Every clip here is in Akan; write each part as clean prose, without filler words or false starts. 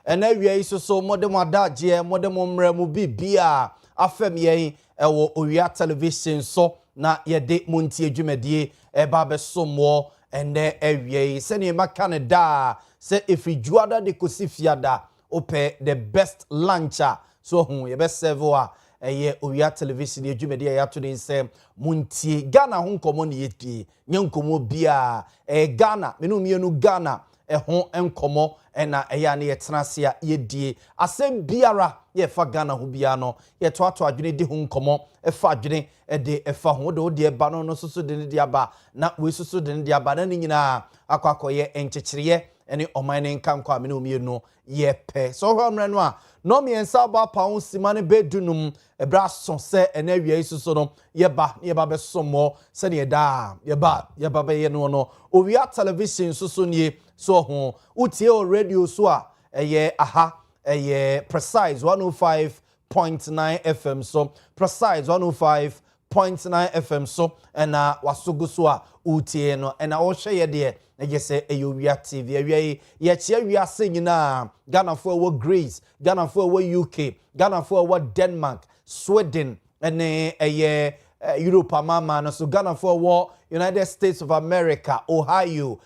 ena wie so modem adaje modem mre mu bibia afem yen ewo Owia television so na yede Montie adwumadie eba besomo ene ewie se ne maka ne da se efijuada de kosifiada ope the best luncher so hu ye be serve a eye Owia television adwumadie ya to den se Montie Ghana ho nkomo ne yeti nye nkomo bia Ghana menu mienu Ghana ho enkomo ena eya ne yetenasia yedie asem biara ye fa Ghana ho bia no ye to adwene di ho nkomo efa adwene de efa ho de ba no soso de ne aba na we soso de ne aba na nyina akwakoye enkyekireye ene oman ne nkankwa amene omienu ye pe so hwamre no a no me ensa ba paun simane bedunum ebra so se ena wie soso no ye ba be somo se ne da ye ba be ye no Owia television soso nie so ho utie o radio so a eye aha eye precise 105.9 FM so precise 105.9 FM so ena wasogo so a utie no ena wo hwe ye de na say Owia TV awie ye chia wiase nyina Ghana for wo Greece Ghana for wo UK Ghana for wo Denmark Sweden ene eye Europe mama no so Ghana for wo United States of America Ohio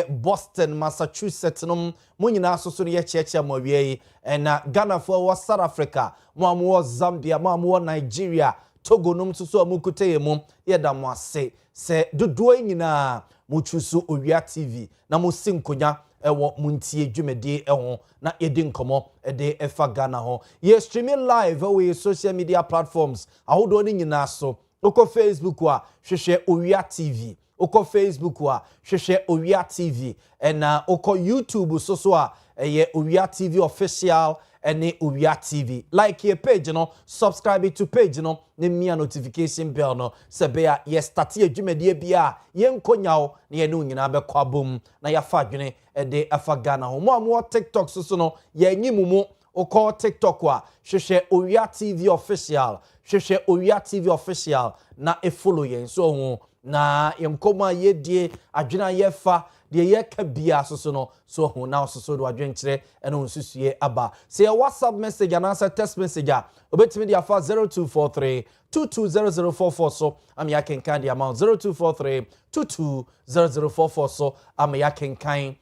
Boston Massachusetts no munyina so ye cheche mo wie na Ghana for wo South Africa mo Zambia mo Nigeria Togo no so amukuteye mu ye da mo ase se dodo nyina mo chusu Owia TV na mo sinkonya ewo Montie dwumedie eho na yedi nkomo de efa Ghana ho ye streaming live we social media platforms ahodo ni nyina so oko Facebook wa hwehwe Owia TV oko Facebook wa hwehwe Owia TV ena oko YouTube so a eye Owia TV official ene Owia TV like your page no subscribe to page no ne mia notification bell no se be a ye start adwumadie bia ye nkonyawo na ye no nyina be kwabom na ya fa adwene de afa Ghana ho mo TikTok so no ye nyimumu oko TikTok wa hwehwe Owia TV official hwehwe Owia TV official na e follow yen so ho na yemkoma yedie adwena yefa de ye ka bia so no so ho na so do adwenkire ene onsusue aba say WhatsApp message and answer text message obetimi dia fa 0243 220044 so am ya kenkan the amount 0243 220044 so am ya kenkan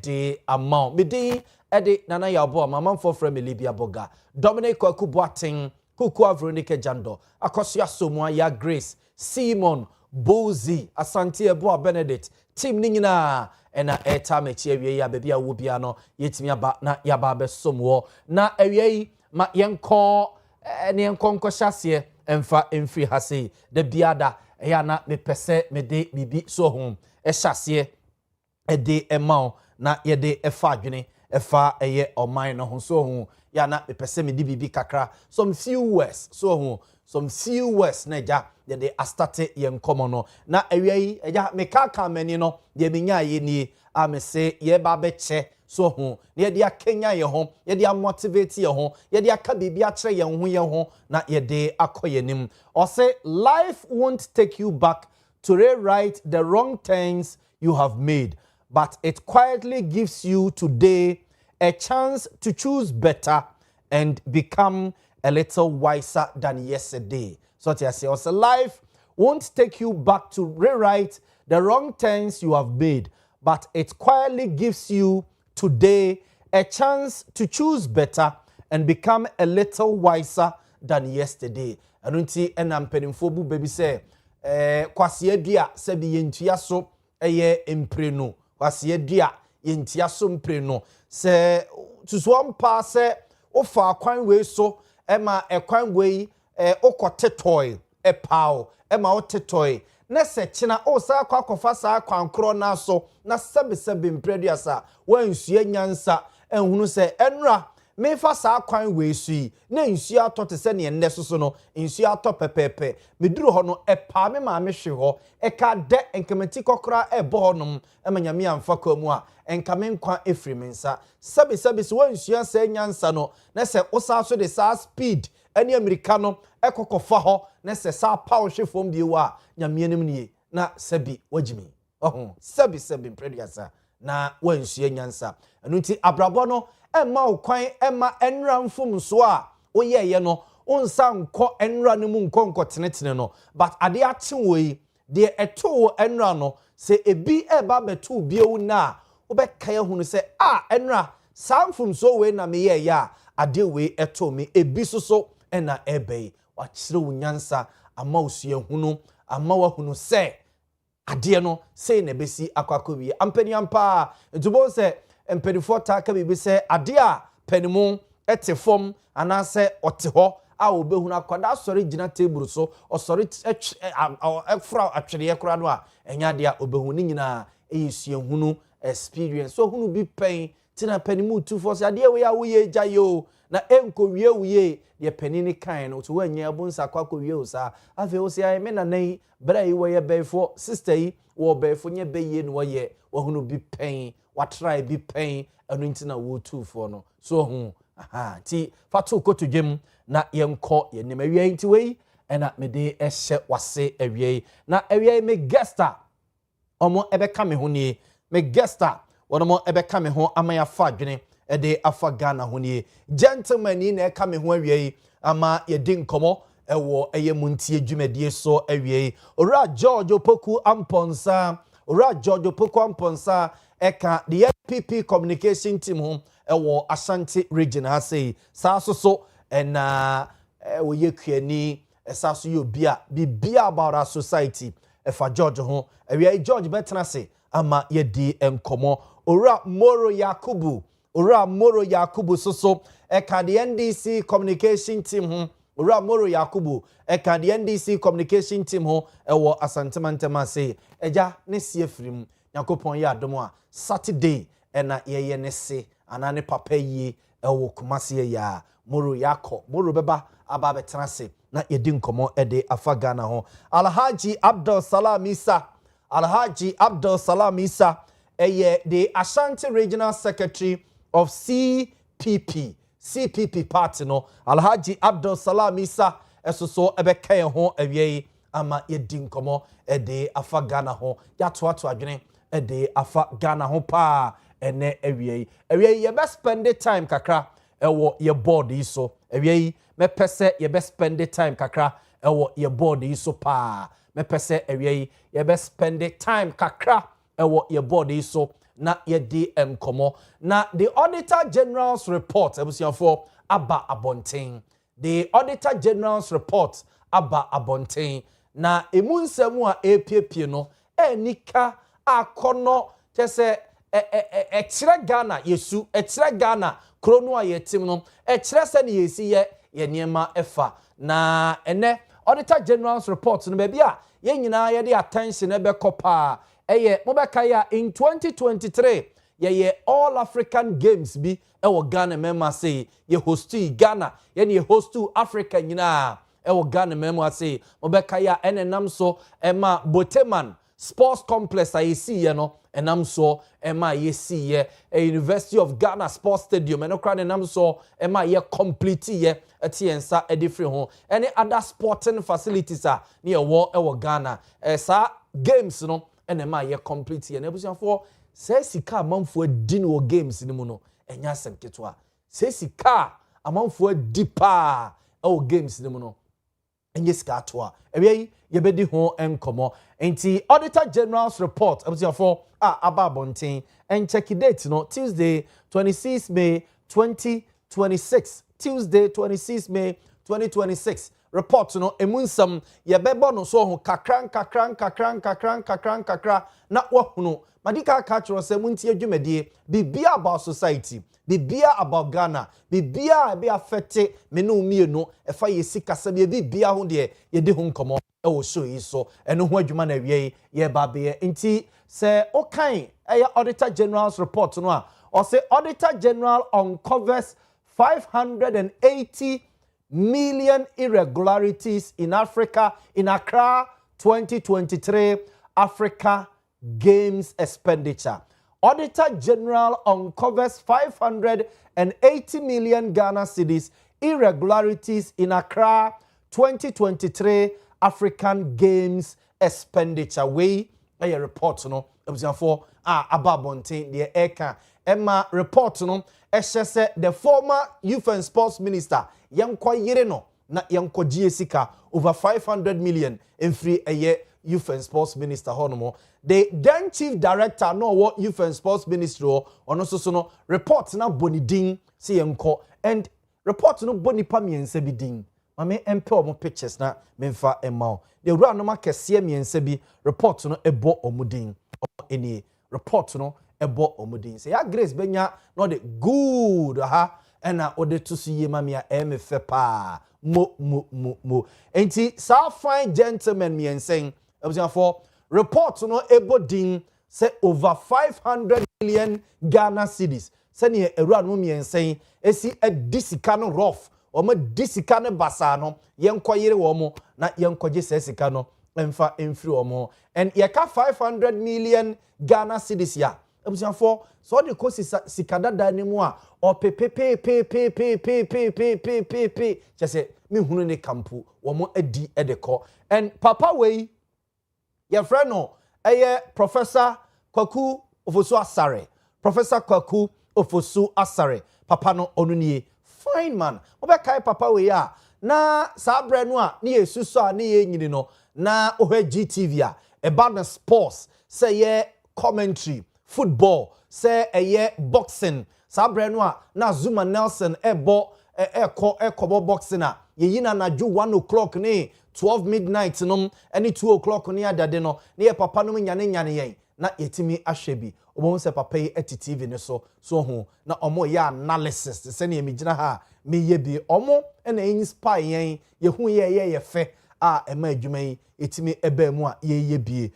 the amount medi ede nana Yaw Boamah mamfo fra me Libia Boga Dominic Kwaku Boateng Kuku Veronica Jando Akosia Somwa ya Grace Simon Bozi Asante Eboa Benedict team ningina ena airtime echi awie ya bebia wo bia no yetimi aba na yaba besomwo na awie ma yenko ne yenko nkohyase emfa emfiri hase de biada ya na mepese mede bibi so ho ehyase ede emao na yede efa adwene efa eye oman no ho so ho ya na mepese mede bibi kakra some few words so ho some few words na ja de astate ye nkomo no na awie eja mekaka mani no de menya ye ni amese ye ba beche so ho ye de akenya ye ho ye de motivate ye ho ye de aka bibia kire ye ho ye ho na ye de akoyenim or say life won't take you back to rewrite the wrong turns you have made, but it quietly gives you today a chance to choose better and become a little wiser than yesterday. So to say, also life won't take you back to rewrite the wrong turns you have made, but it quietly gives you today a chance to choose better and become a little wiser than yesterday. Anunti enampenimfo bu baby say kwase adua se bi yentua so eye empreno kwase adua yentia so empreno se tuso mpa se ofa kwan we so ema ekwan we okote toy epao ema otetoy na se kina o sa kwakofa sa kwankro na so na sebe mpreduasa wansua nyansa enhunu se enra mefa sa kwan we sui na nsu atote se ne nne so no nsu atopepepe meduru ho no epa me ma me hwe ho eka de enkementi kokora ebo ho nom emanyame amfa kwa mu a enkame nkwa efrimensa sebe so wansua sa nyansa no na se osa so de sa speed ani America no ekokofa ho na se sa power hwe fom bi wa nyame anim nie na sebi wagimi sebi mpreduasa na wansua nyansa anunti abrabo no Emma ukwan Emma enra mfum so a woye ye no onsa nkọ enra no mu nkọ tenetene no but ade ate woi de eto enra no se ebi eba beto biewu na wobɛka hunu se enra samfum so we na me ye ya ade we eto me ebi soso ena ebei wakyere wunyansa ama usue hunu ama wahunu se ade no sei na besi akwakọ wie ampani ampa ntubo se empenifo taka bibi se ade a panimu ete fom anase ote ho a obehunu akwada sori gina table so osori efra atwere kora no a enya ade a obehunu ni nyina eyesue hunu experience so hunu bi pen tina panimu tu for se ade we ya wo ye jayo na enko wie wie de panini kan no to wanya abunsa kwakọ wie o sa afi o se ai me na nan bra yi wo ye befo sister yi wo befo nye beye no wo ye wo hunu bi pen wa try bi pen anu ntina wo tu for no so hu ti fatu koto dwem na yenko ye nem awie nti wei ena me de ehye wase awie na awie me guesta omo ebeka me ho ni me guesta wono ebeka me ho amaya fa dwene ede afa Ghana ho ni gentleman ni na eka me ho awie ama ye di nkomo ewo eye Montie adwumadie so awie ora George Opoku Amponsa ora George Opoku Amponsa eka the FPP communication team ho ewo Ashanti region ha sei so ena wo ye kuani esaso ye bibia about our society efa George ho awie George betena se ama ye di enkomo ora Moro Yakubu so eka the NDC communication team ho ora Moro Yakubu eka the NDC communication team ho ewo Asantema say eja ne sie firim yakopon ye adomo a Saturday ena ye ne se anane papa yi ewo Kumasi ya Moro beba aba betena se na yedi nkomo ede afa Ghana ho Alhaji Abdul Salam Isa eye the Ashanti Regional Secretary of CPP party no Alhaji Abdul Salam Isa esoso ebeka ho awie ama yedi nkomo ede afa Ghana ho yato adwene ede afa Ghana ho pa ene awie ye best spend the time kakra ewo ye board yi so awie me pese ye best spend the time kakra ewo ye board yi so pa me pese awie ye best spend the time kakra ewo ye board yi so na ye di enkomo na the Auditor General's report ebusiafo aba abonten the Auditor General's report aba abonten na emunsemu a epiepie no enika akono tese ekire Ghana yesu ekire Ghana krono a yetim no ekire se ne yesi ye niema efa na ene Auditor General's report no be bia ye nyina ye de attention ebe kopa eye mobekaya in 2023 ye All African Games bi ewo Ghana mema say ye hostu Ghana ye hostu Africa nyina ewo Ghana mema say mobekaya enenam so ema Boteman Sports Complex ayesi ye no enam so ema yesi ye University of Ghana Sports Stadium enokra enam so ema ye complete ye etiensa edifri ho any other sporting facilities a ne ewo Ghana sa games no enema ye complete ye na ebusiafo se sika amanfo adi no games ni mu no enya semketo a se sika amanfo adi pa o games ni mu no enye sika ato a ewe ye bedi ho enkomo enti Auditor General's report ebusiafo aba bonten en check date no Tuesday 26 May 2026 Tuesday 26 May 2026 report no emunsam ye bebo no so ho kakran na wahunu madika ka chiro se Montie adwumadie bibia about society bibia about Ghana bibia be affect me no mienu efa ye sikasa bibia ho de ye de ho nkomo e wo show yi so eno ho adwuma na wie ye ba be nti se okan Auditor General's report no a or say Auditor General uncovers 580 million irregularities in Africa in Accra 2023 Africa Games expenditure. Auditor General uncovers 580 million Ghana cedis irregularities in Accra 2023 African Games expenditure. We a report no for ababontin the eka Emma report no say the former youth and sports minister yankwa yire no na yankwa GSK over 500 million in free a year youth and sports minister honomo. The then chief director no what youth and sports ministry ono so no report na bonidin si yanko and report no bonipa miense bi din mame empe omo pictures na memfa emma the run no makese miense bi report no ebo omudin eni report no ebo omudin say ya Grace benya no the good ena ode to see mamia emefe pa mo enti sa fine gentleman miense for report no ebo din say over 500 million Ghana cedis sani ewura no miense esi edisika no rough omo disika no basa no yenkoyire wo mo na yenkoje sesika no emfa emfiri omo and yeka 500 million Ghana cedis ya ebusia for so de ko sikada danimu a o pepepe chese mi hunu ne kampu wo mo adi edeko and papa we your friend no Professor Kwaku Ofosu Asare Professor Kwaku Ofosu Asare papa no onunie fine man obekai papa we ya na sabre no a ne yesuso a ne yenyini no na ohwe GTV a about the sports say ye commentary football say ye boxing sabre no a na Zuma Nelson ekobo boxing a yeyina na ju 1 o'clock ne 12 midnight no any 2 o'clock ne adade no ne ye papa no nyane yen na yetimi ahwebi obo se papa yi TV ne so ho na omo ya analysis se ne emigina ha me ye bi omo na inspire yen ye hu ye fe a ema adwuma yi etimi eba mu a ye bi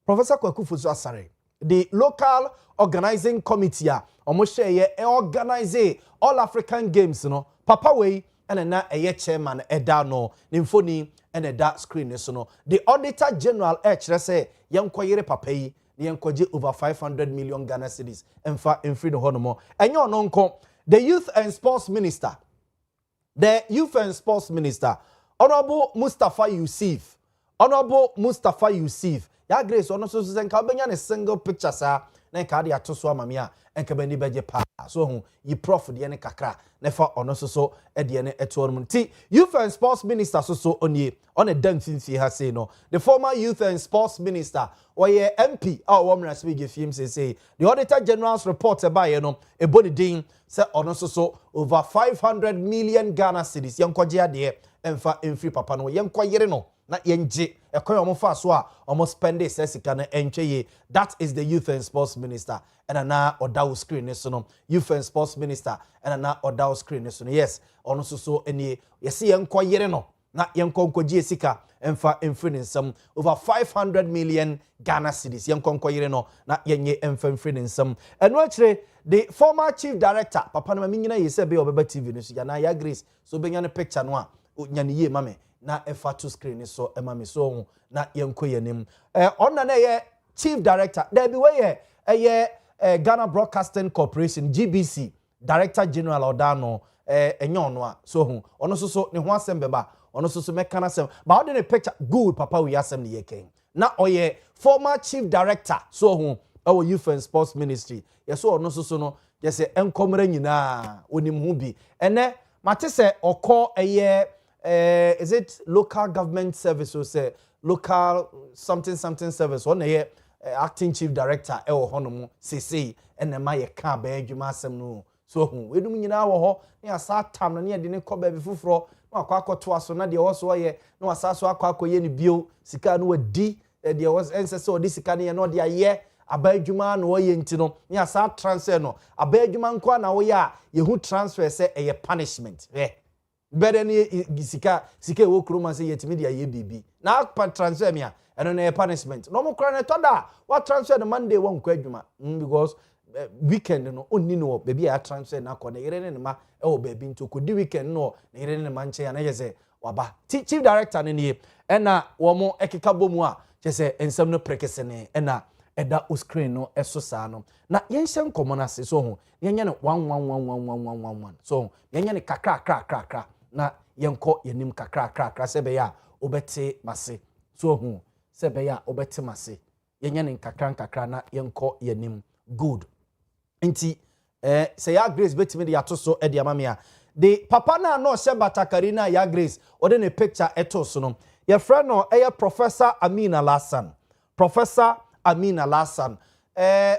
Professor Kwaku Ofosu Asare the local organizing committee a omo share ye organize all African games no papa we na chairman eda no nimfoni and eda screen so no the auditor general kire say yenkoyere papa yi yenkoje over 500 million Ghana cedis emfa emfri no honomo enyo no nko the youth and sports minister honorable Mustafa Yusuf ya Grace ono so senka obenya ne single picture sa na ka de atoso amamia enka bani beje pa so hu yi prof de ne kakra na fa ono so de ne eto no ti youth and sports minister so onie on a danfinfi ha say no the former youth and sports minister oye MP womra speak film say the auditor general's report about no eboni din say ono so over 500 million Ghana cedis yankoje ade emfa emfri papa no yankoyere no na yenje ekoy omo fa so a omo spend sesika na entweye that is the youth and sports minister and na odawo screen so no youth and sports minister and na odawo screen so no yes ono so eni yesi yenkoyere no na yenkonkoji esika emfa emfrinisam over 500 million Ghana cedis yenkonkoyere no na yenye emfa emfrinisam eno akire the former chief director papa no manyina yese be obeba TV no so ya na ya Grace so benya ne picture no a nyane ye mame na efa to screen so emami so na yenko yenim onna na ye chief director there be we ye Ghana Broadcasting Corporation GBC director general odano enyo no a so hu ono so ne ho asem beba ono so mekana sem ba ode ne picture good papa we asem ne yeken na oye former chief director so hu our youth and sports ministry yeso ono so no yese enkomra nyina onim hu bi ene mate se okọ is it local government service or say local something service one here acting chief director honomo cc and my ka ba adwuma asem no so hu wedum nyina wo ho na asa tam no ne de ne ko ba bi fufuro na akwakoto aso na de wo so ye na asa so akwakoye ne bio sika no wadi de was ense so de sika ne no de aye abadwuma na wo ye ntino ne asa transfer no abadwuma nko na wo ya ye hu transfer say eye punishment better ni sika wo kroma say yetimi dia ye bibi na pa transfer me eno na punishment no mo kra na toda what transfer the Monday won kwa adwuma because weekend no onni no baby a transfer na ko na yere ne ma wo baby nto ko di weekend no na yere ne ma nche ya na yese waba chief director ne ne ena wo mo ekeka bomu a chese ensem no prekese ne ena eda o screen no eso sa no na yenhye nkomo na se so ho yenye ne 111111 so yenye ne kakra na yenko yenim kakra sebe ya obete mase so hu sebe ya obete mase yenye ne kakra na yenko yenim good nti say ya Grace betimi de ato so e de amamia the papa na no se batakari na ya Grace ode ne picture eto so no your friend no Professor Amina Lassan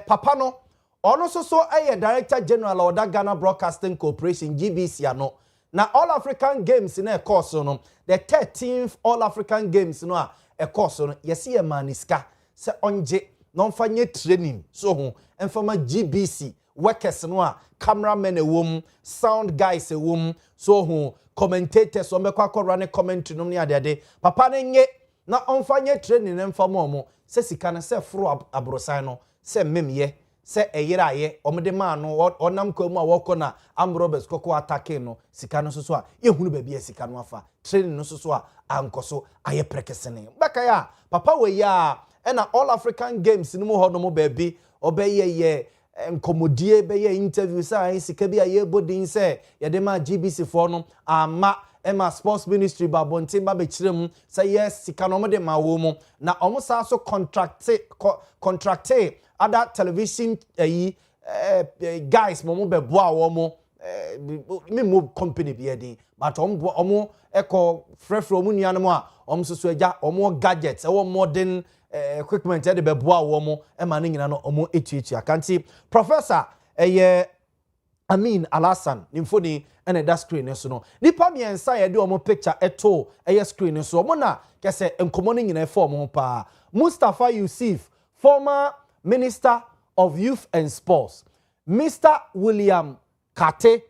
papa no ono so Director General of the Ghana Broadcasting Corporation GBC ano na All African Games in a course no the 13th All African Games no a course no yesi e maniska se onje non fanye training so ho enfama GBC workers no a cameramen ewom sound guys ewom so ho commentators o mekwa akora ne commentary no ne ade papa ne nye na onfanye training enfama omo se sika na se fro abrosan no se memye se eyiraye omde ma no onam kwamu a woko na amrobes koko attacking no sika no so a yehunu ba bia sika no afa training no so a ankoso aye prekesene bakaya papa we ya na All African Games no mo ho no mo ba bi obeye nkomodie be ye interview say sika bia ye bodin say ye de ma GBC for no ama Emma Sports Ministry ba Montie ba be kirem say yes sika no mo de ma wo mo na omo sa so contracte other television guys mo be boa wo mo me mo company be dey but omo eko frefro mu nuan mo a omo so eja omo gadgets e wo modern equipment e de be boa wo mo e ma nyina no omo etuetu akanti Professor Amin Alassan nimfoni ene that screen so no nipa miensa ye de omo picture eto screen so omo na kese enkomo no nyina form ho pa Mustafa Yusuf former Minister of Youth and Sports, Mr. William Kate,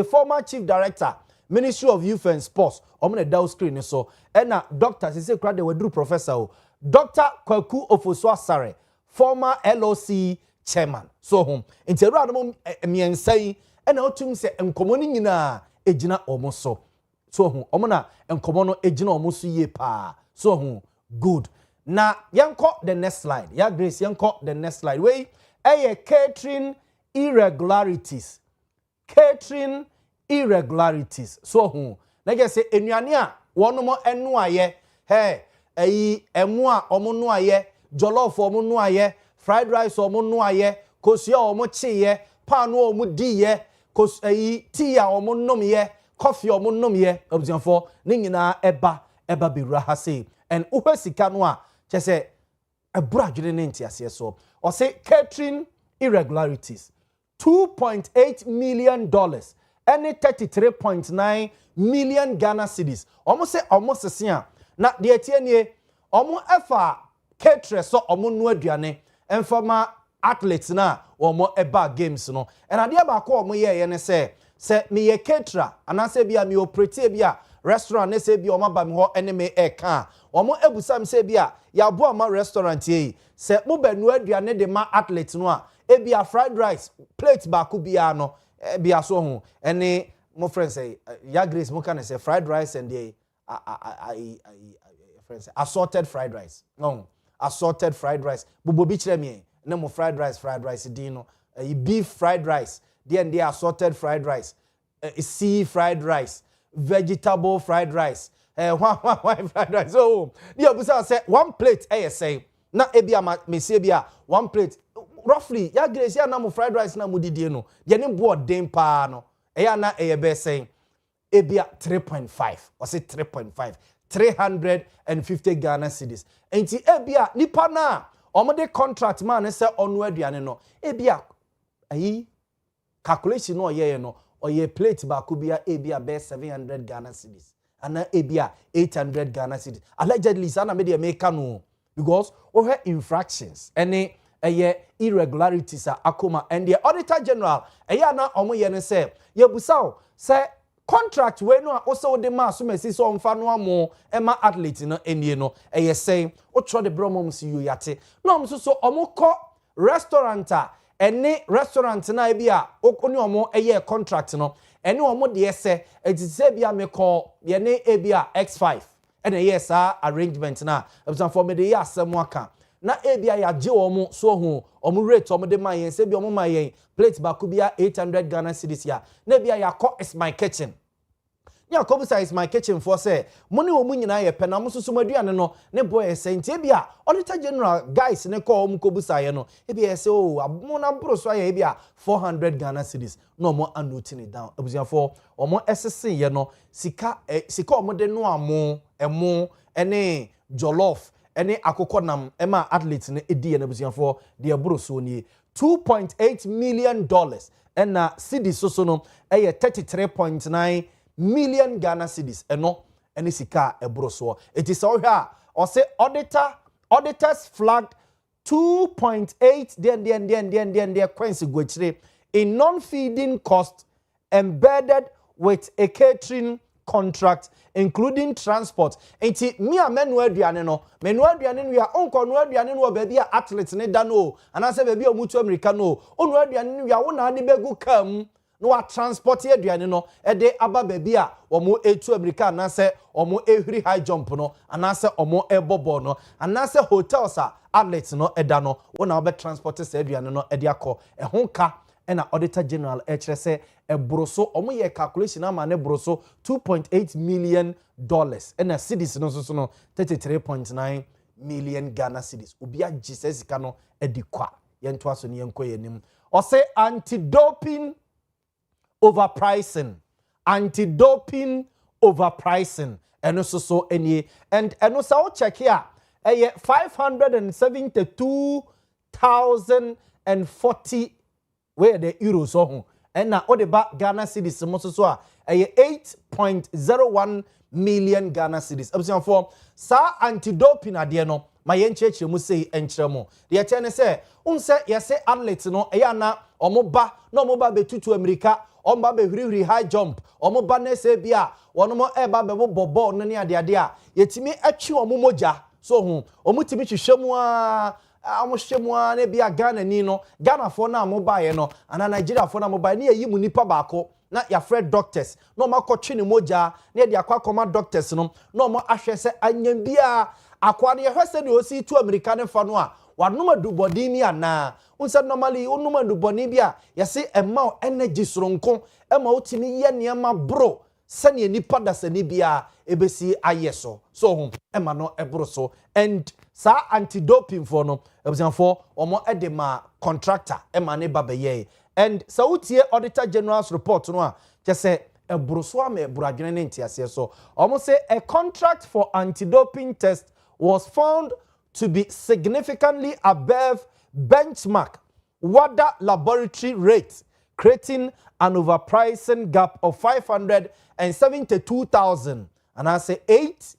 former Chief Director, Ministry of Youth and Sports. I'm going to down screen so. And now, Dr. Sise Krade Wedru Professor, Dr. Kwaku Ofoswasare, former LOC Chairman. So home. Inti radom miensai and otum se enkomoni nyina ejina omoso. So home. Omona enkomono ejina omoso ye pa. So home. Good. Na yanko the next slide. Ya Grace yanko the next slide. Wey catering irregularities. So hu. Na ge say enuane a wono mo enu aye. Emu a omo nu aye, jollof omo nu aye, fried rice omo nu aye, kosia omo chiye, panu omo diye, tea omo nom ye, coffee omo nom ye. Obusianfo ne nyina eba be ha say. And uwe sika no a say a brajure nenti ase so or say catering irregularities $2.8 million any 33.9 million Ghana cedis almost sia na de etienie omo efa caterer so omo no aduane enfama athletes na omo eba games no and ade ba ko omo ye ne say me ye caterer anase bia me operate bia restaurant ne say bia omo ba me ho ene me eka omo ebusam say bia Yaw Boamah restaurant ye se mo benu aduane de ma athlete no a ebia fried rice plate ba ku bia no bia so ho ene mo friend say ya Grace mo can say fried rice and the friends assorted fried rice no assorted fried rice bobo bi kire me na mo fried rice din no beef fried rice and the assorted fried rice sea fried rice vegetable fried rice why fried rice so the obusa say one plate say na ebia me say bia one plate roughly ya Grace ya na mo fried rice na mo didie no ye ne bo den pa no ya na be say ebia 3.5 or say 3.5 350 Ghana cedis enti ebia nipa na omode contract man say onu aduane no ebia ayi calculation no ye no oye plate ba ku bia ebia be 700 Ghana cedis ana ebia 800 Ghana cedis allegedly sana me dey make no because we have infractions any irregularities akoma and the auditor general na omo ye ne say yebusaw say contract we no also de ma so mesi so mfa no amo ema athlete no enie no say o tro de bromom si yo yate no om so omo ko restaurant any restaurant na bia okoni omo contract no ene omo de say etise bia me call ye ne bia X5 ene yes arrangement na ebsan for me de ya asem aka na ebia ya je omo so hu omo rate omo de mayen se bi omo mayen plate ba ku bia 800 Ghana cedis ya na bia ya call is my kitchen nya kobusa is my kitchen for say money wo mu nyina ye pe na mo soso maduane no ne boy say ntie bia auditor general guys ne call mu kobusa ye no e bia say oh abo na bro so ye bia 400 Ghana cedis no mo anote it down abusia for omo esese ye no sika omo de no amo emo ene jollof ene akokonam ema athletes ne edi na abusia for de bro so ni $2.8 million and cedis so no 33.9 million Ghana cedis eno ene sika ebro so it is all here or say auditors flagged 2.8 then Quincy Guchre in non-feeding cost embedded with a catering contract including transport. Enti me a menu aduane no we are onko no aduane no baby athletes ne da no anase baby omutu America no onu aduane we are wona ade begu kam no wa transport aduane no e de aba baby a omo etu America anase omo ehiri high jump no anase omo ebobo no anase hotels a athletes no eda no wona obe transport se aduane no e de akọ ehonka ena auditor general say ebroso omo ye calculation ama ne broso $2.8 million ena cedis no so no 33.9 million Ghana cedis obia Jesus kano edikwa yento aso ne yenko yenim o say anti-doping overpricing eno so enie and eno sa o check here 572,040 where the euros so and na o de ba Ghana cedis mo so a 8.01 million Ghana cedis abusam for sa anti-doping ade no ma yen cheche mu sei enkyere mo de ye ne se unse ye se athlete no eya na omoba na omoba betutu America omba be hwiri high jump omoba na se bia wono mo eba be bobo no ne ade a yetimi atwi omomoja so hu omutimi hwehwemu a amohwemua na bia Ghana ni no Ghana for na mobile no ana Nigeria for na mobile na yi mu nipa baako na ya Fred doctors no makotwe ne moja na de akwa doctors no no mo ahwe se anyam bia akwa ne hwese ne osi tu America ne fa no a wanoma dubodi ni ana unsa normally onoma duboni bia yese emma energy soronko emma otimi ye niam bro sane nipa da sane bia ebesi ayeso so hu emma no ebro so and sa anti-doping for no ebusan for omo edema contractor emma ne babaye and sautie auditor general's report no a say ebroso am ebradwene ne ntiase so omo say a contract for anti-doping test was found to be significantly above benchmark WADA laboratory rates, creating an overpricing gap of 572,000 and I say 8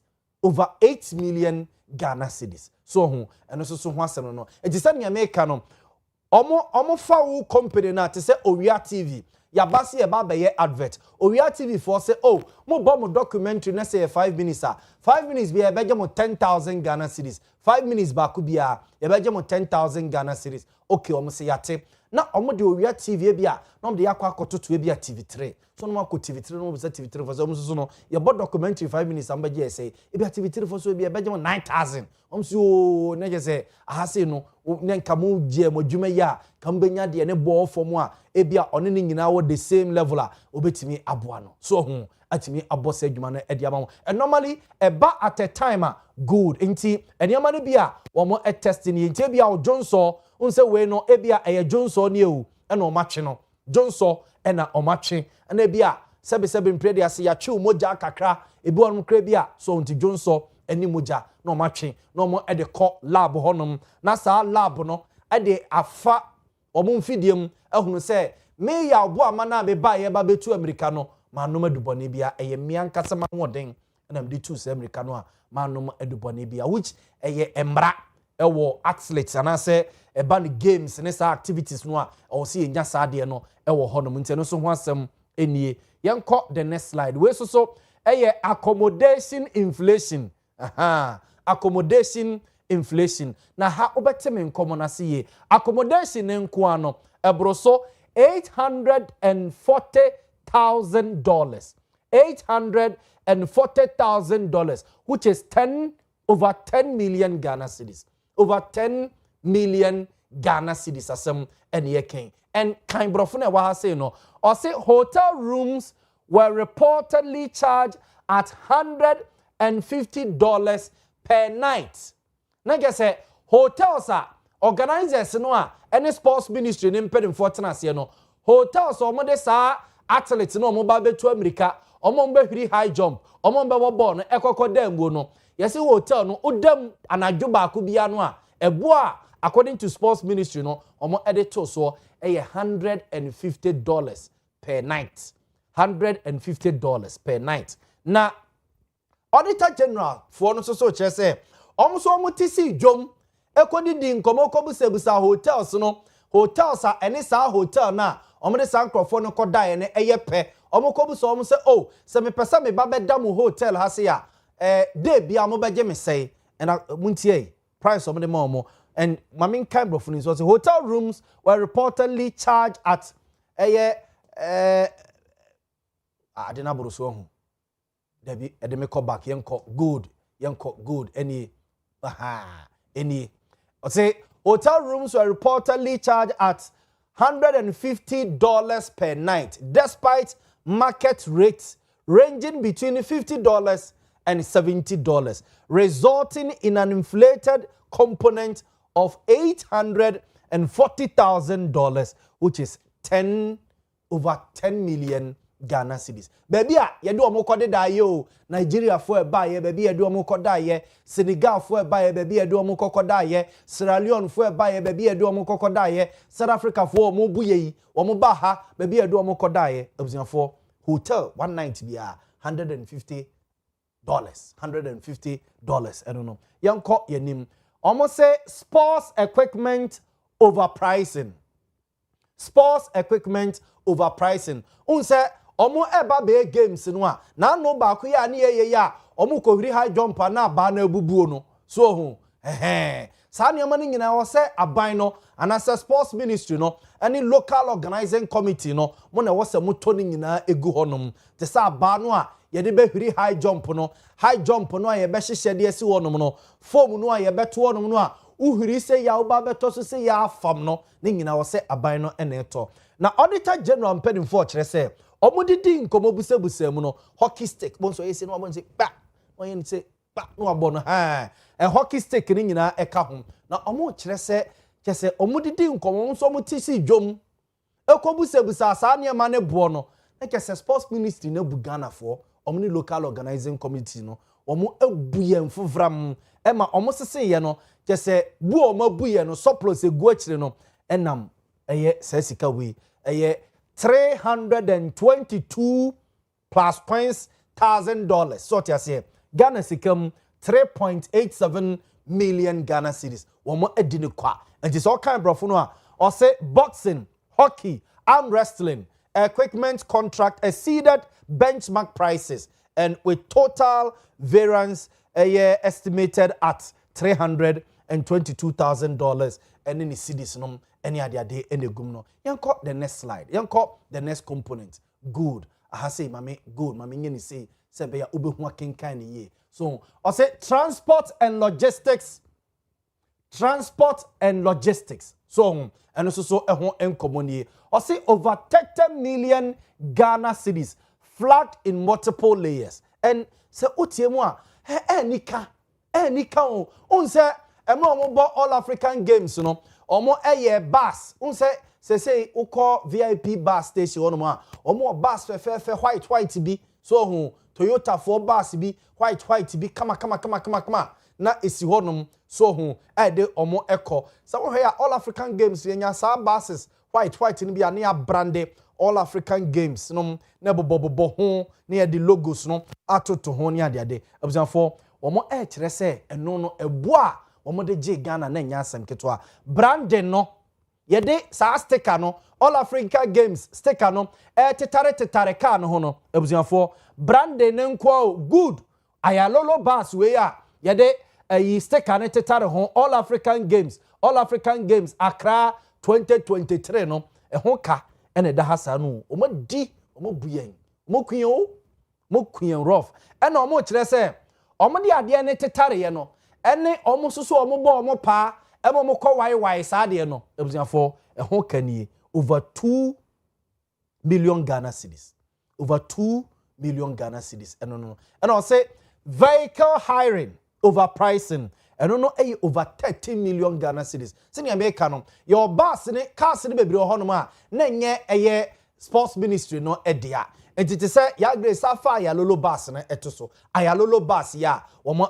million Ghana cedis. So and also so asem no. E ji say me America no. Omo fa wo company na te say Owia TV. Ya basi e ba be ye advert. Owia TV for say oh, mo bo mo documentary na say 5 minutes ah. 5 minutes be e be mo 10,000 Ghana cedis. 5 minutes ba ku bia e be mo 10,000 Ghana cedis. Okay, omo say yate. Na omo de Owia TV bia na omo de yakwa akototo e bia TV3. So no akọ TV3 no be say TV3 for so omo so no. Ye bo documentary 5 minutes am be je say e bia TV3 for so e bia be mo 9,000. Omo so na je say aha say no ne nka mo je mo dwuma ya kam benya de ne bo fo mo a e bia one ne nyina wo the same level a obetimi aboa no. So atimi abose dwuma no e dia ma mo. And normally e ba at a time a good nti enema no bia wo mo testing ye nti bia o Johnson unse we no e bia e Johnson ne ewu e na o matwe no Johnson e na o matwe na bia sebe mpre ase ya twe moja kakra e bi won kra bia so nti Johnson eni moja na o matwe na o mo e de ko lab honom na sa lab no e de afa o mo mfidiem ehunu se me ya Yaw Boamah na be ba ye ba betu America no manom adubone bia eye mmia nkasa ma woden na mde tu se America no a manom adubone bia which eye emra ewo athletes anase eba ne games ne sa activities no a o se enya sa de no ewo honom nti no so ho asem enie yenko the next slide we so eye accommodation inflation accommodation inflation na ha obeteme nkomo na se ye accommodation nko ano ebroso $840,000 $840,000 which is over 10 million Ghana cedis over 10 million Ghana cedis asem ene ken and kind brofo na wa say no or say hotel rooms were reportedly charged at $150 per night. Na get say hotels are organizers no a any sports ministry ni mpedin for tenase no hotels omo de sa athletes no omo ba betu America omo mbe hiri high jump omo mbe wo ball no ekoko damgo no yesi hotel no udam anadwo ba ko bia no a ebo a according to sports ministry no omo editor so $150 per night. $150 per night. Na Auditor General for no so che say omo so omo tisi dwom ekodi di nkomo kobusebusa hotels no hotels a ene sa hotel na omo de san crofo no kodae ne eye pe omo kobuso omo say oh se me pesa me ba beda mu hotel ha se ya day bia mo beje me say and muntie price omo de mo and mamin kind of so hotel rooms were reportedly charged at adena boroso ho debi edeme call back yenko good any I say hotel rooms were reportedly charged at $150 per night despite market rates ranging between $50 and $70, resulting in an inflated component of $840,000, which is over 10 million Ghana cedis. Baby ye do omo kode da ye o Nigeria fo e ba ye baby ye do omo koda ye Senegal fo e ba ye baby ye do omo kokoda ye Sierra Leone fo e ba ye baby ye do omo kokoda ye South Africa fo omo bu ye omo ba ha baby ye do omo koda ye abusiafo hotel one night bia $150 I don't know yanko yenim omo say sports equipment overpricing unse omo eba be games no a na no ba ko ya na ye ya omo ko hiri high jump na ba na ebubuo no so ho sa niam ni nyina wo se aban no anasa sports ministry no any local organizing committee no mo na wo se moto ni nyina egu honom te sa ba no a ye de be hiri high jump no a ye be hihye de asi honom no form no a ye beto honom no a uhiri se ya uba beto so se ya afam no ni nyina wo se aban no ene to na auditor general mpedin for kire se omudidi nkomo busebuse mu no hockey stick bonso yesi no bonso ba oyen se ba no abo no hockey stick ni nyina eka ho na omo kire se kese omudidi nkomo nso mutisi dwom ekobusebusa asa ne ma ne bo no na kese sports ministry na bu Ghana for omni local organizing committee no omo abuye mfovram ema omo sese ye no kese bu omo abuye no surplus egu akire no enam eye sesika we eye $322 plus points $1,000 so tia say Ghana sikam 3.87 million Ghana cedis womo edini kwa and it's all kind brofo no a or say boxing hockey arm wrestling equipment contract exceeded benchmark prices and with total variance estimated at $322,000 and in the cedis no any other day any gumno yanko the next slide yanko the next component good I say mami good mami nyeni say be ya obehu akenkan ye so I say transport and logistics so and also ehon enkomoni I say over 30 million Ghana cedis flagged in multiple layers and say otiemu a enika on say emo all African games no omo eye bus unse say uko VIP bus station omo a omo bus fe white bi so hu Toyota for bus bi white bi kama na esi honum so hu de omo eko so wo ya all African games yenya sa buses white ni bia na brande all African games no na bobo ho na de logos no atoto ho ne ade abusanfo omo kire se eno no ebo a omo de J Ghana na nya asem ketwa branding no ye de sa sticker no all Africa games sticker no tetare ka no ho no abusuafo branding nko good ayalolo bus we ya ye de yi sticker ne tetare ho all African games Accra 2023 no ho ka ene da hasa no omo di omo buyen omo kuyen rough ene omo kire se omo de ade ne tetare ye no ene omo soso omo bo omo pa emo mo ko wai sa de no ebusiafo ho kanie over 2 million Ghana cedis over 2 million Ghana cedis. And I'll say vehicle hiring, overpricing. And no over 13 million Ghana cedis. Sini America no. Your bus ne car sini bebre ho no ma na nye eye sports ministry no edia. Enti te say ya grace afa ya lolo bus na eto so. Aya lolo bus ya omo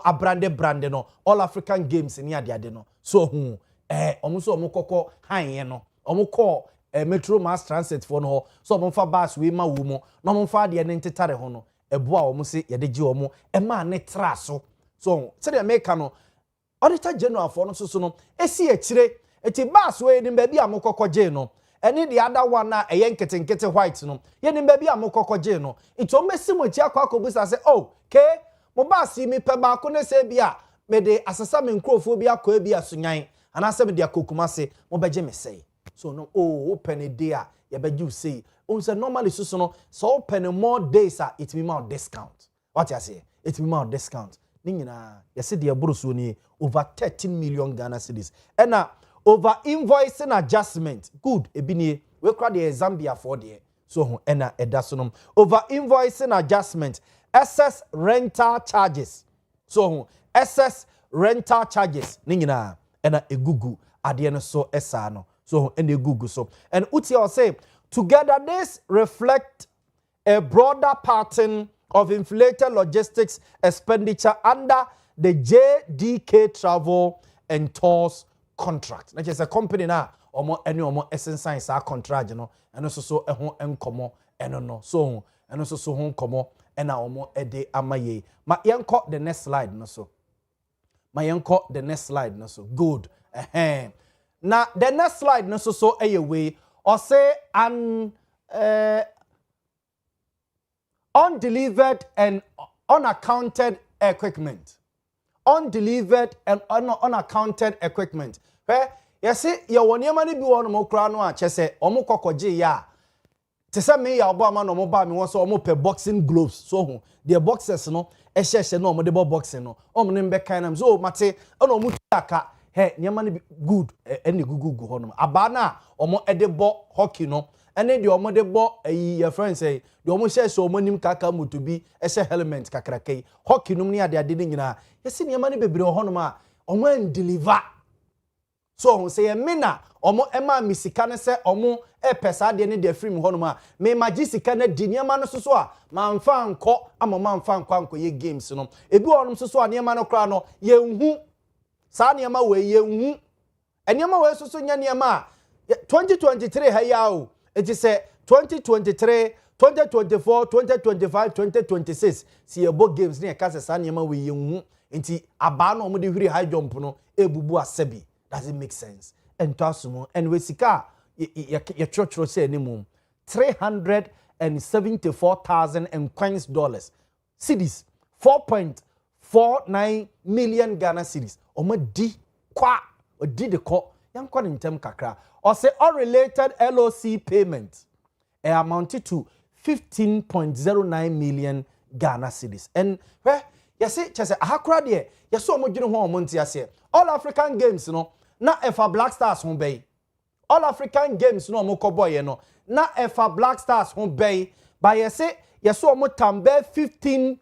brande no All African Games ni ade no. So omo so omo kokko han no. Omo call Metro Mass Transit for no so omo fa bus we ma wo mo. Na omo fa de ne ntetare ho no. Eboa omo se ye de gi omo e ma ne tra so. So sini America no Auditor General for no so no esi ekire eti bus we ni baby amokokje no eni the other one na eyenkete white no ye ni baby amokokje no ito mesi mochi akwakobusa say oh ke mo bus mi pe ba ko ne se bia me de asasa me nkrofo bi akwa bi asunyan ana se me de akokuma se mo beje me say so no oh open a day a ye beje say on say normally so no so open more days it be more discount what you say it be more discount Ningina, yesi de burusu ni over 13 million Ghana cedis. Ena over invoicing adjustment. Good, ebini we cry the Zambia for there. So ena edasunum. Over invoicing adjustment, excess rental charges. So excess rental charges. Ningina, ena egugu adieno so esano. So ena egugu so. And uti will say together this reflect a broader pattern of inflated logistics expenditure under the JDK Travel and Tours contract. That is a company na omo any omo essence our contract, you know, and also so ehon enkomo eno so and also so hon komo ena omo ede amaye. Ma yenko the next slide no so. Ma yenko the next slide no so. Good. Now the next slide no so way or say undelivered and unaccounted equipment. Undelivered and unaccounted equipment. You see, you want your money be one more crown one, chese, omo kokoji ya. Tese me Yaw Boamah no mo ba me won so omo pe boxing gloves. So the boxers no, ehye no omo de boxing no. Omo ne mbe kan am so mate, ono omo aka, he nyama ne good, ene gugu ho no. Aba na omo ede bo hockey no. Ene de omo de bo your friend say de omo share so omo nim kaka mutubi ehye helmet kakrakai hockey num ne ade ne nyina yesi ne ma ne bebre ho no ma omo en deliver so say me na omo ema misika ne se omo pesa de ne de free ho no ma me magisika na di ne ma no so a manfa anko ama manfa anko ye games no ebi onum so a ne ma no kra no ye nhu sa ne ma we ye nhu ene ma we so nya ne ma 2023 ha ya o it is 2023, 2024, 2025, 2026. See about games near Casa Sanyama we young inti abano mudi huri high jump no ebubu asebi. Does it make sense? And Tasumo and we sika your church say anymore 374,000 and coins dollars. Cedis 4.49 million Ghana cedis. Oma di kwa or di the ko yang kwa intem kakra. Or say unrelated LOC payment amounted to 15.09 million Ghana cedis. And where you see, just a hakra there, you saw more general Montie say All African Games, no, na efa Black Stars home bay. All African Games, no more boy, no, na efa Black Stars home bay. But you say, you saw more tambe 15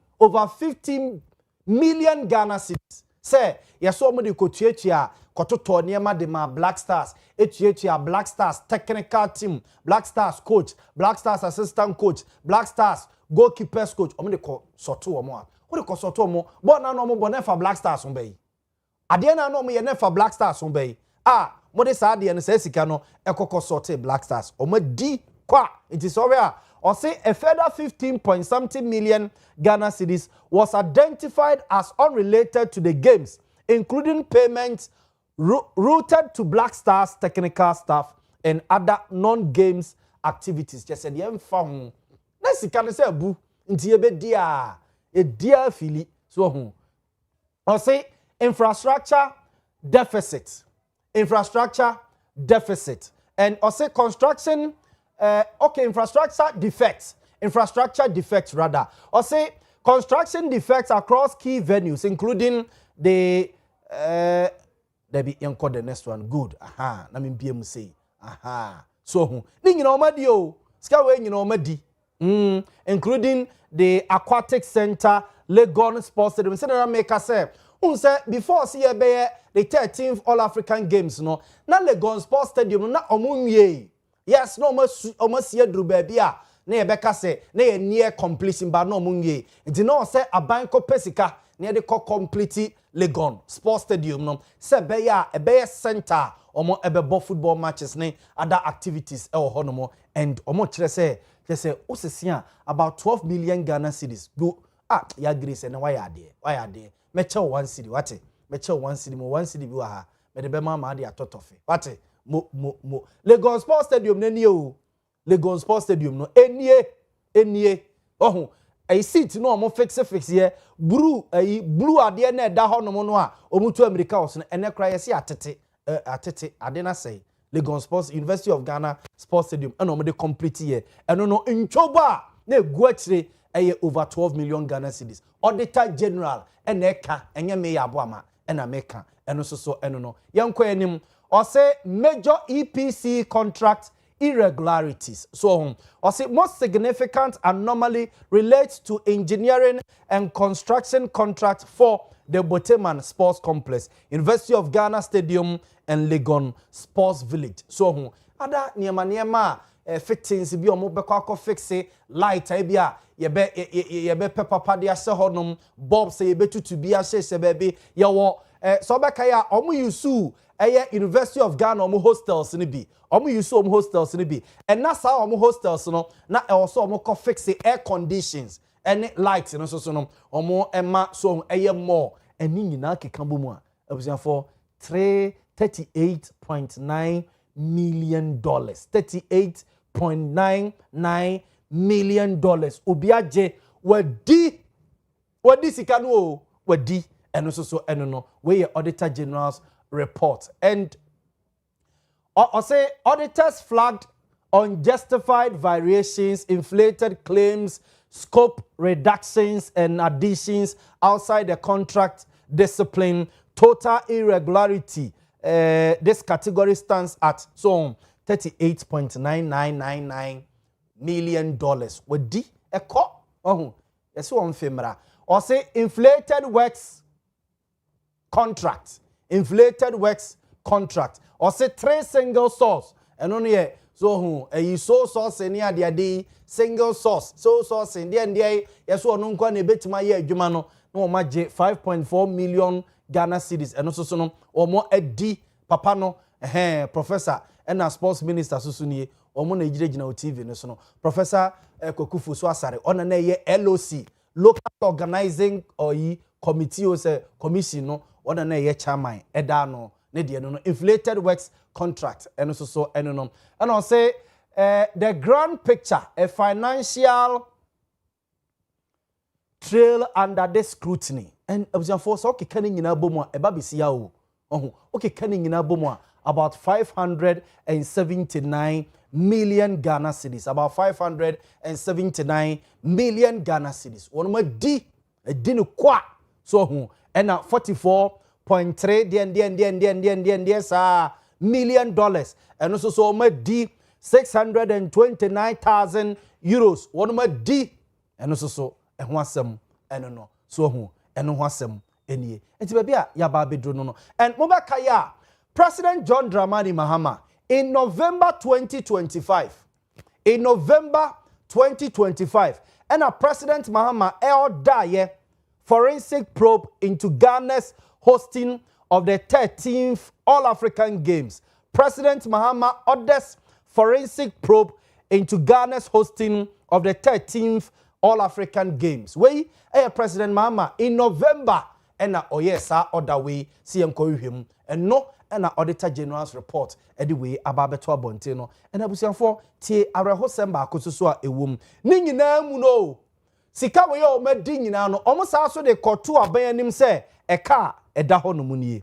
million Ghana cedis. Say, you saw more the coachia. Kototo niema de ma Black Stars, etia Black Stars technical team, Black Stars coach, Black Stars assistant coach, Black Stars goalkeepers coach. Omo de ko soto omo a. Wo de ko soto omo, bo na no mo bo na fa Black Stars on bay. Ade na no mo ye na fa Black Stars on bay. Ah, mo de sa ade na sa sika no ekoko soto Black Stars. Omo di kwa. It is over. Or say a further 15 point something million Ghana cedis was identified as unrelated to the games, including payments routed to Black Stars technical staff and other non-games activities. Just said, "Yem found." Let's see, can I say bu? Inti ebe dia, dia fili. So or say infrastructure deficit, and or say construction. Infrastructure defects rather. Or say construction defects across key venues, including the. Debi yanko the next one good na me biem say so hu ni nyina o madi o ska we nyina o madi including the aquatic center, Legon Sports Stadium. Say that make us say, before see the 13th All African Games, no, na Legon Sports Stadium, na omunye. Yes, no, almost year drew baby. Na yebeka say, na near completion, but no munye. It no say a banko pesika near the complete Legon Sports Stadium. No, say beya center, omo ebebo football matches, ne other activities, honomo, and omo say, about 12 million Ghana cedis. Go ya grace and why are there? Mecho 1 cedi, what? Mecho 1 cedi, mo 1 cedi biwa. Me de bema ma de atotofe. What? Mo. Legon Sports Stadium ne o. Legon Sports Stadium no enie. Oh, I seat no mo fix here. Blue ade na da ho no mo no a omutu America was no ene kra yesi atete adena say Legon Sports University of Ghana Sports Stadium and no de complete here. Eno no nchoba na egu akire over 12 million Ghana cedis. Auditor General eneka enye me Yaw Boamah ena meka eno so eno no yanko enim or say major EPC contract irregularities. So or say most significant anomaly relates to engineering and construction contract for the Boteman Sports Complex, University of Ghana Stadium and Legon Sports Village. So ada niema fittings bi omo bekwa fixe light bia yebe pepapa de ase honom bulb say yebe tutu bi ase se baby ye wo so beka ya omo yusu University of Ghana omo hostels ni bi omo yusu omo hostels ni bi and na sa omo hostels no na also omo ko fixe air conditions any lights no so no omo ema so more eni nyina keka bomu a abusia for 338.9 million dollars. $38.99 million. Obiaje wadi sikanu wadi eno so eno no we Auditor General's report. And I say auditors flagged unjustified variations, inflated claims, scope reductions and additions outside the contract discipline, total irregularity. This category stands at $38.9999 million. Wadi eko yes one femra or say inflated works contract or say 3 single source and only so you so source near the single source in the yes one nkwa na betima ye adwuma no ma je 5.4 million Ghana cedis and also no or more edi papa no professor and sports minister susuni omo na ejire TV no so no Professor Kokufu so asare ona na ye LOC local organizing or committee or say commission no ona na ye chairman eda no ne de no inflated works contract and also so no and I say the grand picture a financial trail under this scrutiny and observe for so okay kan nyina bomu eba bisia o okay kan nyina bomu about 579 million Ghana cedis, about 579 million Ghana cedis. One more D no kwa so and 44.3 million dollars and also so more D 629,000 euros. One more D and also so and wasem and no so and wasem any. And to be ya baby no and Mobakaya. President John Dramani Mahama in November 2025, and a President Mahama held forensic probe into Ghana's hosting of the 13th All African Games. President Mahama orders forensic probe into Ghana's hosting of the 13th All African Games. We President Mahama in November and oyesa order we see him and no and Auditor General's report anyway ababeto abonte no and abusianfo tie areho semba akososo a ewum ni nyina mu no sika we o madi nyina no omo sa so de koto aban anim se eka eda ho no mu nie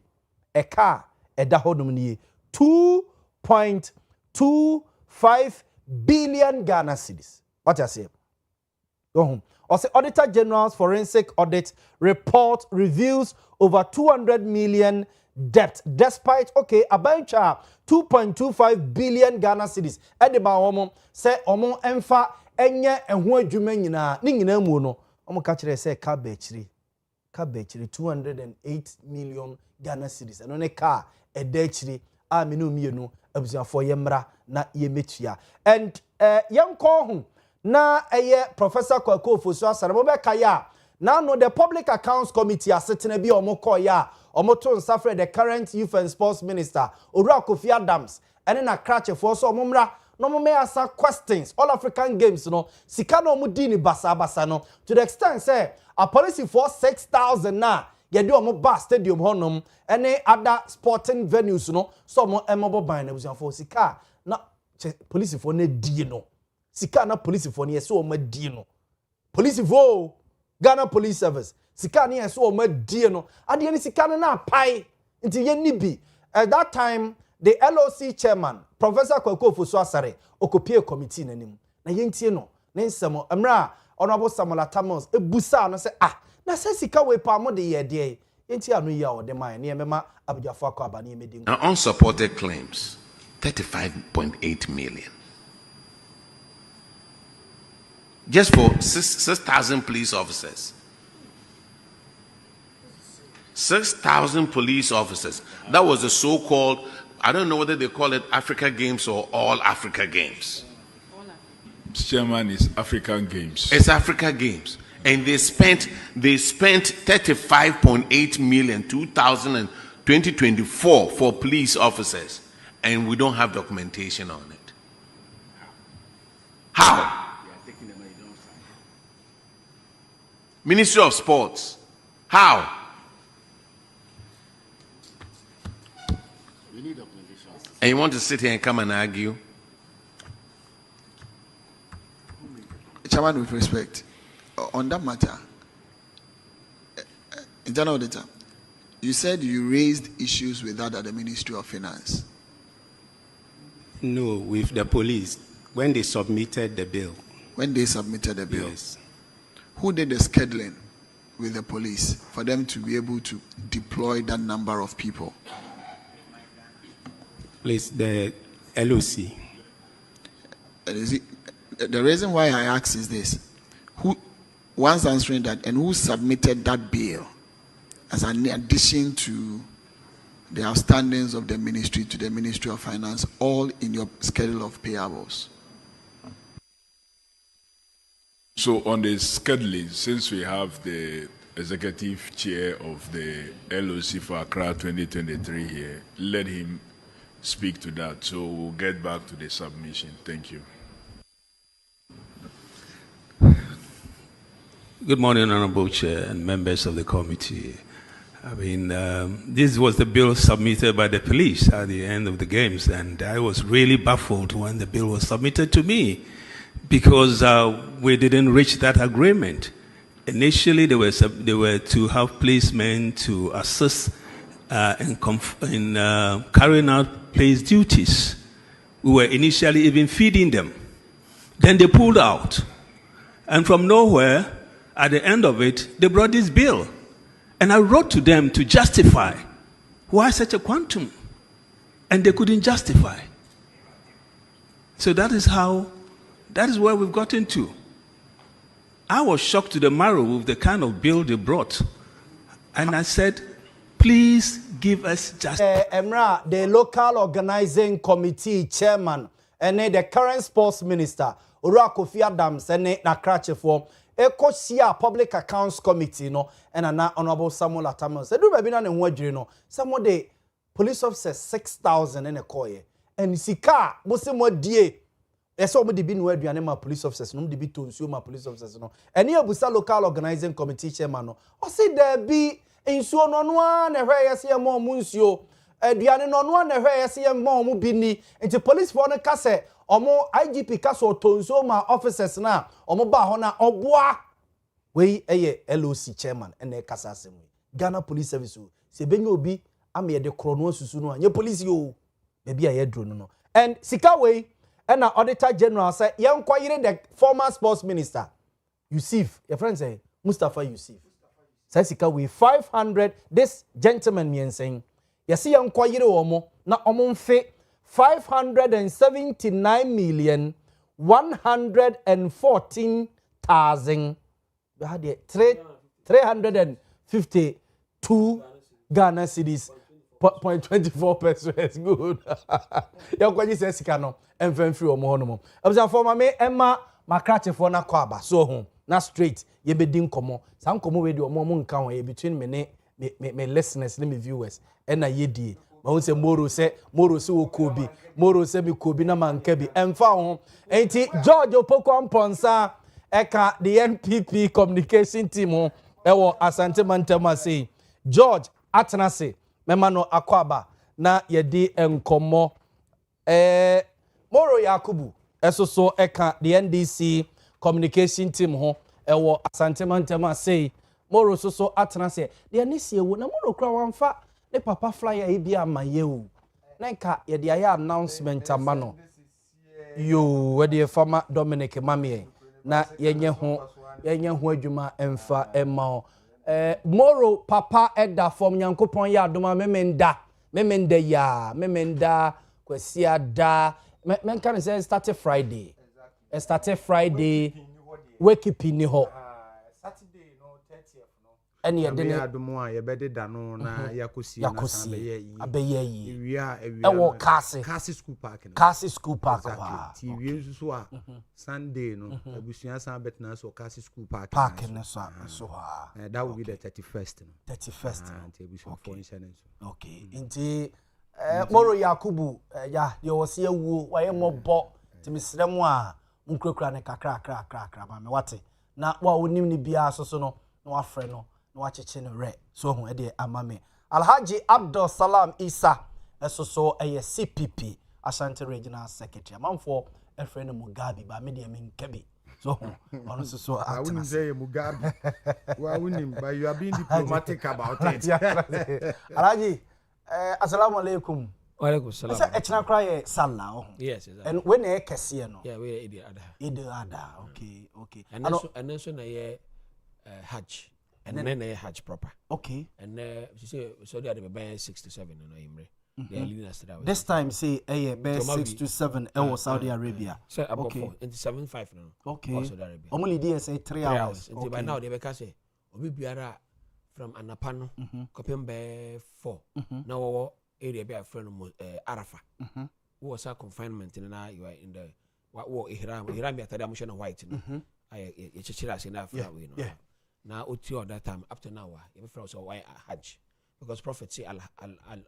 eka eda ho no mu nie 2.25 billion Ghana cedis. What I say? Go home. Also, Auditor General's forensic audit report reveals over 200 million debt, despite about 2.25 billion Ghana cedis. Ediba omo say omo emfa enye eho adwuma nyina ne nyina mu no omo ka kire say ka ba chiri 208 million Ghana cedis eno ne ka eda chiri a me no mienu abusuafo yemra na yemetua and yenko ho na Professor Kwaku Ofosu asare mo be kaya now no the Public Accounts Committee asetena bi omo koya omo to nsafre the current Youth and Sports Minister Owura Kofi Adams ene na krachefo so omo mra no mo may ask questions all African Games no sika no mo di ni basa no to the extent say a policy for 6,000 na ye do omo bar stadium honom ene other sporting venues no so mo emobo ban na busuafo sika na police for na di no sika na police for na yeso omo di no police for Ghana Police Service sika na yeso omo di no ade ni sika na pai nti ye ni bi at that time the LOC chairman Professor Kwaku Ofosu asare okopie committee nanim na yentie no ne nsemo emra honorable Samuel Atamos ebusa no say na say sika we pa mo de ye de yentie anu ya o de man ne mema abujafo akọ aba ne medin unsupported claims 35.8 million just for 6,000 police officers. 6,000 police officers. That was the so-called, I don't know whether they call it Africa Games or All Africa Games. Chairman, is African Games. It's Africa Games. And they spent 35.8 million 2024 for police officers. And we don't have documentation on it. How? Ministry of Sports. How? We need documentation. And you want to sit here and come and argue? Chairman, with respect, on that matter, Internal Auditor, you said you raised issues with that at the Ministry of Finance. No, with the police, when they submitted the bill. When they submitted the bill? Yes. Who did the scheduling with the police for them to be able to deploy that number of people? Please, the LOC. The reason why I ask is this. Who, once answering that, and who submitted that bill as an addition to the outstandings of the ministry to the Ministry of Finance, all in your schedule of payables? So on the scheduling, since we have the executive chair of the LOC for Accra 2023 here, let him speak to that. So we'll get back to the submission. Thank you. Good morning, Honorable Chair and members of the committee. I mean, this was the bill submitted by the police at the end of the games, and I was really baffled when the bill was submitted to me because we didn't reach that agreement. Initially, they were to have policemen to assist in carrying out police duties. We were initially even feeding them. Then they pulled out. And from nowhere, at the end of it, they brought this bill. And I wrote to them to justify why such a quantum. And they couldn't justify. So that is where we've gotten to. I was shocked to the marrow with the kind of bill they brought. And I said, please give us justice. Emra, the local organizing committee chairman, and the current sports minister, Owura Kofi Adams, and na krachefo. Ekosia Public Accounts Committee no and na Honorable Samuel Atamos. Said do baby na ne ho adwiri no. Some of the police officers 6,000 in a koye. And sika mo se mo die. Eso mo de bi no aduane ma police officers no mo de bi to nsuo ma police officers no. Eni abusa local organizing committee chairman no. O se there be nsuo no no na hwe yese mo nsuo. Aduane no no na hwe yese mo bi ni. Enti police for no ka se omo IGP kaso tonso ma officers na omo ba ho na oboa we LOC chairman ene kasa asem Ghana Police Service se benye obi ame de krono asusu no anye police yo be bia ye dro no and sika we na auditor general say ye nkwayire the former sports minister Yusuf your friend say Mustafa Yusuf say sika we 500 this gentleman me saying ye se ye nkwayire omo na omo mfe 579 114,000 we had 352 Ghana cedis 0.24 pesos good ya kwaji se sika no emfan free omo hono mo abisa for ma me emma makrache for na kwa aba so ho na straight ye be din komo san komo we di omo nka ho ye between me me listeners me viewers na ye die ma won se moro se wo kobi moro se bi kobi na manka bi emfa ho enti George Opoko Mponsa eka the NPP communication team ho ewo Asante Mantama say George Atenase memano akwaba na yedi enkomo Moro Yakubu esoso eka the NDC communication team ho ewo Asante Mantama say Moro soso Atenase de anisi ewo na Moro kra wanfa ne papa flyer e bia amaye o na nka yedi aya announcement amano yo we de former Dominic Mamie na yenye ho adwuma emfa emma Moro papa eda from Nyankopon ya adoma memenda kwasia da men kan say started Friday wake pini ho Saturday no 30th no ene ye de adomo a ye bede da no na yakosi na abeye yi ewia ewo Kasi school park exactly ti wie nso a Sunday no abusuan san betna so Kasi school park ne so ha that will be the 31st no 31st and abusuan for insurance okay nti Moro Yakubu ya ye wose awu waye mobo timisremu a munkrakra ne kakra ma me wate na wa wonim ni bia so no na wafre no na wacheche no re so hu e de amame Alhaji Abdul Salam Isa esoso eye CPP Ashanti Regional Secretary amamfo efre no Mugabe ba me de menkabi so ono so I wouldn't say Mugabe wa wunim but you are being diplomatic about it Alhaji assalamu alaikum. Wa alaikum salam. Say echna kra ye salla yes exactly. And when e kese no yeah we Eid al-Adha okay and so na ye Hajj and then na ye Hajj proper okay and she say so they be 6 to 7 no imre they are leading us to that this time say be 6 to 7 Saudi Arabia so about 4 into 7-5 no okay Saudi Arabia only dey say 3 hours okay. By now they be say obi biara from Anapano kopem be 4 now area be a friend Arafa was a confinement in an you are in the what ihram be atade am na white no ye chichira say na afra we no now otio that time up to now you friend so why Hajj because prophet say al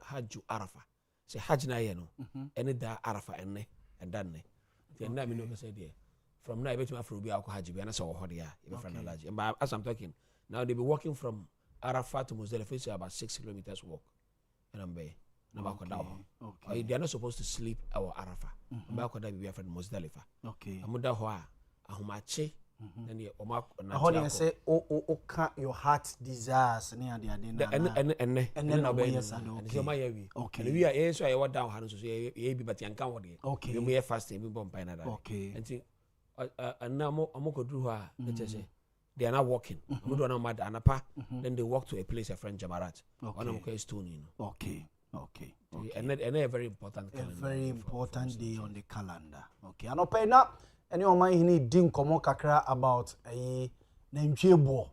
Hajj Arafa say Hajj na ye no any da Arafa enne and done then na me no say there from now I bet you afro be alko Hajj be na so ho there you friend Hajj but as I'm talking now they be walking from Arafat to Muzdalifah, it's about 6 kilometers walk. And I'm bay. Okay. They are not supposed to sleep our Arafat. I'm be friend Muzdalifah. Okay. Amuda hoa, ahumache. Then you how do you say your heart desires near the okay. And we are so I want down hands so you be but you can what okay. You may fast be bomb pina that. Okay. And think and now amoko do her let's say they are not walking. We don't know mad anapa. Then they walk to a place a friend Jamarat. One of them is tuning. Okay. And a very important calendar. A very important day on the calendar. Okay. And open up anyone mind he need din komo kakra about a Namjebo.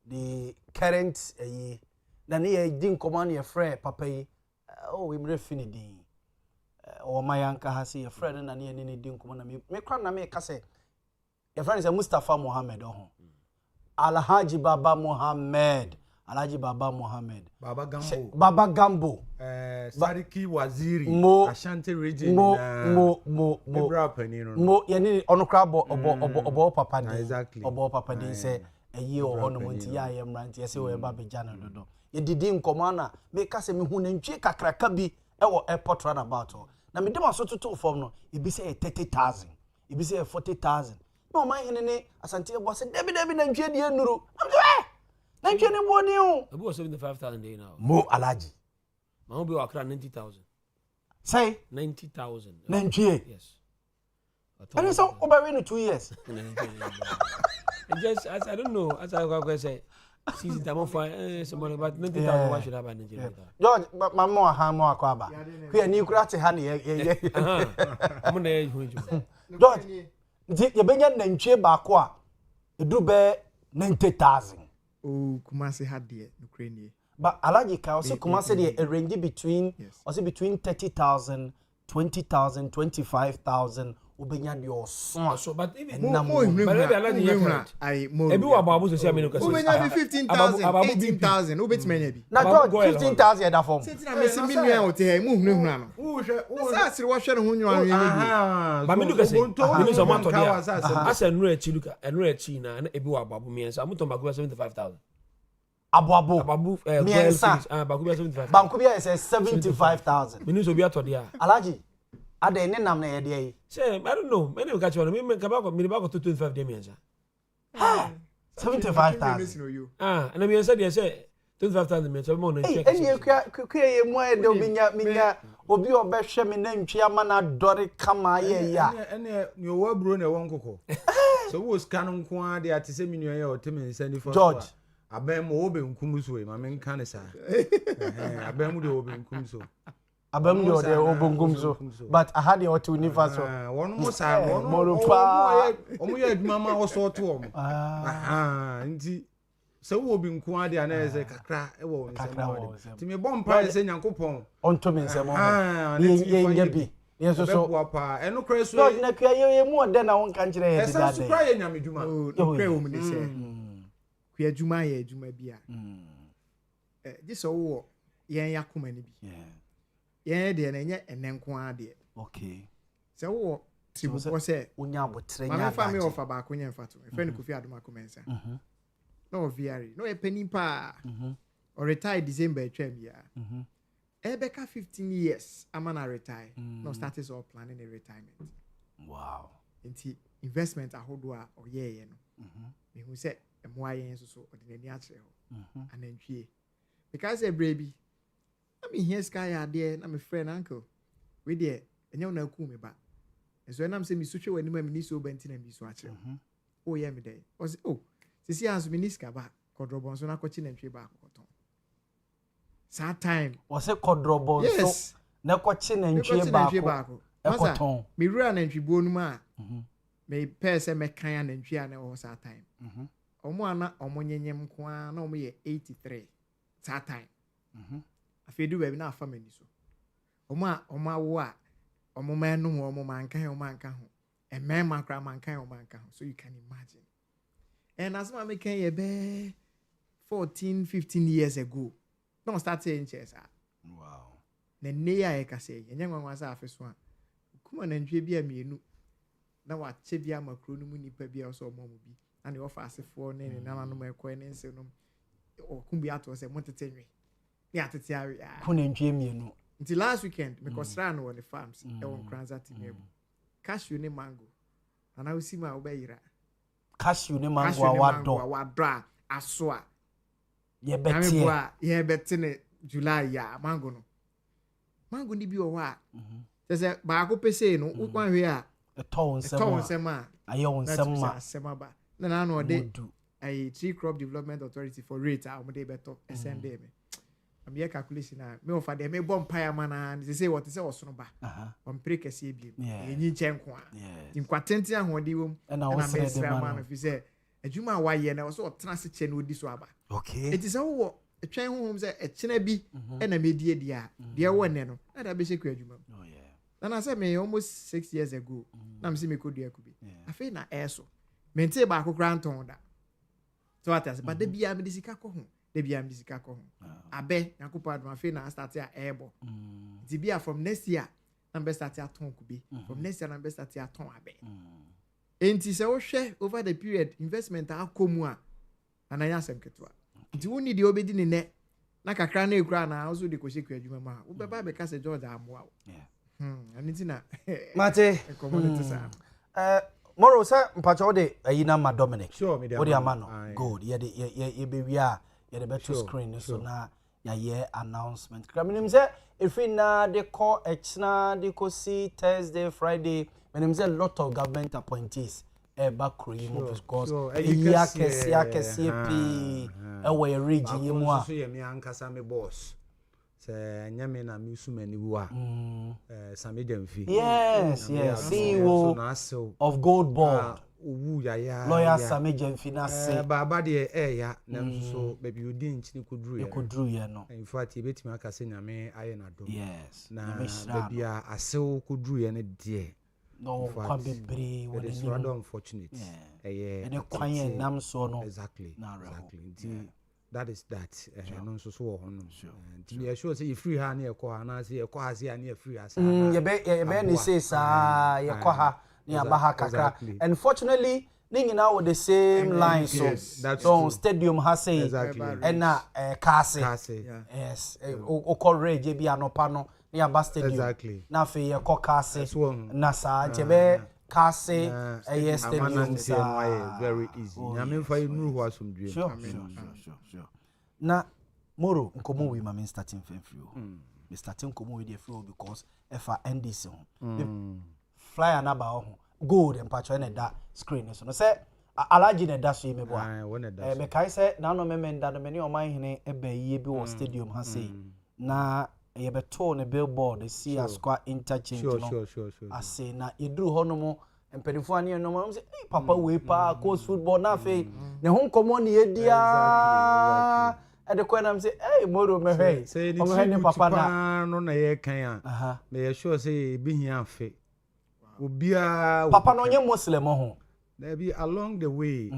The current a then he din command your friend papa we refinity. Or my uncle has a friend and any din command me. Me cry na me kase. Your friend is Mustafa Mohammed Alhaji Baba Mohammed. Baba Gambo. Sariki Waziri. Ashanti region. Yani onukrabo obo papa di. Exactly. Obo papa di say a year or Montie ya yemranti yesi we ba bejana dodo. Ye didi nkomana me ka se me hu nantwie kakraka bi ewo airport runabout. Na me dem aso toto form no e bi say 30,000. E bi say 40,000. No man hene Asante ebo say debi nantwie die nuru. I'm say nantwie ne bo ni o. Ebo 75,000 dey now. Mo Alhaji. Ma obi wakra 90,000. Say 90,000. Nantwie. Yes. And so over in 2 years. Just as I don't know, as I go say, season time for somebody but 90,000 why should I buy Nigeria? George, my more ha more kwaba. We are new krate ha ne. I'm on the George, nti yebenya nantwie baako a edu be 90,000 oh Kumasi had the Ukraine but alaji ka also Kumasi dey a range between also between 30,000 20,000 25,000 ubenya de oso so but even but maybe alaji yakra I more ebi wa babu so say amenu ka ubenya 15,000 18,000 ubet menya bi na George 15,000 da form setina me se million o te mu hunu no wo sa sire wo hwe no ho nwan ye ba menu ka say menu so mato dia asa nuru echi luka enuru echi na ebi wa babu miensa amuton bagu 75,000 abu miensa bagu 75,000 banku bia say 75,000 menu so bi ato dia alaji ada ne nam na ye de say I don't know menu ka chwa me ka ba ko me ba ko 25 de miensa 75,000 and miensa de say 25,000 miensa mo no check eni kwa ye mu e de minya obi obehwe me na ntwi ama na dore kama ye ya ene ni owa bro na won kokko so wo scan nko a de atese minua ye o temi nsani for George abem wo be nkum so e ma me nka ne sa abem de wo be nkum so abam de obongum so but I had your to universe won mo sa won omo ye aduma ma wo so to omo nti se wo bi nko ade ana ye se kakra e wo nsem ti me bompa se nyankopon onto me nsem ye bi yes so papa eno kra so George na kwa ye mu ode na won kan kire ye dida de kra ye nyameduma no kra wo me se kwa aduma ye aduma bi a this wo yen yakoma ni bi yen de na nye enenko ade okay se wo tribu ko se onya abotre nya ma fa me ofa ba ko nya mfato e friend Kofi Adoma komensa no viari no e pani pa or retire December atwam ya ebeka 15 years amana retire no started all planning a retirement wow nti investment ahodo a oyeye no me hu se emo ayen so ordinary akere ho anantwie because e brebi na me here sky ade na me friend uncle we there enye na ku me ba eso na me se mi so hwe wani ma mi so banti na mi so akere oh yeah me dey o say oh sisi anso mi niska ba kodrobon so na ko chi nantwie ba akoton sa time o se kodrobon so na ko chi nantwie ba akoton mi rura nantwie bonu ma me pese me kan nantwie na o sa time omo ana omo nyenyem ko a na omo ye 83 sa time afedu ba bi na afa mani so omo awo a omo manu omo mankan ho emema kra mankan o mankan ho so you can imagine. And as I can ye be 14-15 years ago, don't start saying chess. Wow. Ne neya e ka say, and young one was after one. Come on and be a menu. Now what chebia macro no muni pebia so momobi, and the offer as a 4 name and none of my coin and so no. Or Kumbiato was a Montie. Yeah, to Tiari. Couldn't Jimmy. Until last weekend, because ran on the farms, I won't cranza to me. Cash you name mango, and I will see my obeira. Cashew ne mango wadra asoa ye betie ye betene July ya mango ni bi o wa se ba ko pese no ukwan hwe a eto nsem a ayo nsem ba na no de ai tree crop development authority for rate a omde beto snd me am ye calculation a me ofa de me bom pa ya mana se say what say osono ba on prekese bi enyi chenko a inkwatenti ahode wom na me sra man fi say adwuma wa ye na so otena se che na odi so aba okay it is wo etwen honhom say echena bi na medie dia de wo ne no na da be sheku adwuma oh yeah na say me almost 6 years ago na me say me kodua kubi afi na eso mente ba akokra nton da so atas but de bia me de sika ko ho de bia me de sika ko ho abe yakopo adoma fe na start ya ebo ti bia from next year na be start ya ton kubi from next year na be start ya ton abe enti se wo hwe over the period investment akomu a na ya asem ketua nti woni de obedi ne na kakra na ekura na also de koshe kwadwuma ma wo be ba be ka se George amoa aniti na mate commodity sa moro sa mpacho de ayina ma Dominic sure me de amano good ye be wia ye de beto screen so na ya ye announcement kraminim say if na de call exna de ko see Thursday Friday when say a lot of government appointees back cream because ya kesi pi e we region yimu a so ye me ankasa me boss se nyame na mi sumani wu a Sameja Mfi yes CEO of Gold Board owu ya lawyer Sameja Mfi na say baba de ya na so baby odi nchini kodru ye no in fact ebetimi aka se nyame aye na do yes na baby a asew kodru ye ne de no kwa bebre what is rather unfortunate and kwan nam so no exactly that is that no so so hono you sure say free ha na e ko ha na say e ko ha say na e free ha ye be ni say sa ye ko ha ni abaha kakra unfortunately ning now with the same line so stadium has say and na kase yes o courage bi anopa no ni aba stadium na fe ye ko kase na sa jebe kase yes stadium very easy nyame fa inu ho asomdwe sure na moro nkomo we ma starting free me starting nkomo we dey free because efa NDC flyer na ba ho gold and patch na that screen so no say alaji na da so me bo me kai say na no memenda no me ne o man hene e ba yie bi wo stadium ha say na ye beto ne billboard see as kwa interchange no ase na yeduru ho no mo empenifo ani no mo say papa we pa coach football na fe ne ho nkomo ne yedia e de ko na say moro me hey o me ne papa na no na ye kan a me ye sure say bi hia afe obia papa no nye muslim ho there be along the way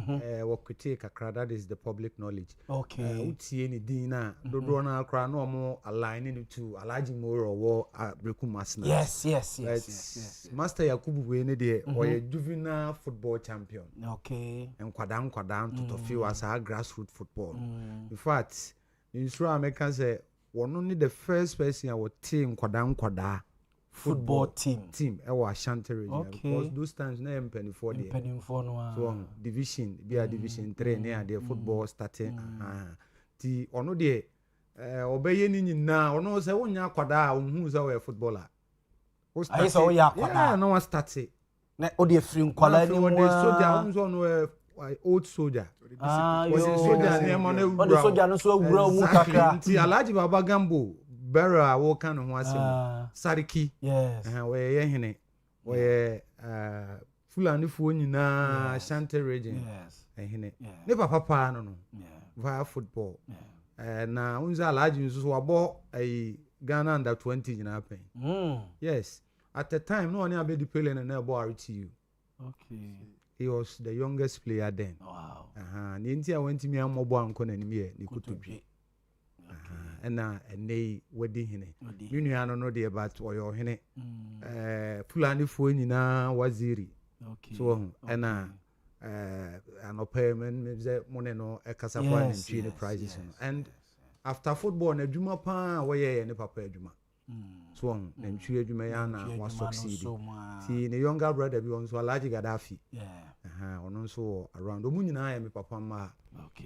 what could take a that is the public knowledge utie ni din na dodo na akra na omo aligning to alaji moro wo breku masna yes master yakubu we ne de oye juvenile football champion enkwada to feel as a grassroots football in fact in sure American say one only the first person our team enkwada football team e wa Ashanti region because those times na empenifo no so division be a division 3 na the football starting ti ono de obeye ni nyina ono se wonya akwada ohun se we footballer o start ayi so ya akwada no start na o de free nkwala ni mo soldier unzo no old soldier soldier ni mo na o de soldier no so awura mu kakra ti Alhaji Baba Gambo Bera wo kan ho asem Sariki we ye hene we Fulani fo nyina Ashanti region hene ne papa no via football na unza Alhaji nso wabo Ghana under 20 nyina pen yes at the time no one abedi pele na ebo RTU he was the youngest player then ni nti a went me amobo anko na nim ye ni kutodwe na enei wadi hene minu ya no de but oyo hene Fulani fo nyina waziri so na anope men ze mone no ekasa kwa ntwi ne prizes and after football na adwuma pa we ne papa adwuma so na ntwi adwuma ya na wa succeed ti ne younger brother bi on so Alhaji Gaddafi ono nso around omu nyina ya me papa ma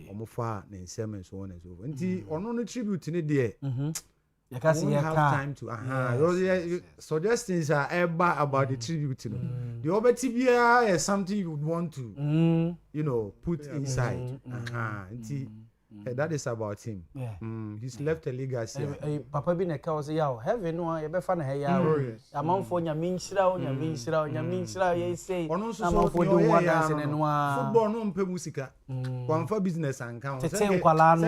omofa na nsem so on and so nti ono no tribute ne de you can see have time to suggestions are about the tribute no the obetibia is something you would want to put inside nti that is about him he's left a legacy papa bi na ka o say ya heaven no ya be fa na he ya amanfo nyame nhyira ye say amanfo do one dance ne no football no mpe musika kwamfa business anka o say nkwala no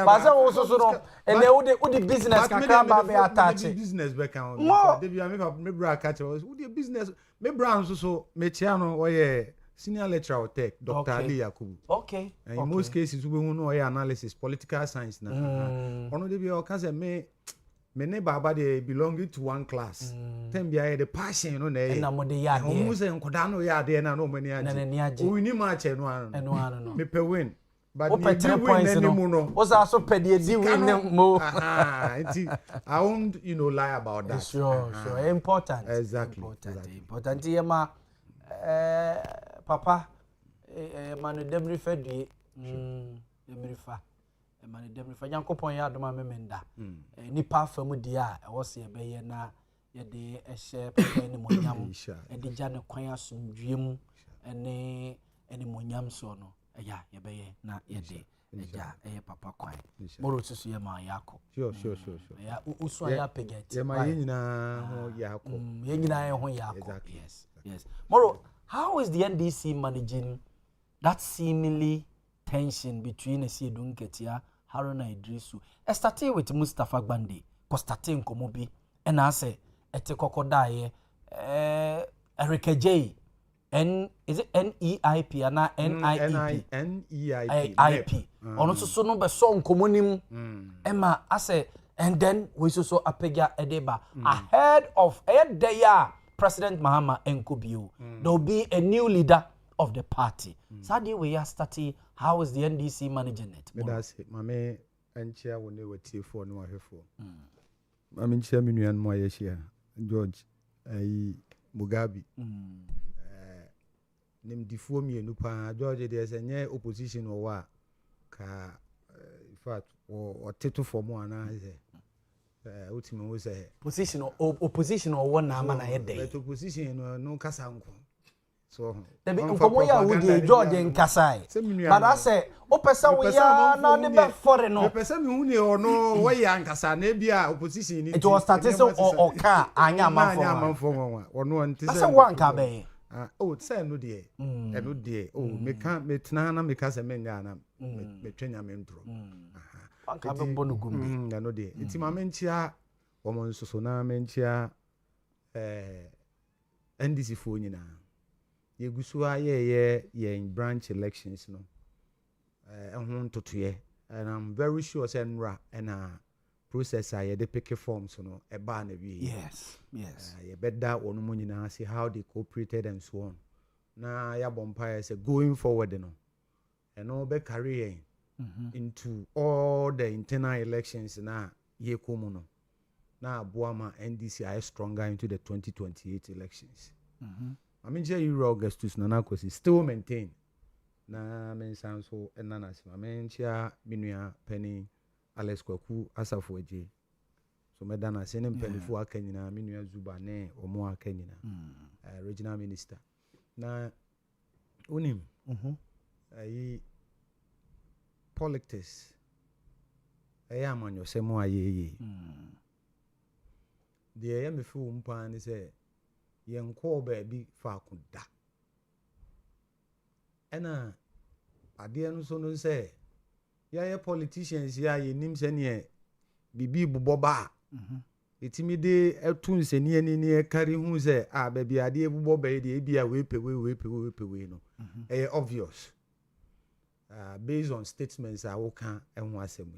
Baza wo so no ene wo di business kakra ba be attach business back on dey be me bra catch wo di business me bra so me chia no wo ye senior lecturer of tech Dr. Ali Yakubu and in most cases we hu no wo ye analysis political science na ono dey be o can say me ne baba dey belonging to one class tem bia the passion na e na mo dey ya dey o mu se nkoda no ya dey na no mani age o ni ma che no ano me pe win but the 3 points no was also pay the win mo I won't lie about that sure important important yema papa man demri fedie demri fa man demri fa yankopon ya adoma memenda nipa famu dia e wo se be ye na ye de ehye papa ni monyam e de ja ne kwan asomdwem ene monyam so no ya ye be ye na ye de eja papa kwan moro susu ye ma yako sure ya usu ya peget ye ma ye nyina ho yako ye nyina ho yako yes moro how is the NDC managing that seemingly tension between Esiedun Ketia, Haruna Idrisu? I started with Mustafa Gbande, Kostatin Komobi, and I say, Ete Kokodaye, Erika J. Is it NEIP and NIEP? NEIP. Also, so no song commonim. Emma, I say, and then we so apega edeba ahead of a President Mahama Nkubio. There will be a new leader of the party. Sadi we are starting. How is the NDC managing it? That's it. Mame enchia wone wati for no ahefo. Mame enchia minuan mo ayeshia. George Mugabe. Nim difuo mienu pa George dey say nye opposition o wa ka in fact o teto for mo ana say ultimate we say opposition or one na na yede. But opposition no kasa nko. So debi nkomo ya wo dey George nkasai. But I say o pesa we ya na ne be for no. Pesa mi hu ne ono we ya nkasa na bia opposition ni. It was started so o ka anya amanfo nwa. Ono ntise. Asa wan ka be. Oh, say no dey. E no dey. Oh, me tena na me ka se menya na me twenya me ndro. Anka be bonu gum. Na no dey. Iti ma menchia wo mo nsoso na menchia NDC fo nyina. Yegusua ye branch elections no. Ehun totoye. And I'm very sure say nra and process ye dey pick forms no e ba na wie. Yes. You better onu mo nyina see how they cooperated and so on. Na ya bompire say going forward no. And all be carry into all the internal elections na ye komu no. Na Boamah NDC are stronger into the 2028 elections. I mean, you Augustus Nanakosi still maintain. Na men so enanas. I mean, Minua Penny Alex Kwaku Asafoje. So medana senem Pennyfu Akenyina Minua Zubane or more Kenyina. Regional minister. Na unim. Politics. Am on your semo ye. The am fu umpan say yenko baby fa kuda. Ena ade no so no say ya politicians ya ye nim se ne bibi buboba etimi de etun se ne ne carry hu say baby ade buboba e de bia we pewe no obvious based on statements I will can and asem.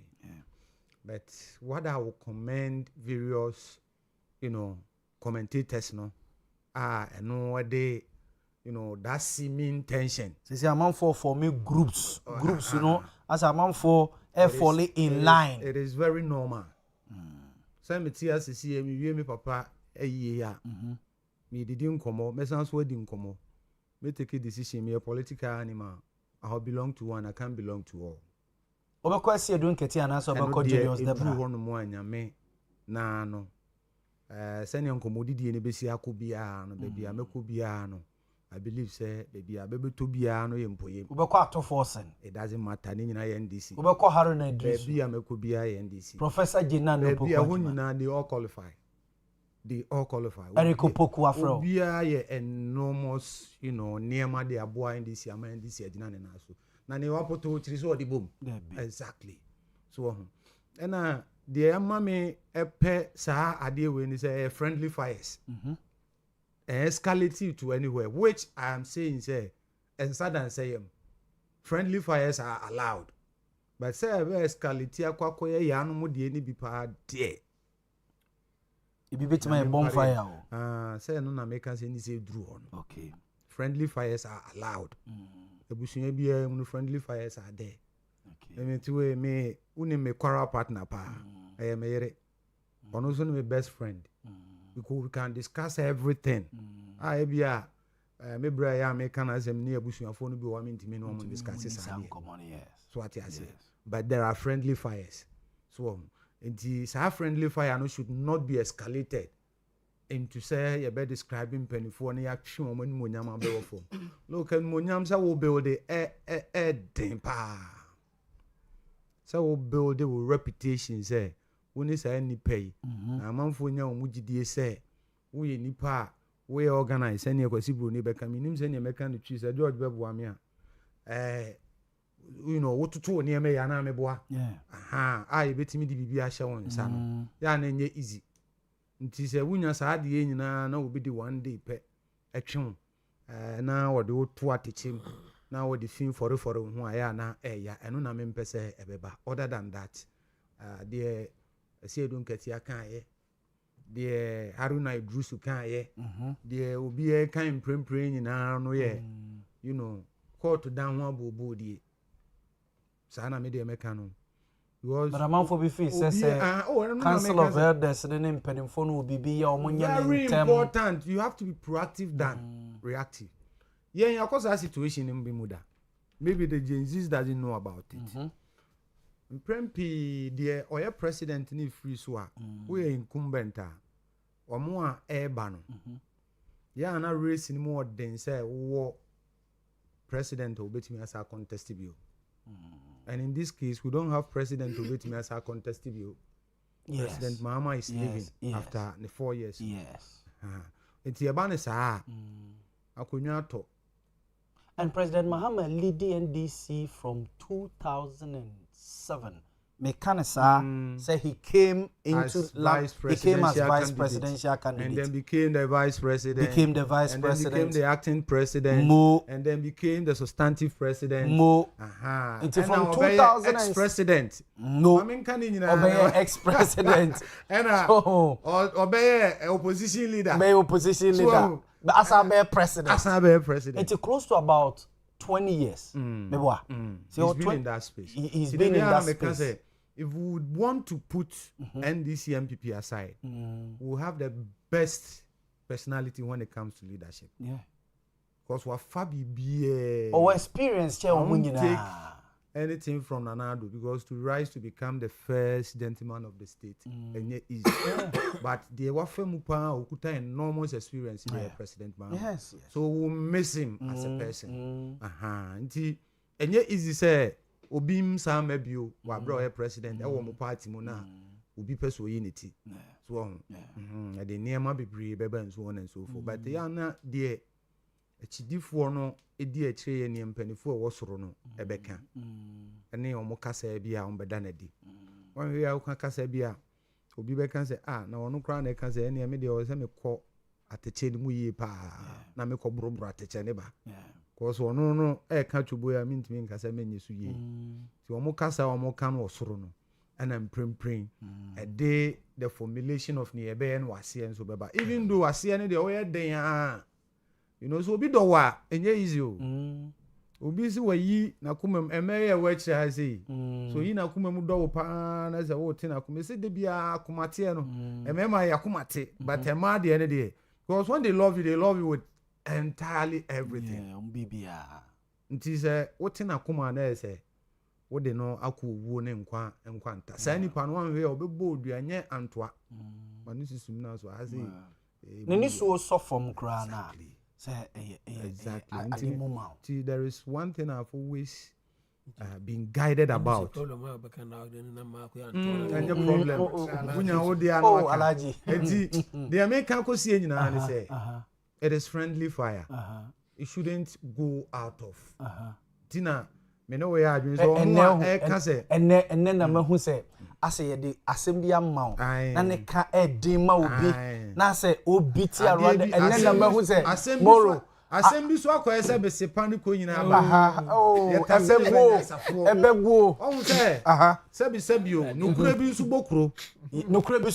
But what I will commend various commentators no and no they that seeming tension. Say a man for me groups, as a man for falling in line. It is very normal. Some tears see me papa a year. Me didn't come me sounds wedding come. Me take a decision, me a political animal. I belong to one, I can't belong to all. Obekwa si edun keti anaso obekwa Julius Debra. Hono mo anyame na no. Sene nkomodidi ne besi akobia no baby amekobia no. I believe say baby abebeto bia no yempoye. Obekwa atofo. It doesn't matter ni nyina ye NDC. Obekwa Haruna Idrisu. Baby amekobia ye NDC. Professor Jina no Baby ahonyina they all qualify. They all qualify. Eric Opoku afro. Obia ye enormous, nearma de aboa NDC ama NDC agina ne na so. Na ne wapoto chiri so odi bom. Exactly. So and the amame epe sa ade we ni say friendly fires. Escalate to anywhere, which I am saying say and sadden say friendly fires are allowed. But say escalate akwakoye ya no mo de ni bi pa de. Ibi betima a bonfire o. Say no na make say ni say dru on. Okay. Friendly fires are allowed. Ebusunya bia mu friendly fires are there. Okay. Me to me uni me quarrel partner pa. I am here. Ono so my best friend. Because we can discuss everything. Bia me bra ya me can asem ni ebusuafo no bi wa me ntimi no mo discuss this. So what you say. But there are friendly fires. So the friendly fire no should not be escalated into say you be describing penifo na ya twe mo ni monyam abewofo. Look and monyam sa wo build den pa. So we build a reputation say we say any pay. A man for nya omugidie say we nipa we organize any kwasi bro ne beka minim say ne meka no twi say George beboa me a you know what to ne me ya na me boa I betimi di bibia hye won nsa no ya na nye easy nti say wunya saa de nyina na obi di one day pe atwe na wo de to atechim na wo de fin for ho aya na ya eno na me mpese ebeba other than that the Asiedun Ketia kan ye the Haruna Idrusu kan ye the obi kan prempre nyina no ye you know court down one bobo die sana me de meka no but a man for be free says council of elders the name pedinfo no bibi ya omunya very important. You have to be proactive than reactive. Yeah, of course that situation in Bimuda maybe the Gen Zs doesn't know about it. Prempi the Oya president ni free so we incumbent omo a eba no ya na race ni more than say wo president obetimi as a contest bio and in this case we don't have president obetimi as a contest bio. President Mahama is leaving after the 4 years. It's yabane sa akonwa to. And President Mahama lead the NDC from 2007. Mekanisa say he came into he came as vice presidential candidate and then became the vice president, became the vice and president, then became the acting president, and then became the substantive president. Into from 2000 ex-president. I mean, ex-president and obey opposition leader. Be opposition leader. But as a president. It's close to about 20 years. So he's been in that space. He's been in that space. If we would want to put NDC MPP aside, we'll have the best personality when it comes to leadership. Because we're Fabi or experience take anything from Nanado because to rise to become the first gentleman of the state and yet easy. But the Wafemupa Okuta enormous experience in President Man. So we'll miss him as a person. And yet easy say Obim Sam Mebio, wa bro president, I want party mona, Ubi Peso unity. So the near be brave and so on and so forth. But they are not dear. A chidifo no edi eche ni mpanifo wosoro no ebeka ene omokasa bia ombeda na di wan wi a kasa bia obi beka say na wono kra na kasa ene me de o se me kọ ateche ni mu yi pa na me kọ brobro ateche ne ba cause wono no ka twubo ya mintimi nkasa menye su yi so omokasa omoka no wosoro no and I'm praying the formulation of ni ebe en wase en so beba even though wase en de o ye den you know, so be do wa enye easy o. Obi si wa yi na kumem emeye wa kire ha sei. So yi na kumem do wo pa na se wo te na kumem se de bia kumate no. Emema ya kumate but ema de ene de. Because when they love you with entirely everything. Yeah, bibia. Nti se wo te na kuma na se wo de no akwo ne nkwa nta. Sa nipa no anwe obebo oduanye antoa. Manu susum na so ha sei. Neni so from kra na. Exactly. See, there is one thing I've always been guided about. And the problem. Alaji. The American Cosian say it is friendly fire. It shouldn't go out of. Tina, me know where I so and then I'm who say I say the assembly amount na ne ka edima obi na say obi ti around and then number who say moro assembly so akoye say be sepani ko nyina ba ebego o say sebi o nokura bi nsu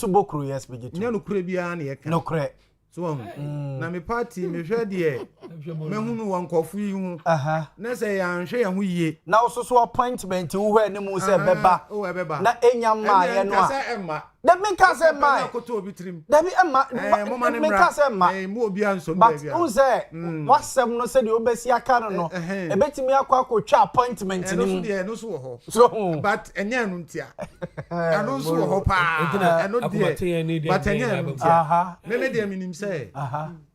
bokuro yes begitu nya nokura bi a na ye ka nokura so na me party me hwe de me hunu won kofu yi hu na say ya nhwe ya hu yie na so appointment wo hwe ne mu say beba na enya ma ye no a da me ka say ma da bi ema me ka say ma mu obi anso but who say wasem no say the obesi aka no ebetimi akwa appointment ni no so ho so but enya no ntia ano so ho pa eno de but enya no ntia me de minim say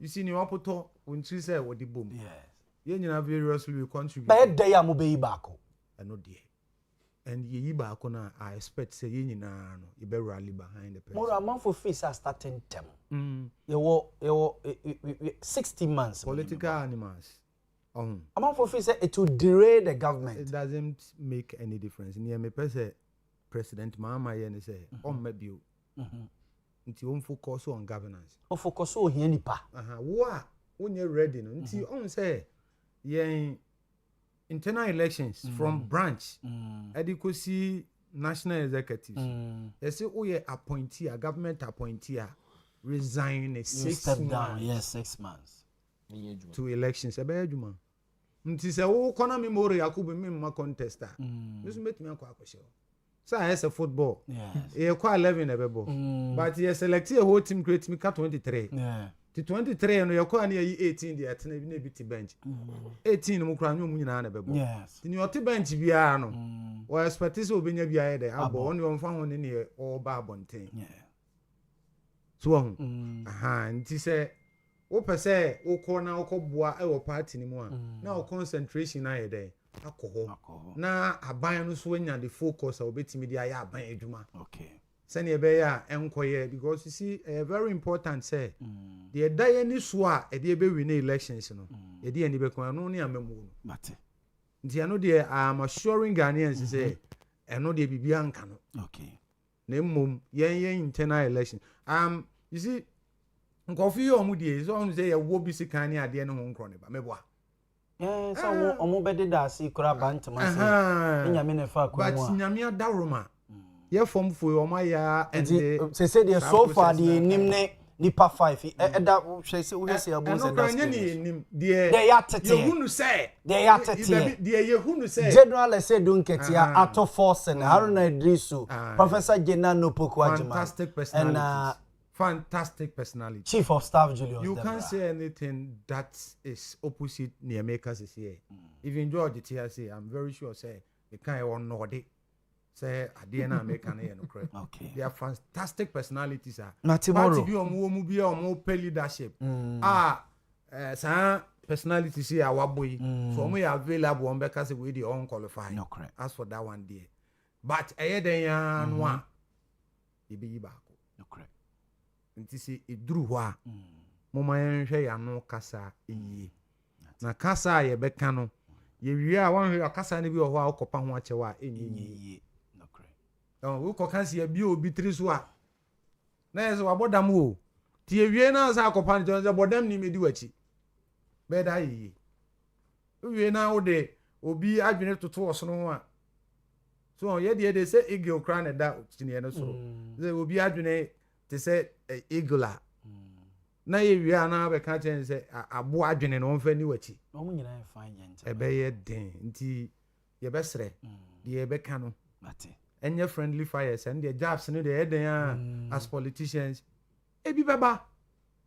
you see ni wapoto unchi say wo di bom yes ye nyina variously we contribute but day am be back eno de and ye ba kona I expect say ye nyina no you be rally behind the president. More amount for fees are starting term. You 60 months. Political animals. Amount for fees it will derail the government. It doesn't make any difference. Near me President Mahama yen say on maybe you. Nti on focus on governance. On focus on here nipa. Wa when you're ready no. Nti on say yen internal elections from branch adequacy national executives. They say oh yeah appointee a government appointee resign a 6 months. Down, yes, 6 months. To elections ebe adwuma. Nti say wo kona me more Yakubu me ma contester. This metimi akwa akwhye. So as a football. Yes. E kwa 11 ebebo. But you select a whole team create me 23. Yeah. The 23 no yakwa na 18 dey atena bi na bi ti bench. 18 mu kra nwu nyina na bebo. Yes. The new bench bia no. We expect say obenya bia dey abo on you mfa ho ne all ba bonten. Yeah. So nti say wo pese wo ko na wo boa e wo party ni mu a na wo concentration na ye dey akọ na aban no so anya the focus a obetimi dey aya aban adwuma. Okay. Send ye be ya enkoye because you see very important say the day ni so a e dey be win elections no e dey ani be kon no ne amamu no Mate. nti ano dey am assuring Ghanaians say eno dey bibia nka no. Okay. Na mmom yen internal election you see nkofi omu dey so on say ye wo bi sikan ne ade ne ho nkro ne ba meboa. Yeah, so omo bede da si kura bantama say nyame ne fa kwa mu a. But nyame adaroma ye form for omo ya and say they so far the nim ne nipa 5 da hwe say wo say abu say that nim de ya tete ye hunu say de ya tete de ye hunu say general say don ketia ato force and Haruna Idrisu Professor Jenna Nopoko Ajima and fantastic personality. Chief of Staff Julius You Debra. can't say anything that is opposite near makers is here. Even George say I'm very sure say the kind one Nordic say Adiana American no correct. Okay. They are fantastic personalities Na tomorrow. Party bi omo bi omo pay leadership. Some personalities here are waboy. So omo are available on because we the unqualified. No correct. As for that one there. But den ya no a ibi ba ko. No correct. Nti si eduru ho a moma yenhwe ya no kasa eyi na kasa ye beka no ye wie a wan hwe kasa ne bi ho a okopa ho achewa a enyi no correct wo ko kansi ya bi obi tri so a na ye so wabodam wo ti ye wie na sa akopa ne je bodam ni medi wachi be da yi wie na wo de obi adwene toto wo so no ho a so ye de say eagle kra ne da tini ne so ze obi adwene te say eagle na ye wi ana be ka chen say abo adwene no mfa ni wachi no mu nyina e fine gente e be ye den nti ye be sere de ye be ka no mate enye friendly fires and the jobs no de eden as politicians e bi beba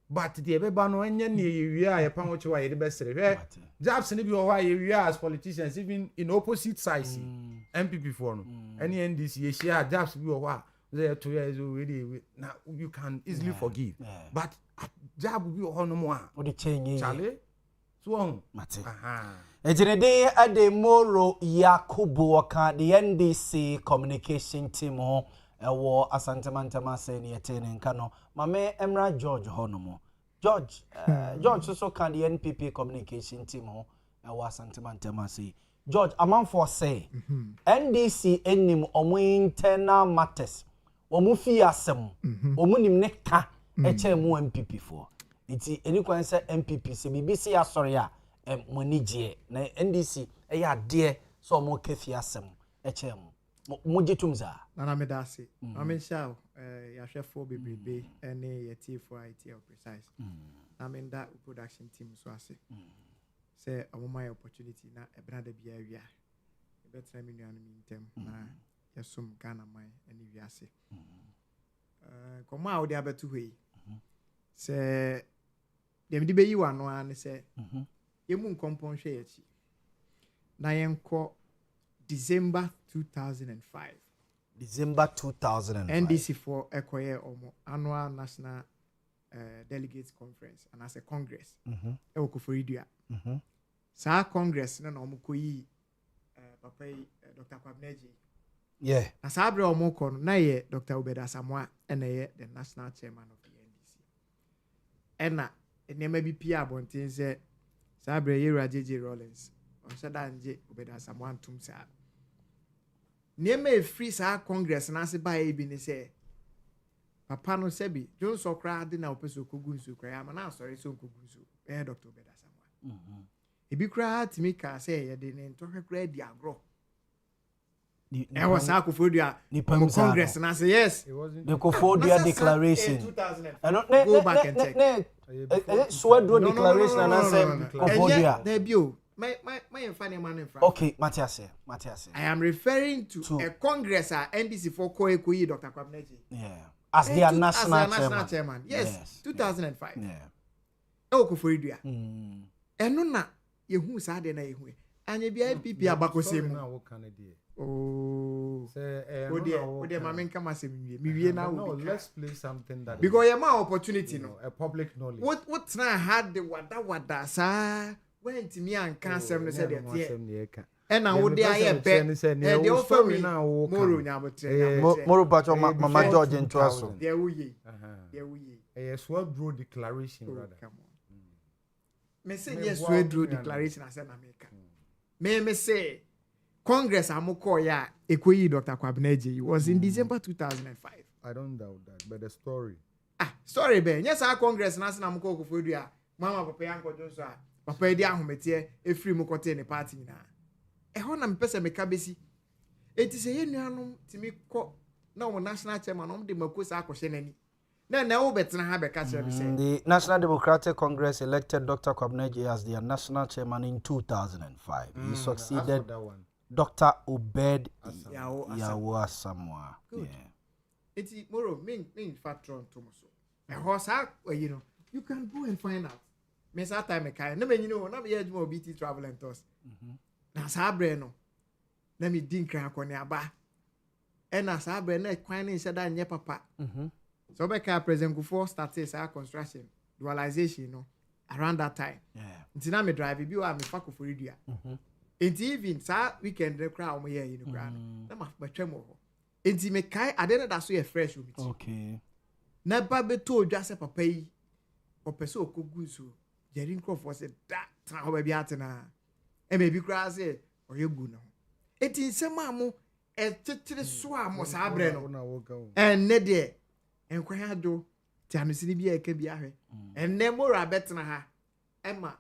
but de beba no enye ne ye wi a ye pa ho chiwa ye de be sere hwe jobs ni bi o wa ye wi as politicians even in opposite sides MPP for no any NDC ye share jobs bi o wa there 2 years already now you can easily forgive but job will be on no more o de change Charlie so on mate ejirede ade moro Yakubu oka the NDC communication team ho ewo asantemantama say ne yetene nka no mame Emra George honomo George so can the NPP communication team ho ewo asantemantama say George amanfo say NDC enim omo internal matters omo fi asem omo nim ne ka eche mu MPP for iti eni kwan se MPP se BBC asori a monije na NDC eya de so omo ka fi asem eche mu mojetum za na me da se amensha ya hwefo bebrebe ene yeti for IT precise na me da production team so ase say omo my opportunity na ebrada bia wia e betra me nuanu mi ntem na yesum Ghana man ene wiase koma odi abetu hwe say dem di be yi wano an say yemu nkompon hwe yachi na yenko December 2005 NDC for ekoye omo annual national delegates conference and as a congress e wo ko for idua sa congress na omo koyi papa Dr. Kwabneji Yeah. Na sabre omoko no na ye Dr. Obeda Samoa na ye the national chairman of the NDC. Ena enema bi pia abonten se sabre ye Rajeje Rollins. On shada nje Obeda Samoa ntum sa. Niema e free sa congress na se ba e bi ni se papa no sebi John Sokra de na opeso kogunsu kra ama na asori so kogunsu Dr. Obeda Samoa. Ebi kra timi ka se ye de ne ntohwe kra di agro. E was Akufo-Addo congress na say yes. The Akufo-Addo declaration. 2005. Go back and check. Akufo-Addo declaration and I say Akufo-Addo. There be my funny man in front. Okay, Matthias. I am referring to a congress NDC for Koyi Dr. Kwabneji. Yeah. As their national chairman. Yes. 2005. Yeah. Akufo-Addo. Eno na yehu sa de na yehu. Anya bia MPP abakosemu. Oh, let's play something that because you my opportunity, no, a public knowledge. What now had the wada sa went to me and cancer and said that and I would there they offer me now Moro Pacho Mama George and Trasso. There we a sword declaration rather. Come on. Me say yes, sword declaration as an American. Me say Congress Amokoya Ekoyi Dr. Kwabneji was in December 2005. I don't doubt that, but the story. Story be. Yes, our Congress na na Amoko Akufo-Addo Mama Papa Yanko Joshua. Papa Edi Ahomete efri mu kote ne party na. Ho na mpese meka besi. Eti se yenuanom timi ko na wo national chairman om de makosa akohye nani. Na wo betena ha beka kire say. The National Democratic Congress elected Dr. Kwabneji as their national chairman in 2005. He succeeded Dr. Obed Yaw Boamah. Yeah. It's moro mean patron to so. A horse you can go and find out. Miss that time no me na me ejuma BT travel and tours. Na sabre no. Na me din kran ko ne aba. E na sabre na kwan ne sheda nye papa. So be ka President Kufuor started sa construction dualization no around that time. Yeah. Ntina me drive bi wa me fa Akufo-Addo. Enti even sa weekend the crowd mo here in crowd na ma twem ho enti me kai ade na da so ye fresh obi okay na ba be to odwa se papa yi opese okogu so Jerry Crawford say that tra ho ba bi atena e me bi crowd say oyegu no enti nsema mo e tetere so amo sa abre no en ne de enkwan ado ti anosini bi e ka bi ahwe en ne mo ra betena ha ema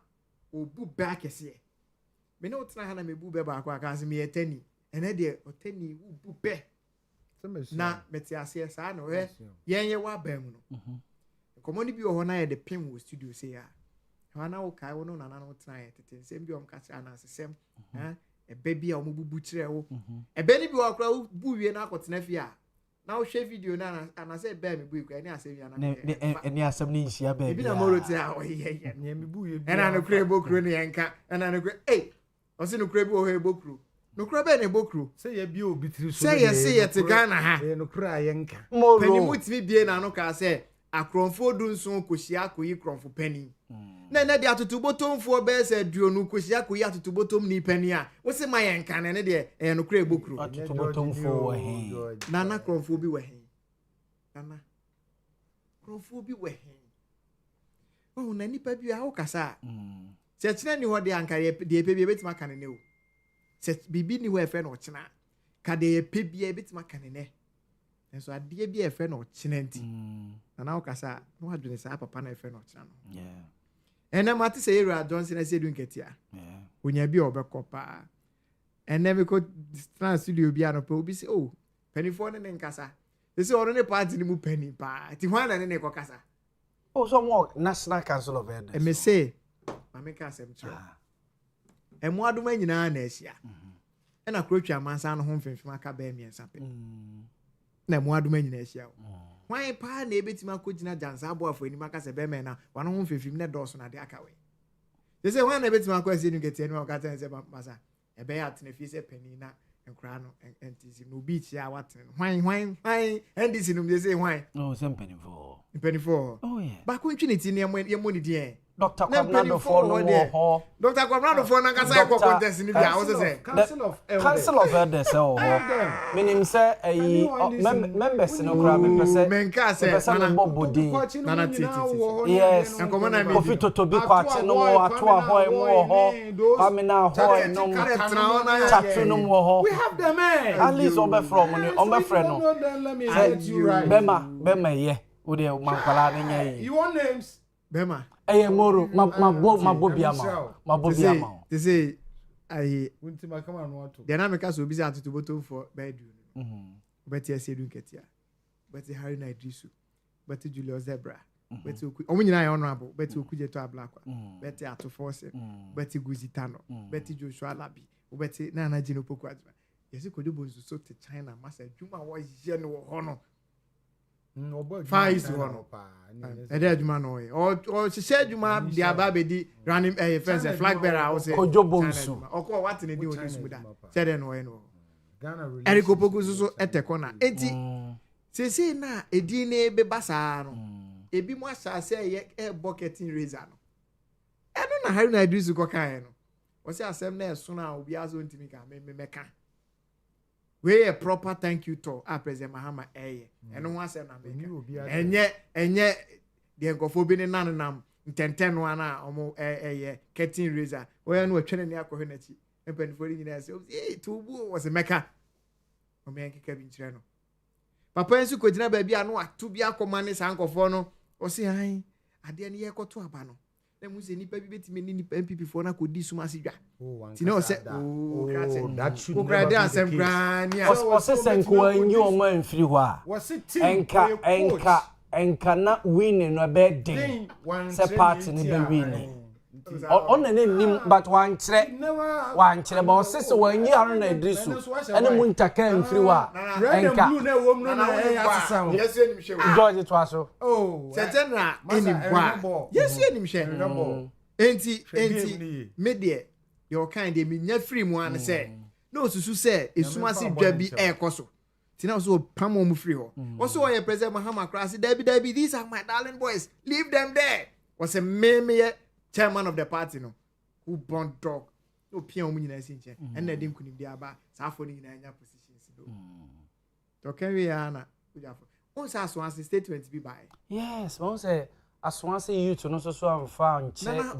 obu ba kese me no tena ha na me bu be ba kwa ka se me etani ene de otani bu be na metiase sa no he yenye wa ba mu no komoni bi ho na ye de pim wo studio say ya ha na wo kai wo no na na no tena ye tete nsem bi om ka cha na asesem ebe bi a omububu kire wo ebe ni bi wo kra bu wie na akotena fi a na wo hwe video na ana say be me bu ikwa ni asem ya na eni asem ni nhia be bi na moro ti a ye ne me bu ye bi ena no kra ebokro ni yenka ena no kra osi no kra bi o he ebokro no kra be na ebokro say ye bi obi tiri so say ye te Ghana ha no kra yenka pani mutimi bie na no ka say akronfo du nso kohia koyi kronfo pani na de atutubotomfo be say duonu kohia koyi atutubotom ni pani a wo se ma yenka na ne de no kra ebokro atutubotomfo wo he na kronfo bi wo he nana kronfo bi wo he oh na nipa bi a wo kasa se chine ni ho de ankare de epe bi betima kanene o se bibi ni ho efe na ochina ka de epe bi betima kanene enso ade bi efe na ochina nti na wo kasa no adwene sa papa na efe na ochina no yeah ene mate se Ira Johnson ase du nketia yeah onya bi obekopa ene me ko trans studio bi anope obi se oh penifo ne nkasa se oro ne party ni mu peni pa ti hwan na ne ko kasa oh so more National Council of Elders me say mameka asem tro emu adoma nyina na ahia na krotwa amansa no ho mfemfem aka ba miensa pe na emu adoma nyina ahia hwan pa na ebetima akogina jansa abo afo ani maka se be me na wano ho mfemfem ne doso na de aka we they say hwan na ebetima akwasi nu gete enu aka tan se masa ebe ya atene fi se pani na nkra no ntisi no beach ya watene hwan ndisi no they say hwan no sem penifo penifo oh yeah ba ko ntwiniti ne ye mo ni die Dr. Kwabnado for no Dr. Kwabnado for Nankasa contest in the house. Council of Elders, meaning say members in Okrabi person Bob Bodi. Yes, and come on, I'm Profito to be quite no more to a hoy more. Pamina hoy no more. We have them, man. At least on my friend. Let me get you right. Bema, yeah. You want names? Bema. Hey, Moro, my Bobiama. They say, I went to my command. The Anamikas will be out to bottom for bedroom. But yes, you do get here. But the Harry Night Jisu, but the Julius Zebra, but you could only honorable, but you could get a black one, better out to force it, but you Guzitano, but you Joshua Labi, but Nana Gino Poquadra. Yes, you could do so to China, Master Juma was general honor. Five is one. A dead man, or she said you might be a baby running a fence, a flag bearer. I was saying, or what in the new news with that. Said no. Erico Pocuso at the corner. Say na a DNA be basano. A be more shall say a bucket in Rizano. I don't know how I do to cocaine. Was I said there soon I will be as going to make a mecha. We a proper thank you to our President Mahama and one said and yet the Encophobin and Nanam intenten one almost a catching razor when we're training the alcohol and pen for the two was a mecca. Omeanki Kevin Treno. Papa and Suko Jina baby, I know to be a command is Uncle Fono or say, I didn't hear to a panel. Then we say, Nippy bit me in the before I could do so much. Tino said, that should cry down some grand. Was a senko in your mind free wa. Was it and cannot win in a bad day. Say part in the winning. On the name, but one tre about sister when you are in a drisu, and the winter came free wa. George it was so. Oh, Satana, any yes, you him, Auntie, media, your kind, they mean free one say. No, Susu said, it's Sumasi Jabby air coso. Tina so Pamom free. Also, I present Mahama Crassi, Debbie, these are my darling boys. Leave them there. Was a meme. Chairman of the party, no, who born dog, no piano in a cinch, and they didn't be about Safony in any positions. To carry Anna, once as once the statement to be by. Yes, once as once you to know so found general.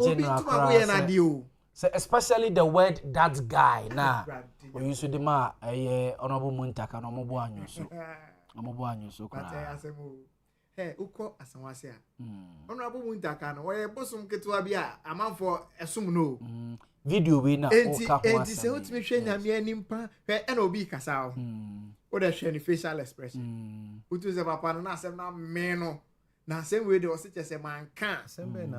So especially the word that guy now. We used to demand a honorable Montaka no Mobuano so. Mobuano so. Hey, uko asanwase a. Honorable Muntaka no we bosom ketua bia amam for esum no. Video we na o ka ho enti se utimi hwe nyame animpa hwe e na obi kasa ho. O da hwe ni facial expression. Utu ze papa no na asem na me no. Na asem we de o se chese manka.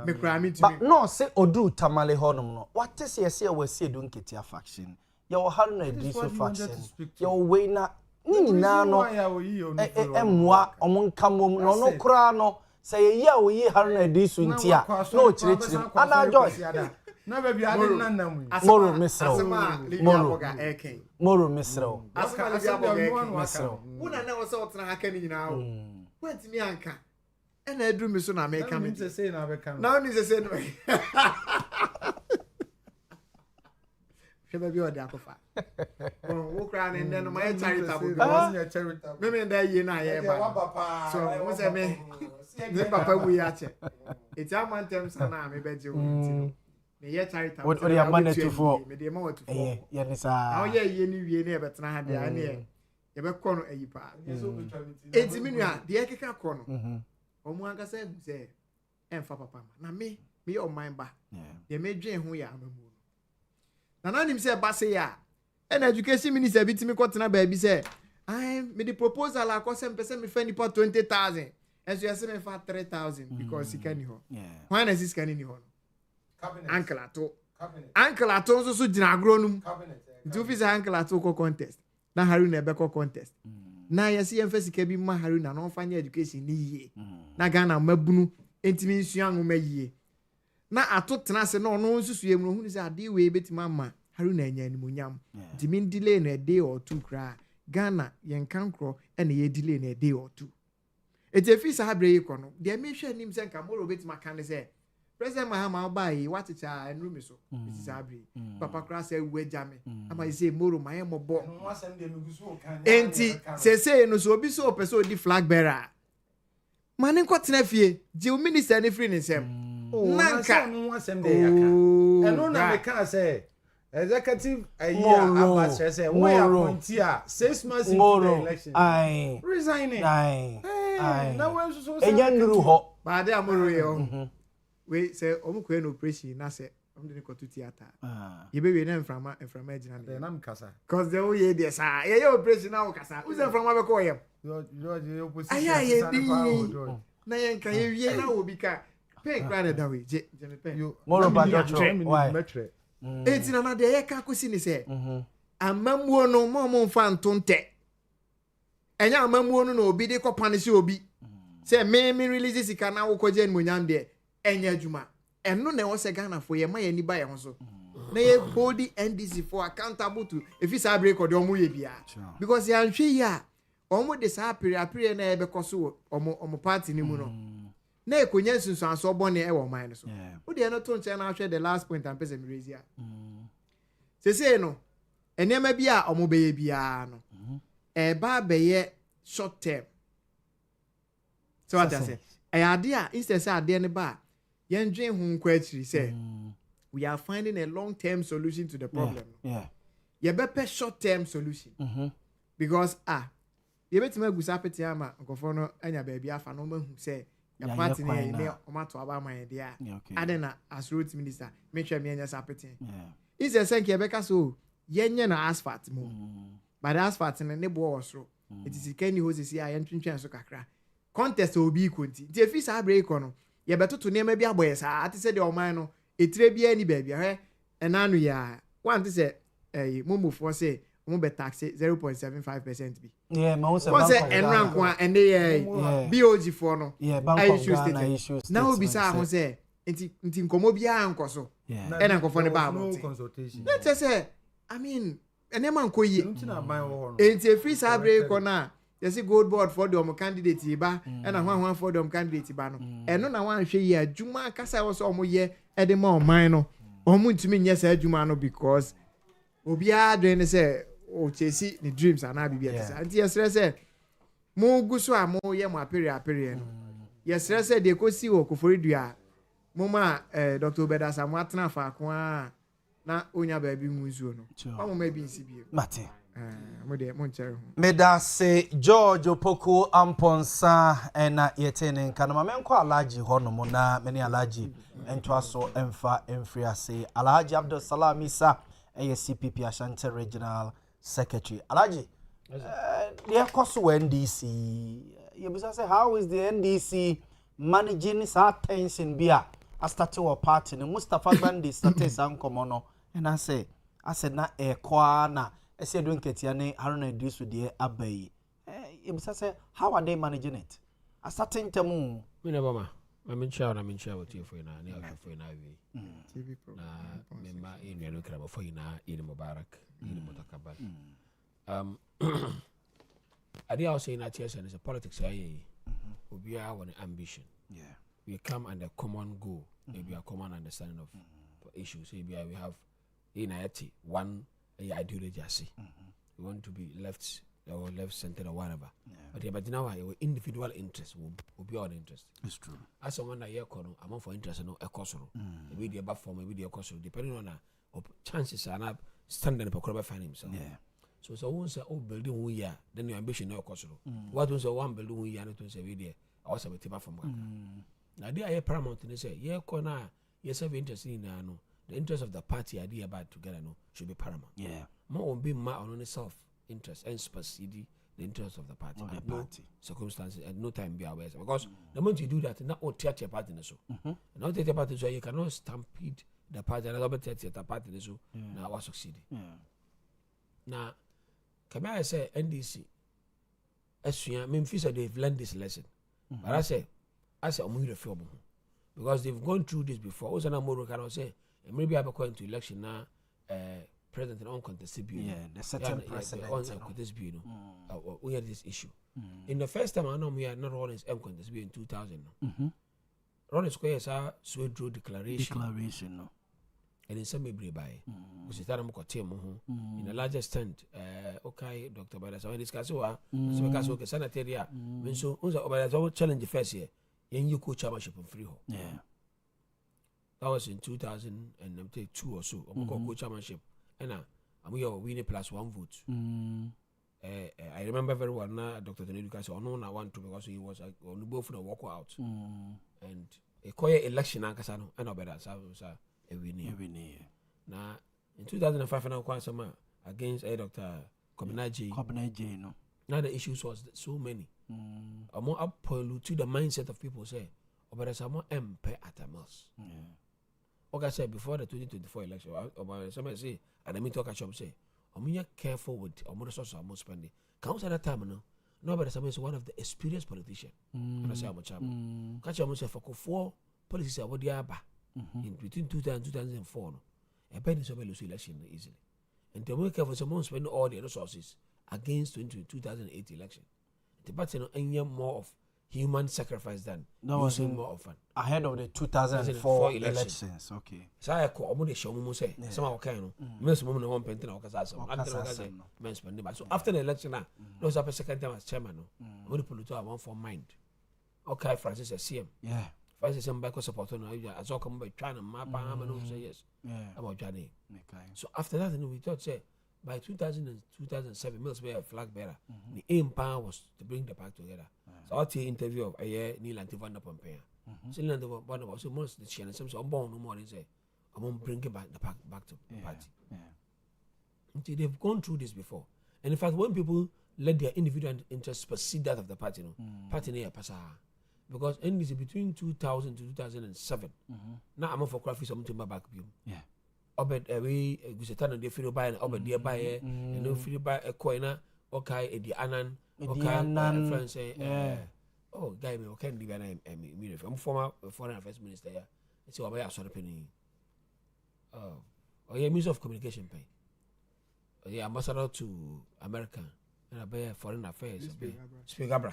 Me kra mi timi. But no say odu tamale honum no. What is ye say we say do nketia faction. Ye wo haru na diso faction. Ye we na ni na no emwa omonkamo no kura no say ye wo yi haru na diso ntia no chirechiri ana joy na baby ade nanam moro misro moro misro asema libia boga misro una na wo se otena haka ni nyina ho kwantimi anka ena aduru mi so na America me say na be kan na ni say no Sheba bi odi akofa. Wo kra ne nden no my charitable because me da ye na ye ba. So wo say me ne papa wu ya che. Eti amantem sana me beje wo ti. Me ye charitable. What odi amane tufo. Me de ma watu fo. Ye ni sa. Awo ye ni wie ne e betena ha de ane ye be kɔ no ayi pa. Eti minua de ye keka kɔ no. Omu anka say emfa papa ma. Na me ye o man ba. Ye me dwen ho ya amamu. Na nim say base ya and education minister bitimi kwotena ba bi say I me the proposal akosem pese me fa nipa 20,000 and so you say me fa 3,000 because he can ho why na this can ni ho uncle ato so gina agronum do visa uncle ato ko contest na Haruna be ko contest na yes ye mfa sika bi ma Haruna na onfa education ni yie na Ghana mabunu entimi nsuan ngoma yie na atotena se no no nsusu yemu hu ni se ade we betima ma Haruna anya animunyam dimin delay na a day or two kra Ghana yen kankro ene ye delay na a day or two etefi sa habre yi kono de me hwe nim se nka moro betima kan se President Mahama Obai, what it's and room so, Mrs. Abri. Papa Crass said, we jammy. I say, Moro, my emo bo. Enti, say, no, so be so, person, the flag bearer. Man, in what's nephew, Jill Minister, any free in him. Nanka, no one same day. And no, I can't say. Executive a year, I say, we are Montie 6 months into the election. Aye. Resigning. Aye. Now I'm so a young Ruho. But they are more. We say, Omuqueno operation, I say, I'm going to go to theater. You be with them from Edna. Then I'm Casa. Because the way they say, yeah, operation now, Casa. Who's them from Abacoya? You're opposite. Nayan can you now will be pay granted that way. You more about why? It's another day. I can't see say. And Mamu no more fan tonte. And ya Mamu no be the company obi. Say, me release this can now go jen munyande. Enya juma. And no ne was a Ghana for your money buy also. They hold the NDC for accountable to if it's a break or the Omuye because they are ya. Omo de sa apiri na ebe koso omo party ni mu no. Na ekonye sunsun aso bone e wo man so. Wo de no to nche na hwe the last point am pese me raise ya. Sese no enema bi a omo beye bia no. E ba beye short term. So what I say? E ade a instead say ade ne ba yen dwen hu nkwa akiri say we are finding a long term solution to the problem. Ye bepe short term solution. Because you bet me gusa peti ama nkofo no anya baabi afa no ma hu say ya party ne o ma to aba man dia adena as road minister make sure me anya sapeti is a senke e beka so yenye na asphalt mu but the asphalt ne bo osro it is kani hoses ya yentwentwen so kakra contest obi konti ti efi sa break no ye betoto ne ma bi aboye sa ati se de o man no etire bia ni baabi he enanu ya one ti se mumu for say mo be tax 0.75% bi. Yeah, ma say enran kwa ene BOG for no. Yeah, bank of Ghana issues. Now we be say ho say nti nkomo bia ankoso. Ena nkofo ne ba mo. Let's say I mean ene man ko yi. Nti free sabre ko na you see gold board for the candidate ba ena hwan for the candidate ba no. Eno na wan hwe yi adwuma kasa wo so omo ye e de ma o man no. Omo ntumi nye sa adwuma no because obia dwen say o chesi the dreams and na bibia tisa anti yesre say mo guso a mo ye mo apere no yesre say de kosi wo koforidua mo ma Dr. Bedasa mo atena fa ko a na onya ba bi nzuo no mo ma bi nsi bi mate mo de mo nchere meda se George Opoku Amponsa na yetene nkanoma menko alaji hono mo na meni alaji ento aso emfa emfri ase Alhaji Abdul Salam Isa CPP Ashanti Regional Secretary. Alhaji, they are cost NDC. You say, how is the NDC managing such tension? Bia, I started our party. Mustafa Bandi started some common. And I said, na kwana. I said, doing Ketiane, I don't know this with the Abbey. You say, how are they managing it? I started to move. I'm in share with you for now. For now, TV program. Member in your local for you now in Mubarak, in Motakabal. I did also say that yes, and it's a politics. We are one ambition. Yeah, we come under common goal, maybe a common understanding of issues. Maybe we have in IT one ideology. We want to be left or left center or whatever. But now our individual interest will be our interest. It's true. As someone that you I'm for interest no a cost. Maybe the above form, maybe the cost, depending on our chances are not standing up for find himself. Yeah. So once building we are, then your ambition no cost. What was one building we are not to say we I was a bit from now they are paramount and they say, yeah, corner, yes, have interest in no. The interest of the party idea about together no should be paramount. Yeah. More will be my own self interest and supersede the interest of the party. No circumstances and no time be aware. Because the moment you do that, not all theatre party so. Not theatre party so you cannot stampede the party and other theatre party so now was succeeding. Now, can I say NDC? As you mean, they've learned this lesson. But I say, I'm going to feel because they've gone through this before. Also, now more can I say, maybe I'm going to election now. President uncontested bill. Yeah, the certain precedent. Uncontested bill. We had this issue. In the first time, I know we had not always uncontested bill in 2000. Ronnie Square sa Swedro declaration no. And in some way by which is that I'm got team in a larger extent okay Dr. Bada so discuss so because okay sanitary when so unza challenge the first year yen you coach championship in free ho. Yeah. That was in 2002 or so. I'm coach championship and I'm winning +1 vote. I remember very well now Dr. Teneduka said no na want to because he was on both for walk out. And a quiet election ankasano and better so every year. Now in 2005 I quite some against Dr. Kobinaji no. Now the issues was so many. I'm more up to the mindset of people say but there's more MP at a most. Okay, I said before the 2024 election, somebody say, and I mean talk at shop say, I'm careful with more resources I'm spending. Comes at that time, no, but somebody is one of the experienced politicians. And I say I'm a chairman. Catch up myself for 4 policies about the Abba in between 2000 and 2004. I bet it's a election easily. And to make careful, someone spending all the resources against 2008 election. The party no any more of human sacrifice than using more often. Ahead of the 2004 elections. Okay. So I call almost the show mo say some of kind most moment no one penting or kasa so men spend but so after the election now no so second time as chairman no we put to one for mind. Okay, Francis as CM. Yeah. Francis am back support no as all come by trying to map and no say yes. Yeah. About Johnny. Okay. So after that we thought say by 2000 and 2007 Mills be a flag bearer. The aim power was to bring the pack together. So I the interview of Neil and Tivanda Pompea. So Neil and Tivanda was most the channel some so born no more than say I won't bring it back the pack back to the party. Until they've gone through this before. And in fact when people let their individual interests supersede that of the party, party near pass because NDC between 2000 to 2007. Now I'm for craft something back view. Yeah. Obed we gusetana de feel buy and obed dear buy and no feel buy a coiner okay a the anan okay friends say oh guy me okay be an I'm former foreign affairs minister yeah it's what I saw the penny oh yeah minister of communication pay yeah ambassador to America and I buy foreign affairs Spielgabra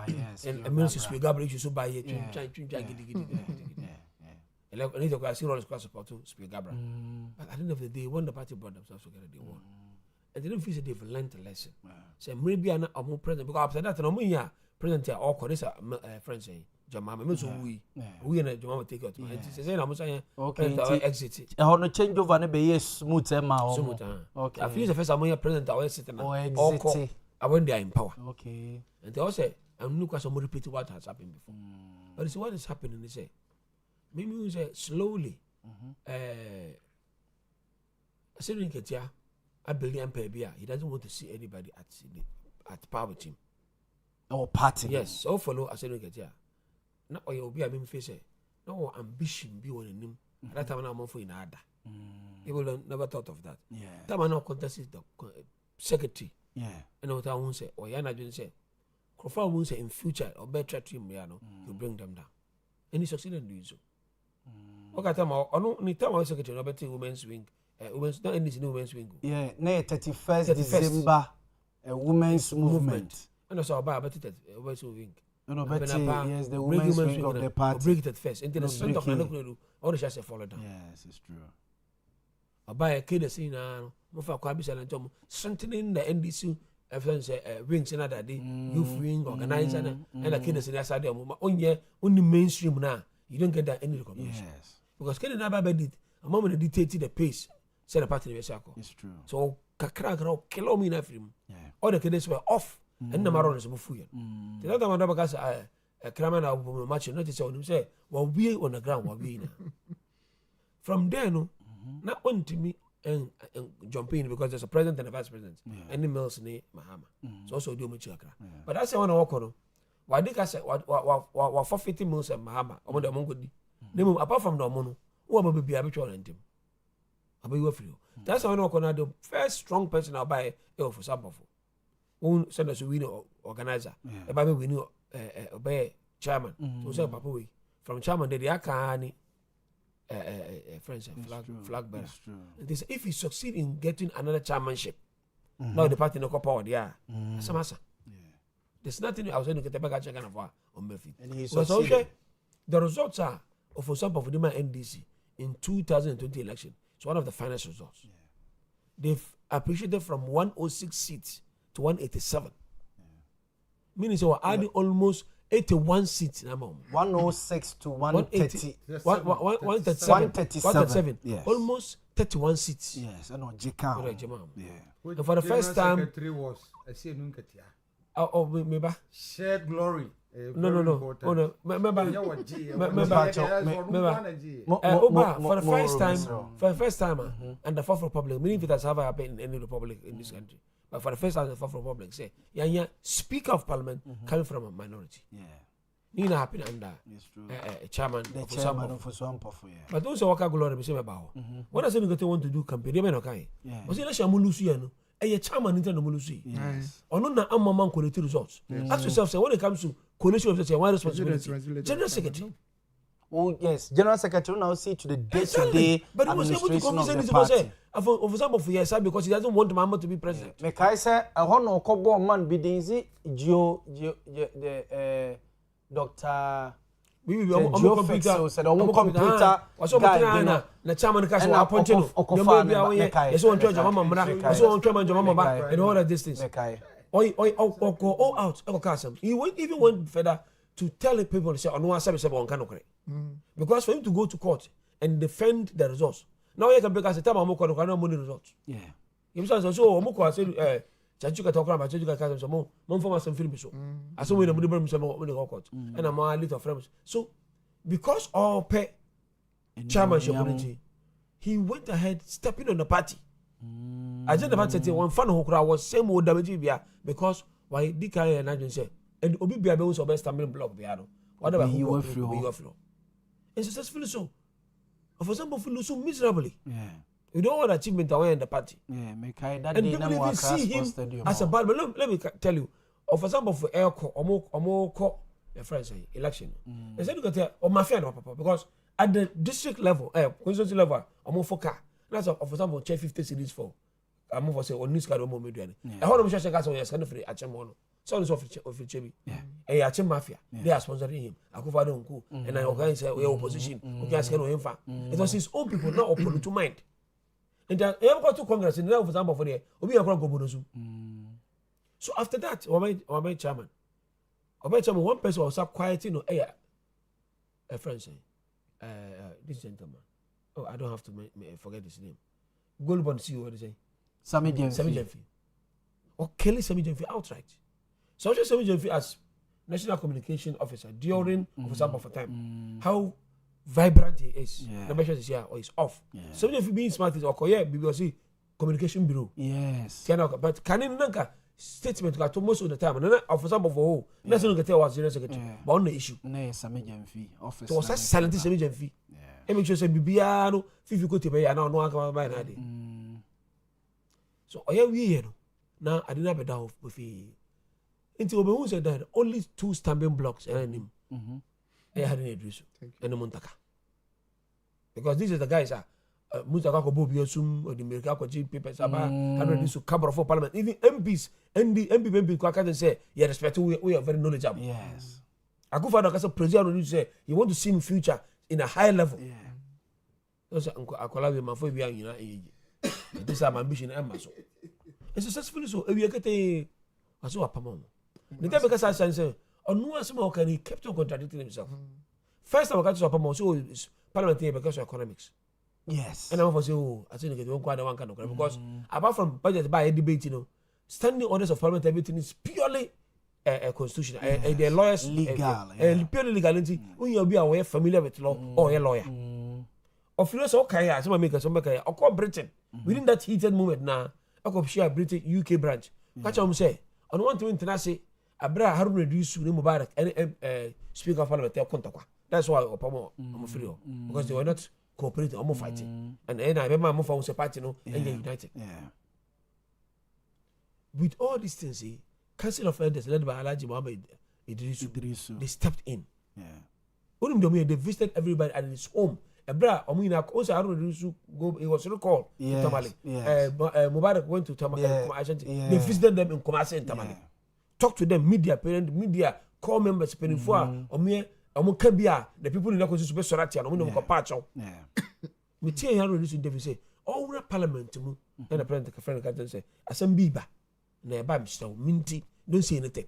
yes and minister Spielgabra you so buy it I need to see all the support to Spielgabra. But at the end of the day, when the party brought themselves together, they won. And they didn't feel they've learned a lesson. So maybe I'm more president because after that, no more president here all call this friends saying, Jamama, we and Jamama take out. It's saying I'm saying okay, exit. I want to change over and be smooth okay. I feel the first time president I was sitting exit. I went there in power. Okay. And they all say, I'm looking at some repeat what has happened before. But it's what is happening, they say. Maybe we say slowly. I said in Ketia, I believe he doesn't want to see anybody at power with him. Or party. Yes, so follow I said in Ketia. Now you'll be a meme face. No ambition be on him. At that time I'm for in Ada. People never thought of that. Yeah. Time I now contested the secretary. Yeah. And what I won't say, or Yana didn't say, Crawford won't say in future or better to him, you bring them down. And he succeeded in doing so. Okay, time I time I secretary no better women's wing. Women's not any women's wing. Yeah, nay 31st December a women's movement. And also about better women's wing. No, but yes, the women's wing of the party. Break it first. Into the strength of Nanokudu, all the shots follow down. Yes, it's true. About a kid scene now, Mofa Kwabis and Tom strengthening the NDC wings and other day, youth wing organizer and a kid is in the side of only mainstream now. You don't get that any recognition. Yes. Because Kenny Naba did a moment they dictated the pace, said a party in the circle. It's true. So Kakra grow kilomina film. All the kids were off and the Maron is a fuyan. The other one because a craman of match notice on him say, well, we on the ground, what we now. From there, no, not one to me and jump in because there's a president and a vice president. And the Mills near Mahama. So also do much. But that's the one I walk on. Why did I say what 450 Mills and Mahama? Or the Mongodi. Apart from the Mono, who will be habitual and him. I'll be with you. That's how I know the first strong person I'll buy for some who send us a winner organizer. A Bible we knew obey chairman. So say Papa from chairman, they are canny friends and flag bearer. If he succeed in getting another chairmanship, now the party no power there. Samasa. There's nothing I was going to get back at Chagana for on Murphy. And he's also The results are, for example, for the NDC in 2020 election, it's one of the finest results. Yeah. They've appreciated from 106 seats to 187. Yeah. Meaning they were adding almost 81 seats. 106 to 130. 137. Yes. Almost 31 seats. Yes, I know. Yeah. And for the first time, was maybe shared glory. No. Remember, for the first time, and the Fourth Republic, meaning it has ever happened in any republic in this country. But for the first time, the Fourth Republic say, Speaker of Parliament coming from a minority. Yeah. Nina happened under chairman of Sampo. But those are what glory be say about. What does anybody want to do campaign? They may not kind. Was it a Mulusiano? A chairman in the Mulusi. Yes. Or no, I'm a man quality results. Ask yourself, say, when it comes to coalition of one responsibility, General Secretary. Oh yes, General Secretary now see to the day-to-day but he was able to convince anything. For example, for years because he doesn't want Mama to be president. Mekai say a hono kobo man be dinzi Dr. Computer said computer na chairman ka so appoint no yes one church mama mra so one chairman mama ba and all that distance all out he even went further to tell the people say on one service on can correct because for him to go to court and defend the results now you can because the time amoko no money results you say so amoko say Chachuka talk about Chachuka Castle, some former some film so. I saw when the some court and I'm a little friends. So, because all pay chairmanship, he went ahead stepping on the party. I just about to say one fan who was same old damage because why DK and I say, and Obibia was best stumbling block piano. Whatever he went through. And successfully so. For example, feel so miserably. Yeah. You don't want achievement away in the party. Yeah, and people even see him as a bad. But let me tell you, for example, for Elko, Omoko, your friends say election. They said you got there, or mafia no papa, because at the district level, constituency level, Omofoka. That's for example, 50 cities for. I'm for say on news card omo meduane. I heard them share gas on your scan free achemono. So it's of Chebi. Eh achem mafia. They are sponsoring him. Akufado Nku. And I organize opposition. Okay, ask him fa. It was his own people, not opposed to mind. And then he got to Congress and now for example for there, Obi Akron go bonozu. So after that, Obey chairman, one person was up quieting no a friend say, this gentleman. Oh, I don't have to forget his name. Goldbond CEO, what they say? Sami Jemfi. Or Kelly Sami Jemfi outright. So just Sami Jemfi as National Communication Officer during for example for time. How vibrant he is. The measure is here or is off. Sami Jemfi being smart is okay, BBC Communication Bureau. Yes. But can you nanka statement got to most of the time and for example for who that's not get was General Secretary but on the issue no Sami Jemfi office to was silent Sami Jemfi e make sure say bibia no fifi ko te be ya na no aka ba na de so oya we here no na I didn't be down with until we who said that only 2 stamping blocks and him I had an address and Montaka because these are the guys Mutaka ko bobi asum or the America ko papers about had to cover for parliament even MPs and the MP ko can say you respect we are very knowledgeable. Yes. Akufo-Addo ka say president you say you want to see in future in a high level. Yeah. So akola we mafo bi anyina this is my ambition and so. And successfully so we get aso apamo. The time because I say onu asema can he kept on contradicting himself. First time I got to apamo so parliament here because of economics. Yes. And I'm for say, I think they don't quite one kind of because apart from budget by a debate, standing orders of parliament, everything is purely constitutional. The lawyers legal, purely legality. When you be aware familiar with law or a lawyer. Of course, okay, some make or call Britain within that heated moment now. I could share British UK branch. Catch on say on one to international Abra Harun reduce to Mubarak and Speaker of Parliament. That's why I'm free because they were not cooperating, almost fighting. And then I remember my phone was a party, and they united. Yeah. With all these things, Council of Elders led by Alhaji Muhammad Idrisu, they stepped in. Yeah. They visited everybody at his home. Ebra, also I don't go. It was recalled in Tamale. Mubarak went to Tamale. They visited them in Kumasi and Tamale. Talk to them, media, parent, media, core members, 24 or mere. omo ka bia the people in the constitution be sorati no mo ko patcho me tie yan reduce interview say all parliament mu and the president ka friend ka say asem bi ba na e ba mr Montie don't say anything.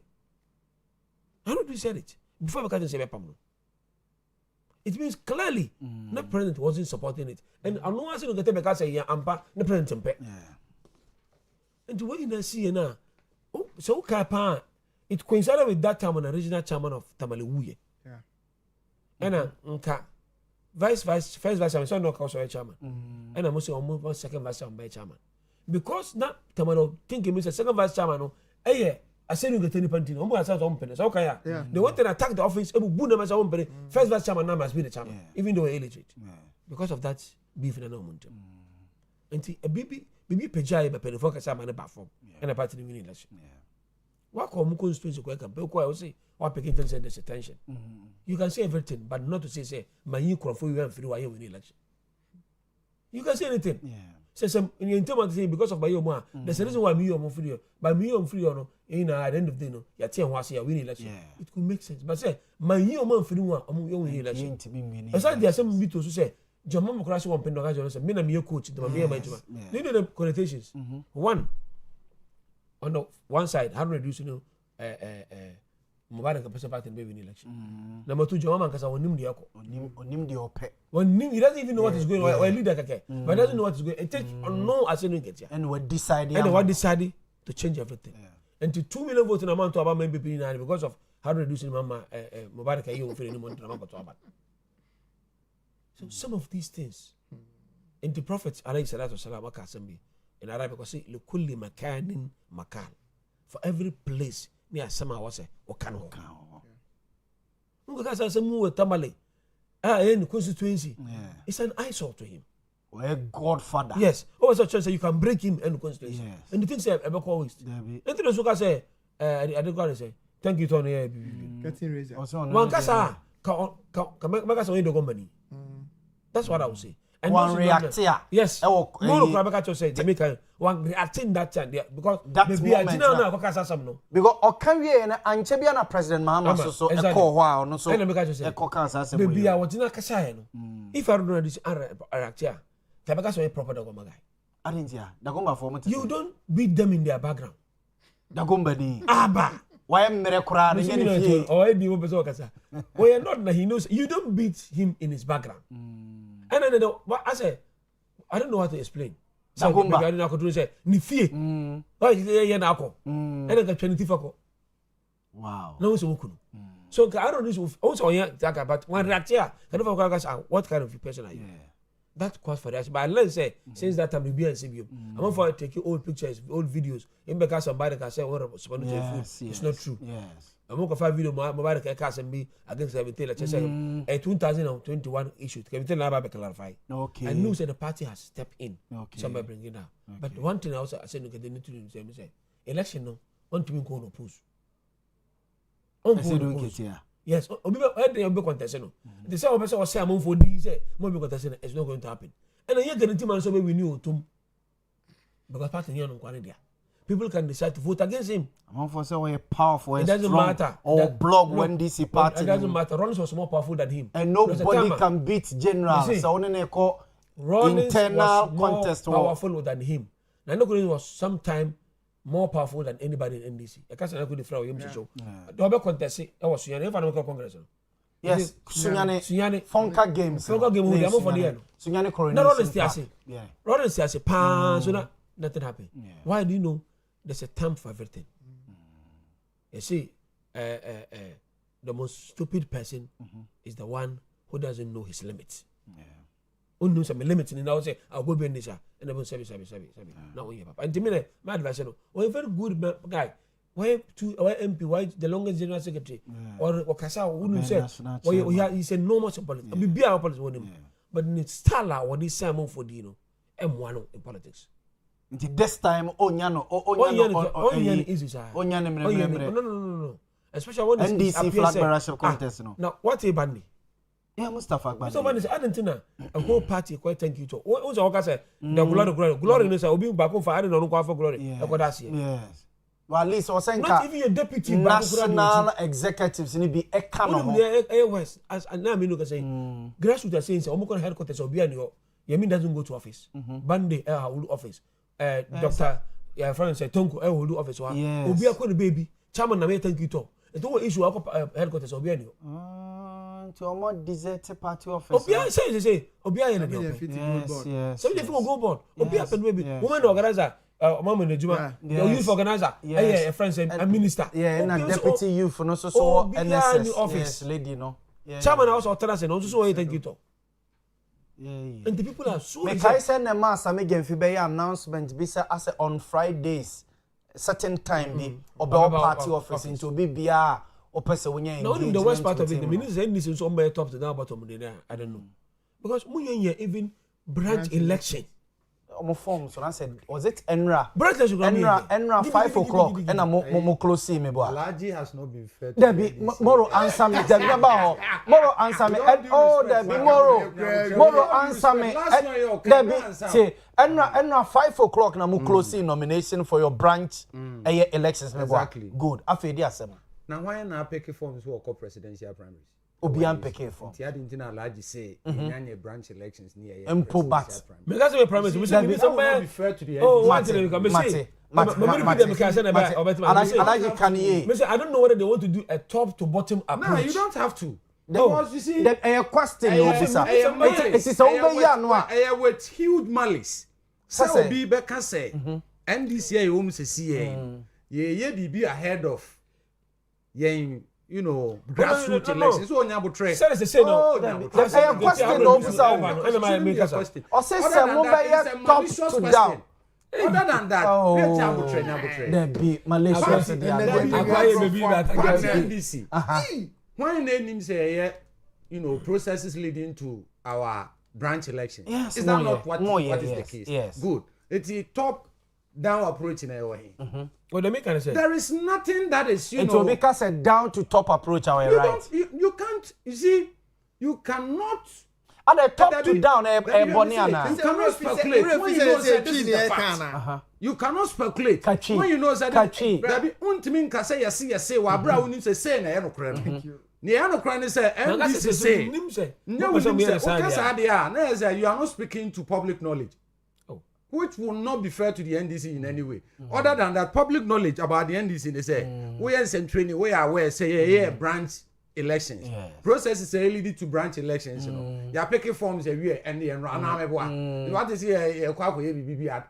I don't said it before we say pam. It means clearly the president wasn't supporting it, and I know I said get because say ampa the president mpe. And the way you see now, so kapa it coincided with that time on the regional chairman of Tamale. Yeah. And first vice chairman, so no cause chairman. And I must say almost second vice chairman. Because that Tamale thinking means a second vice chairman, no, I said you get any penny, almost as open. So okay, they want to attack the office, first vice chairman now must be the chairman, even though illiterate. Because of that beef in an moment. And a baby pejai by penny focus chairman a platform and a party winning election. What come constituency quick and Belco say what picking things and this attention. You can say everything, but not to say my new crop for you and free while you win election. You can say anything. Say some in your intimate thing because of my own. There's a reason why me on free, by me on free or no, at the end of the day, no, your team was here winning election. It could make sense. But say my new man free one among your winning election. Aside there are some people who say John Mama Crash one pen of Johnson, me and me coach, the Mamma Benjamin. You know the connotations. One on the one side, how reduce Mubarak participate in baby election. Number two, John Mama Casa on Nim the Ope. He doesn't even know what is going on. Or leader kake, but doesn't know what is going. It takes no as you get here. And we decided. And what decided to change everything. And to 2 million votes in amount to about maybe because of how reducing Mama Mubarak you for any money to about. So some of these things, and the Prophet alayhi salatu wasalam akasambi in Arabic was say likulli makanin makan, for every place near sama wase okano. Because as a move tamale, in constituency, it's an eyesore to him. A godfather. Yes. Also, church say you can break him in constituency. Yes. And the things say ever always. And the Suka say, I don't go say, thank you, Tony. Getting razor. One casa, make us only the company. That's what I would say. And one react here. Yes. No, Krabaka say Jamaica one reacting that time because that maybe I didn't know because some no. Because Okawye and Chebiana President Mahama so a call wow no so a caucus maybe I was in a Kasaya no. If I don't know this react here, Tabaka so a proper Dagoma guy. I didn't hear Dagomba for you don't beat them in their background. Dagomba ni Abba. Why am I crying? Or any person Kasa. Well, not that he knows you don't beat him in his background. And then what I say, I don't know how to explain. So maybe I didn't know say ni fie. Oh, yeah, na ako. And then the 20 fako. Wow. No so kunu. So I don't know also yeah but one react here. What kind of person are you? That calls for that. But let's say since that time we be and CBO. I'm not for taking old pictures, old videos. In because somebody can say what respond to food. It's not true. Yes. I'm going to find video mobile case and be against everything. Let's say a 2021 issue. Everything I clarify. Okay. I knew that the party has stepped in. Okay. Somebody bring it down. Okay. But one thing I also said, they need to say, election no, one to be called oppose. Yes, be contest no. The same person was say I'm for this. More be contest. It's not going to happen. And I guarantee man so we knew to because party here no kwani there. People can decide to vote against him. I'm for say we're powerful. It doesn't matter. Or block when DC party. It doesn't matter. Rollins was more powerful than him. And nobody can beat General. So only call internal contest more powerful than him. Now Rollins was sometime more powerful than anybody in NDC. I can't say I could defraud him to show. The other contest, I was Sunyane. If I don't Congress. Yes, Sunyane. Funka games. Funka game. We are more for the end. Sunyane coronation. No, Rollins still yeah. Rollins still say, pan. So nothing happened. Why do you know? There's a time for everything. You see, the most stupid person is the one who doesn't know his limits. Who knows some limits and now say, I'll go be in this and I will say, no, and to me, my advice, well, a very good guy. Why MP, why the longest general secretary or Kasa wouldn't say, he's a normal politics. Be our politics with him. But it's still what this Simon for Dino, M1 in politics. This time, Onyano is no. Especially when NDC flag bearer contest. Now, what a bandy? Yeah, Mustafa Bandi. So, I didn't a whole party quite thank you to. What's all I say? The glory is a being back for I don't know for glory. Yes. Well, at least not even a deputy national executives ni bi eka no ho West as na me no ka say grassroots are saying say omo kon headquarters obi ani ho Yemi doesn't go to office Bande hold office Dr. Francis Tonko hold office wa obi akọ baby chairman na me thank you to it was issue headquarters obi ani ho to omo desert party office obi say obi ani no so they go board obi happen baby woman organizer Mama Nejuma, the youth organizer, a friend and minister. And deputy youth no so NSS office lady no. Chairman also tell and also thank you to. And the people are so me kai send a mass am again fi be announcement be say as on Fridays certain time be obe party office into obi bia o pese wonya. Now in the worst part of it the minister is so on top to down bottom there I don't know. Because munya even branch election form so I said was it Enra 5 o'clock and mo close me boy Alaji has not been fair there be moro answer me there be moro answer me oh there be moro answer me there be say Enra 5 o'clock na mo close nomination for your branch elections me boy good afedi asem now why na pick forms who are presidential primaries Obian peke for. Ti adi ntina Alaji say nyanye branch elections near here. Empo bat. Me that's a promise. We say somebody refer to the Alaji can ye. Me say I don't know whether they want to do a top to bottom approach. No, you don't have to. Because you see a question you officer. It is over here no. With huge malice. So be beka say NDC e wo say see ye bibi ahead of you know, grassroots elections. So on your tray. Say no. There's a question, officer. Or say some top to down. Other than that, there be Malaysia. Why name say you know processes leading to our branch election? Yes, is that not what is the case? Yes. Good. It's a top down approach in a way. What they make kind of say? There is nothing that is it will make us a down to top approach our right. You can't. You see, you cannot. And a top to down boniana. You cannot speculate when you know that this is the fact. You cannot speculate when you know that there be untimin ka say yes wa bra woni say na ye no kra no. Ne ye no kra ne say NDC say. No we say okay say dia na say you are not speaking to public knowledge. Which will not be fair to the NDC in any way. Other than that, public knowledge about the NDC, they say, we are in training, we are aware, say, branch elections. Processes are leading to branch elections, you know. You are picking forms every and run everyone. You want to see a quack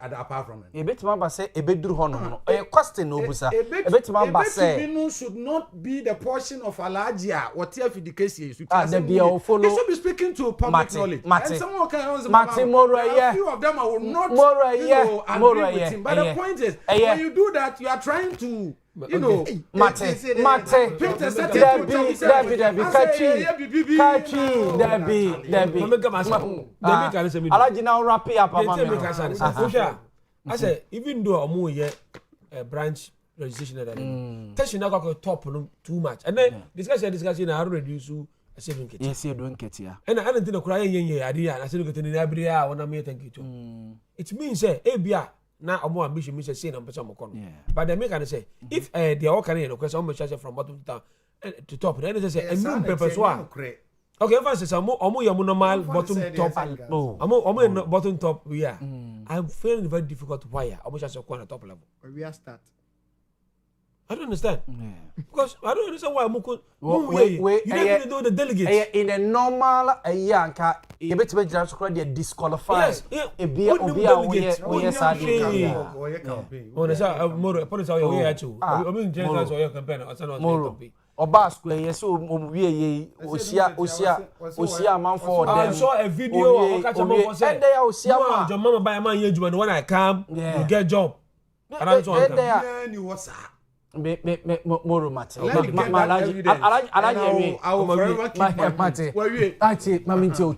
apart from it. A bit mamba say, a bit drew honor. A question, no, sir. A bit mamba say, should not be the portion of Alajia, whatever the case is. They should be speaking to public knowledge. And someone can answer a few of them I will not agree with him. But the point is, when you do that, you are trying to you know, Mate, Alaji now wrap it up. I say, even though I'm here, branch registration, testing now got top too much, and then discussion, I already reduce you. Yes, you're doing it here. And I don't think the crying idea. I said, look at the every hour when I'm here. Thank you too. It means, ABR. Now, I'm more ambitious, Mr. Sin and Pesam. But they make say, if they all can, because I'm charge from bottom to down to top, then they say, and room papers one. Okay, if I say, I'm normal bottom top, I'm bottom top, yeah. I'm feeling very difficult wire. I wish I saw one at top level. We are start. I don't understand. Because I don't understand why you never know the delegates. In a normal yanka, you better be disqualified. Yes, I saw a video of your mama buy a man when I come, you get job. And I'm so Moro mate. Alaji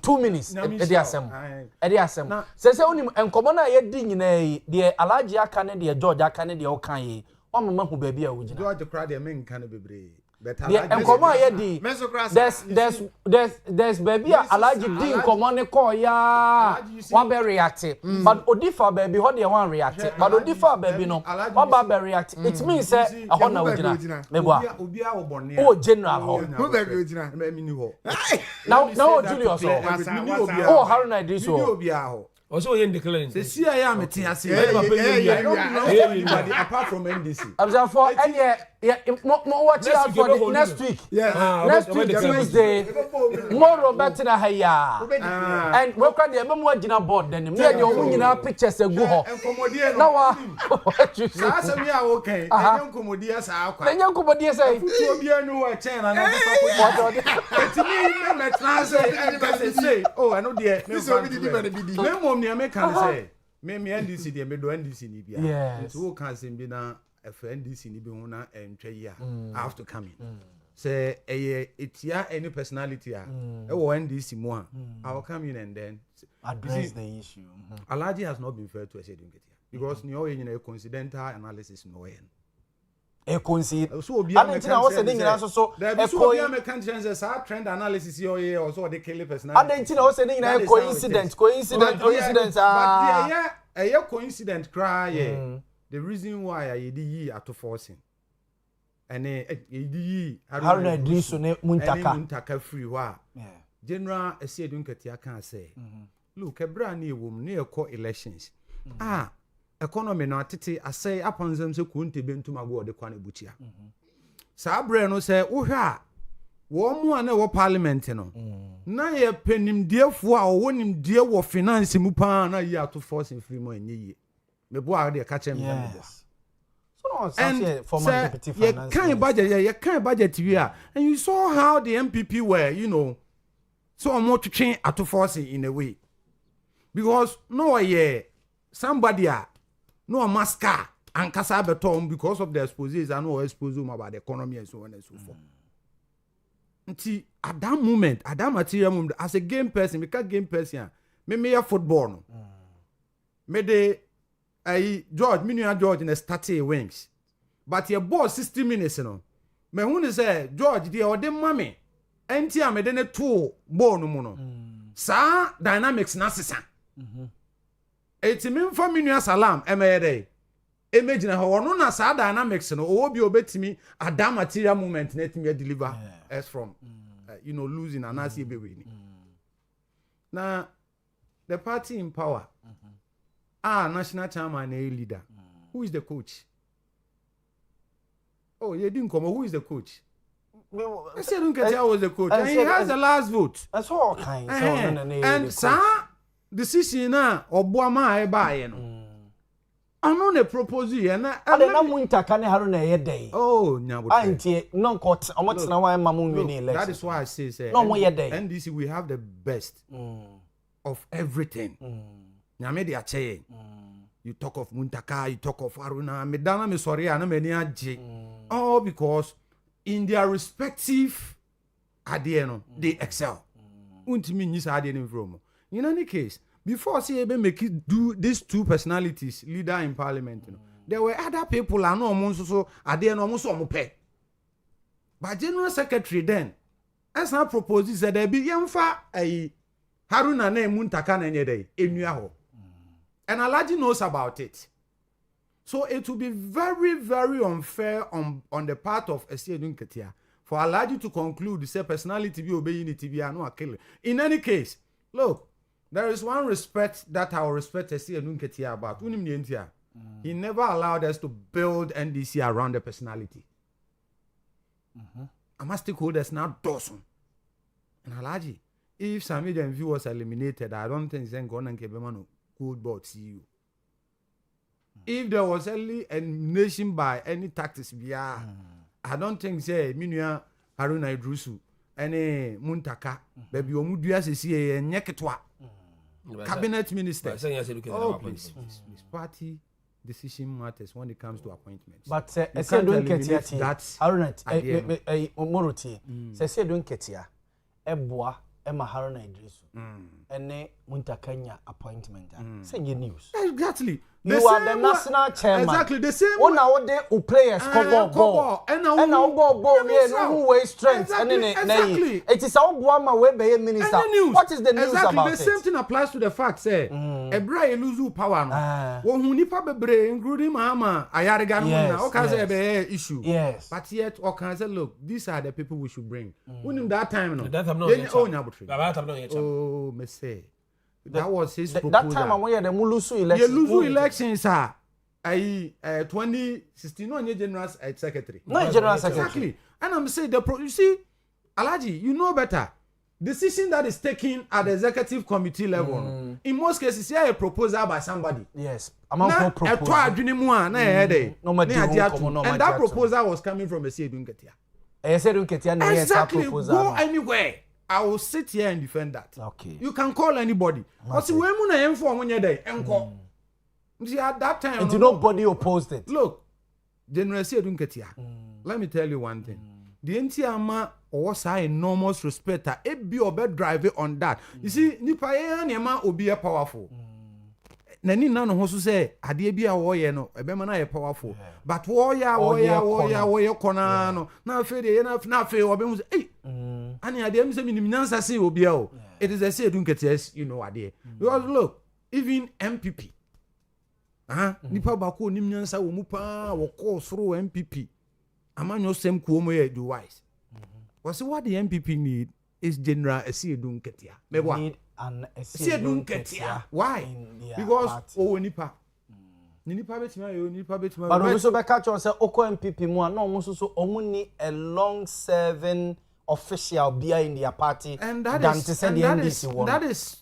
2 minutes. Edi asem. Say onim enkomo na ye di nyina de Alaji aka ne de George aka ne de o kan ye. O mama hu ba bia wo gina. George kra de men kan bebre. enkomo ayedi there's baby alaji di enkomo ne call ya one be react but odifa baby how dey one react but odifa baby no one be react it means say a hona ogina mebo obi a wo bone o general ho who be ogina me ni ho now Julius oh Haruna Idris ho obi a ho also yen declaring say see ya me tin ase apart from NDC I'm for no watch out for the next week next week Tuesday more Robert na haya and we can dey memo agina board then me dey o nyina pictures egu ho na wa sa asemi a wo kan enye nkomodi asa akwa enye nkomodi say futu obi anu wa chain na na fa ko etimi me try say oh I know there this obi di man bi di me can say me NDC dey me do NDC ni bia so wo kan say bi na NDC ni bi ho na entwa yi a I have to come in say etia any personality e wo NDC mu a I will come in and then address the issue. Alaji has not been fair to Esedun Ketia because ni o yin a coincidental analysis no yen e coincide so obi Argentina was saying nyina so obi American chances are trend analysis yo ye also the kill personality Argentina was saying nyina coincidence but there coincident cry the reason why I yi ato forcing and yi Haruna Idris ne muntaka free wa general Esedun Ketia can say look ebra na ewom na ekọ elections economy no atete asay apansam se kunte bentum agwo de kwane buchia sa abre no se wo hwa wo mu ana wo parliament no na ye penimdiefo a wo nimdie wo finance mu pa na yi ato force free mo enye mebo a de ka chem mebo so no former deputy finance you can budget here and you saw how the MPP were so more to train ato force in a way because no somebody no masker and kasa beton because of the exposés and no expose about the economy and so on and so forth. Until at that moment, at that material moment, as a game person, because game person, me a football no. Me de George, me George in the starting wings. But your ball 60 minutes no. Me who say George the ode mame. Enti a me de ne two ball no no. Sa dynamics na sesa. Etimi mfa minua salam emeyede imagine how no na sa dynamics no obi obetimi ada material movement na etimi deliver as from losing and as ebe we na the party in power national chairman a leader who is the coach you didn't come who is the coach I said Ketia was the coach and he has the last vote that's all kind and sir decision na Oboamah e baaye no ano ne propose ye na na muntaka ne Haruna ye dey nyabo antie non court omotena wan mamu win election that is why I say no mo ye dey NDC we have the best of everything nyame de ache you talk of muntaka you talk of Haruna me dana me sorry na me ni age all because in their respective ade no they excel untimi nyisa ade no from. In any case, before CAB make it do these two personalities leader in parliament, there were other people I know so are there no so pay. But General Secretary then, as now proposes that there be yamfa a Haruna ne muntaka na nyede enuaho. And Alaji knows about it. So it will be very, very unfair on the part of Esedun Ketia for Alaji to conclude say personality be obey unity be no kill. In any case, look, there is one respect that I will respect Esedun Ketia about. He never allowed us to build NDC around the personality. Our stakeholders now dozen. And Alaji, if Sami Denvi was eliminated, I don't think Zen Gon and Kebemano could both see you. If there was early elimination by any tactics, I don't think say Minua Haruna Idrusu any Muntaka, baby Omudia see a nyeketwa. Cabinet minister. Please. Party decision matters when it comes to appointments. But Esedun Ketia that Haruna Moroti Esedun Ketia Eboa Emma Haruna Idrisu ene Muntakanya appointment say news. Exactly. You are the national chairman. Exactly the same. One hour they who players cover ball. And now ball who way strength. Exactly. It is our Boamah way by minister. What is the news about it? The same thing applies to the fact say Ebra lose power no. When nipa bebre including Mama Ayariga no okay say be issue. Yes. But yet okay say look, these are the people we should bring. When that time no. That time no. Oh, me say. That was his proposal. That time when you had the Mulusu election. The Mulusu elections are 2016 no general secretary. No general secretary. Exactly. And I'm saying you see Alaji, you know better. Decision that is taken at the executive committee level. In most cases, here a proposal by somebody. Yes. And that proposal was coming from a Sedunketia. Exactly. Go anywhere. I will sit here and defend that. Okay. You can call anybody. But see, when I inform when you're there, see at that time, and nobody opposed it. Look, General Sedunketia. Let me tell you one thing. The NTMA was enormous respect. It be or drive it on that. You see, Nipa Yama will be a powerful. Nani none who say, Adia be a warrior, no, a bemana powerful. But warrior, conano. Now, Fede, enough, now, Fede, or Bemus, eh. And I didn't say, Minansa say, will be out. It is a say, don't get yes, you know, idea. Because look, even MPP. Nipa Baku, Nimnansa, Mupa, or course through MPP. Amanyo same kuomo do wise. What the MPP need is general Esiedun Ketia. Need an Esiedun Ketia. Why? Because nipa. Nipa betima. But also be catch on say Oko MPP mu no almost so omuni a long serving official bia in their party and that is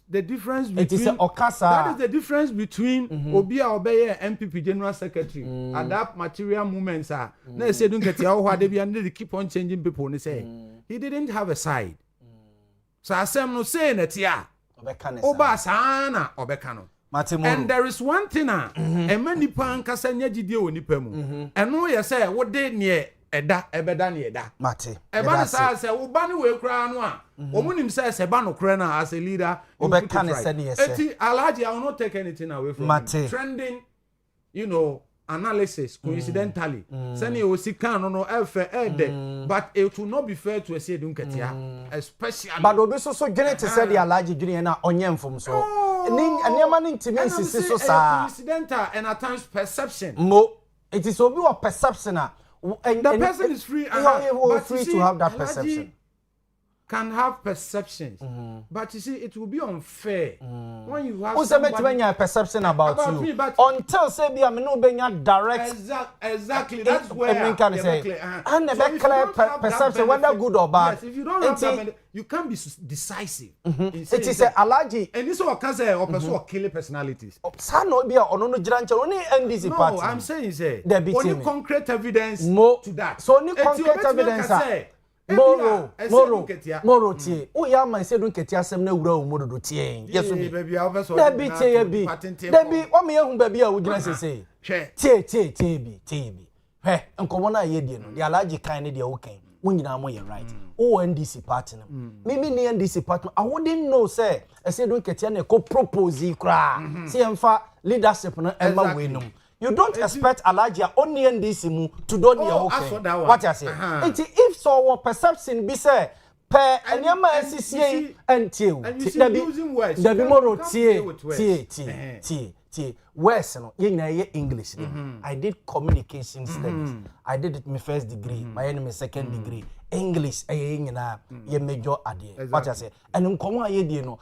the difference between it is Okasa. That is the difference between Obia Obeye MPP General Secretary and that material movements are na say don't get how they be and they keep on changing people and say he didn't have a side. So asem no say na tia Oba sana obeka no. And there is one thing e many pan kasa nya gidie onipa mu. Eno ye say wo de ne ebeda ne eda mate eba say say wo ba ne we kra no a omunim say say ba no kra na as a leader obeka ne say ne say eti Alhaji I will not take anything away from him. Trending analysis coincidentally sani o sika no efe but it will not be fair to say Dunketia especially but obi so dwene te say the Alhaji dwene na onye mfom so ni aniama ni ntimi nsisi so sa coincidental and at times perception it is obi or perception and the person is free but free to have that perception can have perceptions but you see it will be unfair when you have somebody a perception about you me, but until say be am no benya direct exactly that's where I can say and the clear perception whether good or bad. Yes, if you don't have that you can't be decisive it is a Alhaji and this one can say or person or kill personalities sa no be ono no giranche oni NDC party. No, I'm saying say only concrete evidence to that so only concrete evidence Moro tie. O ya man say don't ketia asem na wura o mododo tie. Yes o baby I over so. Debi o me ehun baby a wo gina sese. Tie bi. He enkomo na ye die no. The Alhaji kan ne de wo kan. Wo nyina mo ye right. O NDC party no. Me ni NDC party. I wouldn't know say I say don't ketia na ko propose kra. See emfa leadership no emma we no. You don't expect Alhaji only NDC mu to do the okay. What you say? If so perception be say per anyama SCCA until there be more tie worse no ye na ye English. I did communication studies. I did it my first degree, my second degree. English ye nyina ye major ade. What you say? And nkomo aye die no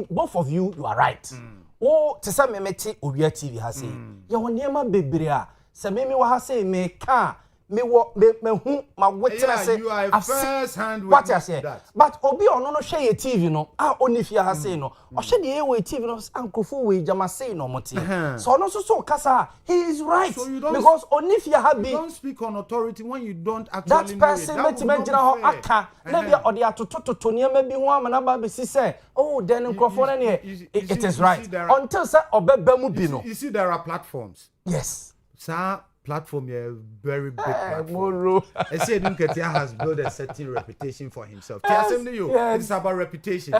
both of you are right. To say me meti Owia TV ha say ya won niam bebre a se me wa ha say me ka me wo me hu ma wetena say you are first hand what you say but obi ono no hwe ye TV no a onifia ha say no o hwe de ye we TV no ankofo we jama say no mote so ono so kasa he is right so because onifia ha be don't speak on authority when you don't actually that person metima gina ho aka na bia ode atototo niam bi ho amana ba be si say oh then nkrofo na ne it is right until say obeba mu bi no you see there are platforms yes sir platform yeah very big platform. Moro. I said Nketia has built a certain reputation for himself. Yes, It's about reputation.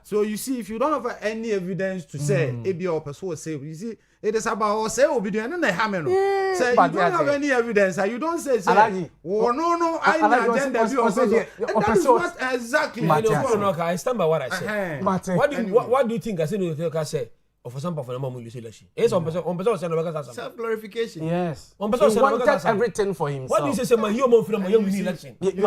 So you see, if you don't have any evidence to say, ABI or person say, you see, it is about say obedient and hammer. Say you don't have any evidence, and you don't say, oh no, I agenda that is what exactly. I stand by what I said. What do you think I said? Or for some for mom will say election. It's on person self glorification. Yes. On person he wanted everything for himself. What do you say my you more from win election? You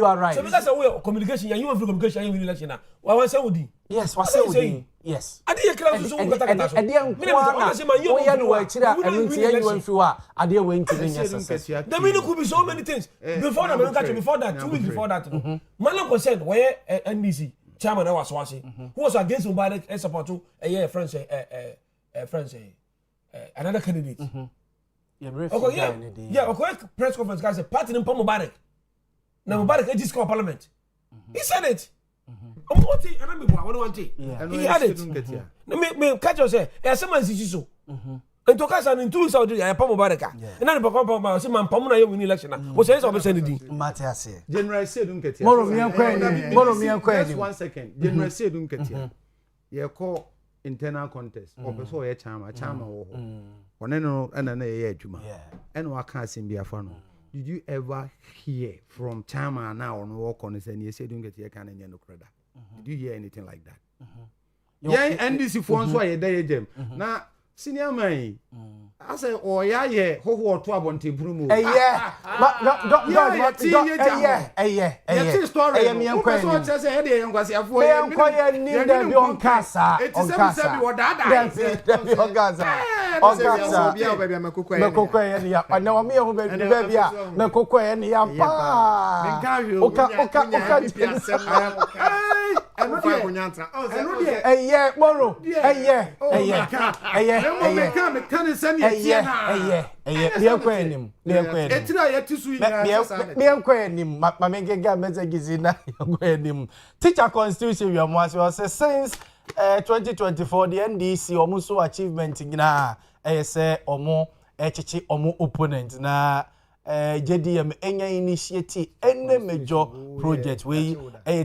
are right. So because of communication you want communication you win election now. What say would yes, what say would yes. I didn't clear so what that. I didn't the meaning could be so many things. Before that 2 weeks before that. Man percent where NBC chairman I was watching who was against Mubarak and support to a friend another candidate. Okay, press conference guys party in Mubarak. Now Mubarak is called parliament. He said it. Montie and I he had it. Me catch you say someone is so. And to cast in 2 weeks out there Mubarak. And then the say man pamuna you win election. What says of sending Montie say. General said Nketia. Moro 1 second. General said Nketia. You call internal contest or person or chama wo ho. One no and na ye adwuma. And wa kan sim bia fa no. Did you ever hear from chama now on work on say you said Nketia can enye no kreda? Did you hear anything like that? Yeah, NDC for so ye dey dem. Na senior man I say Owia ye ho to abonte brumu yeah me enko so say e dey enkwase afo ye enko ye ni dem bi on kasa me kokko ye ni ya na o me ho ba bi a me kokko ye ni ya pa Moro teacher constitution we am since 2024 the NDC almost achievement na say omo echichi omo opponent na JDM enya initiative any major project we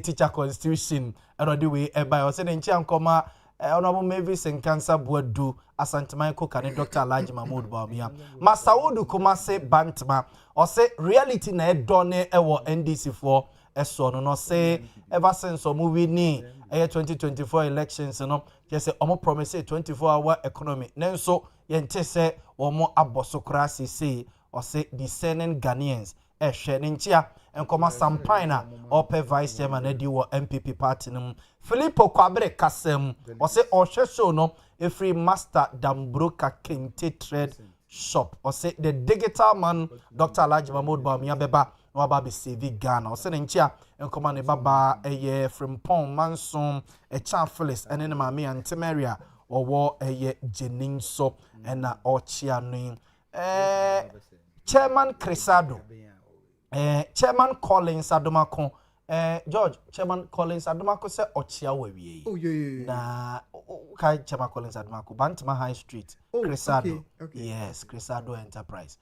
teacher constitution and the way by o say nchi ankoma honorable Mavis and Cancer Boadu Asantemanko Kane Dr. Alhaji Mahmoud Baumia Masaudu Kumase Bantma or say reality na done ewo NDC for eso no say ever since o movie ni 2024 elections no just say omo promise 24-hour economy nenso yente say omo abosokra say or say discerning Ghanaians Sheninchia and Koma Sampaina or vice chairman Eddie or MPP party Filippo Kwabre Kasem or say or show no a free master Dambroka Kente trade shop or say the digital man Dr. Alhaji Mahmoud Baumia Beba no baby CV Ghana or saying chia and command baba a year from Pong Manson a Chan Phyllis and then Mami and Temeria or war a year Jenin so and or chia name Chairman Cresado Chairman Collins Adomako George Chairman Collins Adomako say ochia we na kai Chairman Collins Adomako Bantama High Street Cresado yes Cresado Enterprise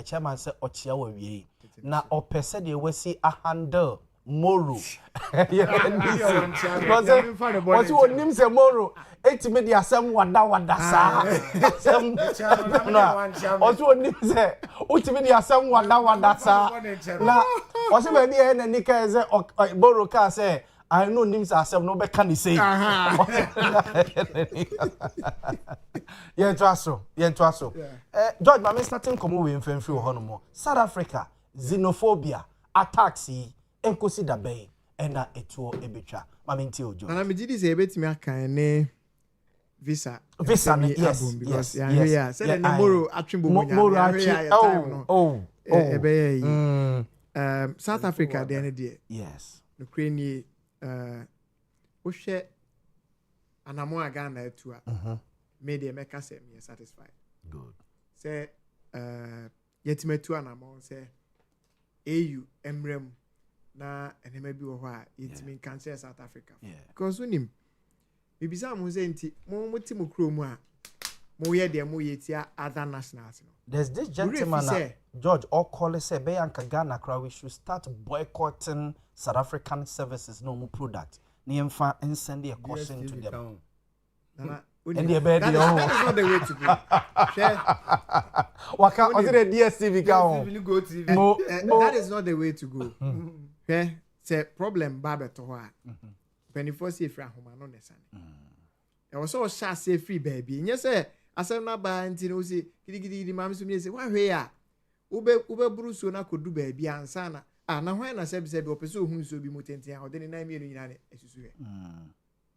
Chairman say ochia we na opese de we see a handle Moro what you onim say Moro etime de asem wada sa asem what you onim say utime de asem wada sa na what say baby e na nika say Moro ka say I know names asem no be can say yeah George ma me starting come we mfemfiri ho no mo South Africa xenophobia attacks enkosi da bay ena etuo ebetwa mamenti ojo na me did say ebetimi akan ne visa yes because yeah say na Moro atwimbo munya South Africa the end there yes no kreni wo hwe anamo aga na etu a me dey make us me satisfied good say yetimetu anamo say AU emrem na enema bi wo ho a yetimi cancel South Africa because unim bibisa mo say nti mo moti mo kro mu a mo ye de mo ye tia other nationals. There's this gentleman, George, all call it say, Beyanka Ghana, we should start boycotting South African services, no more product. Niemfa and send a caution to them. And that is not the way to go. That is not the way to go. Okay, say problem babeto. 24 say free home no nesane. E was so sha say free baby. Nye say asem na ba nti no say gidigidi mam so me say wa hwe ya. Ube buru so na kodu baby ansa na. Na hwan na se bi opese ohun so bi motenten a ode ne na mienu nyina ne esusu he.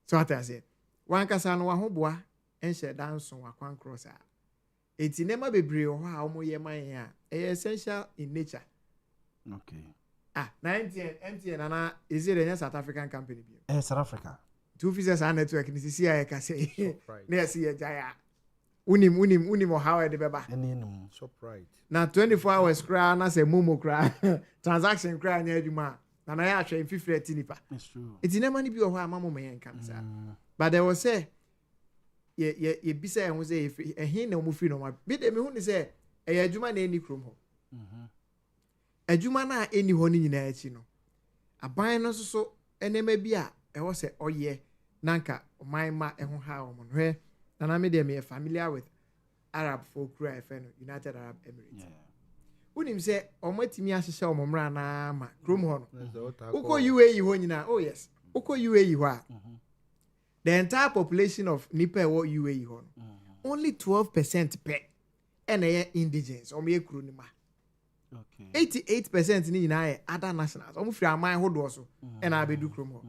So what I say. Wan kasa no wa ho boa enhye danso wa kwan cross a. Eti nema bebre ho a omo ye man ya. Essential in nature. Okay. 90 MTN and is it a South African company? South Africa. 2 pieces and network in the CIA can say near see a jaya. Unim or how the beba. Surprise. Now 24 hours cry and I say Momo cry. Transaction cry near you man. And I actually 50 tinipa. It's true. It's never money be or why Mamma may come. But there was say ye be say and was a he no mufi no more. Bid me who say a juma any chrome. Adwuma na eni ho ni nyina achi no aban no so enema bi a ewo se oye nanka oman ma eho ha omo no he na me dem familiar with Arab folk cry no United Arab Emirates unim se omatimi ahihye omomra na ma krom ho no uko UAE ho nyina oh yes uko UAE ho a the entire population of nipa ewo UAE ho no only 12% pe ene indigenous omo ekuru ni ma. Okay. 88% ni nyina other nationals. Omo free aman hodo so e na abedu krom ho.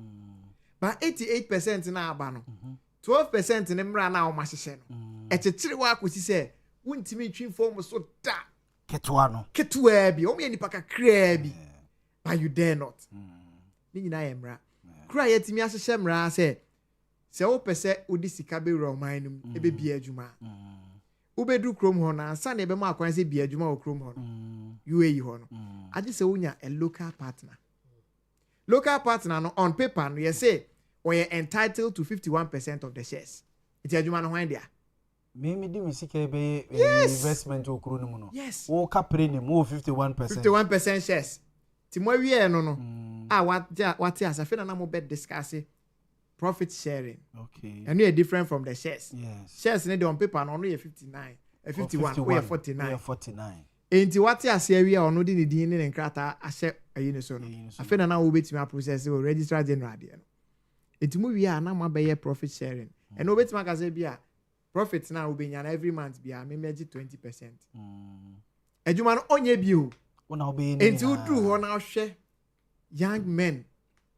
But 88% na aba no. 12% ne mra na o mahyehyɛ no. E kyekere wa akosi sɛ wontimi twin form so da. Ketwa no. Ketwa bi. Omo ye nipa kakra bi. But you dare not. Ni nyina ye mra. Kura ye timi ahyehyɛ mra sɛ wo pese odi sika be wura oman num e be bia adwuma. Ubedu krom ho na ansa na ebe ma akwan sɛ bia adwuma wo krom ho no. UAE ho no. I just say unya a local partner. Local partner no on paper no you say we are entitled to 51% of the shares. It's adwuma no hwan dia. Me di misika be investment okuru no mu no. Yes. Wo kapre ni mu 51%. 51% shares. Ti mo wie no. What asafe na mo bet discuss profit sharing. Okay. And we are different from the shares. Yes. Shares ni on paper no you 59, 51, we are 49. We are 49. Enti wate ase awia ono di ne din ne nkrata ahye ayi ne so no afi na wo betimi process o registrar general de no enti mu wi a na ma be profit sharing and wo betimi aka say bia profit na wo benya na every month bia me meji 20%. Adwuma no onye bi o wona wo be enti udru ho na hwe young men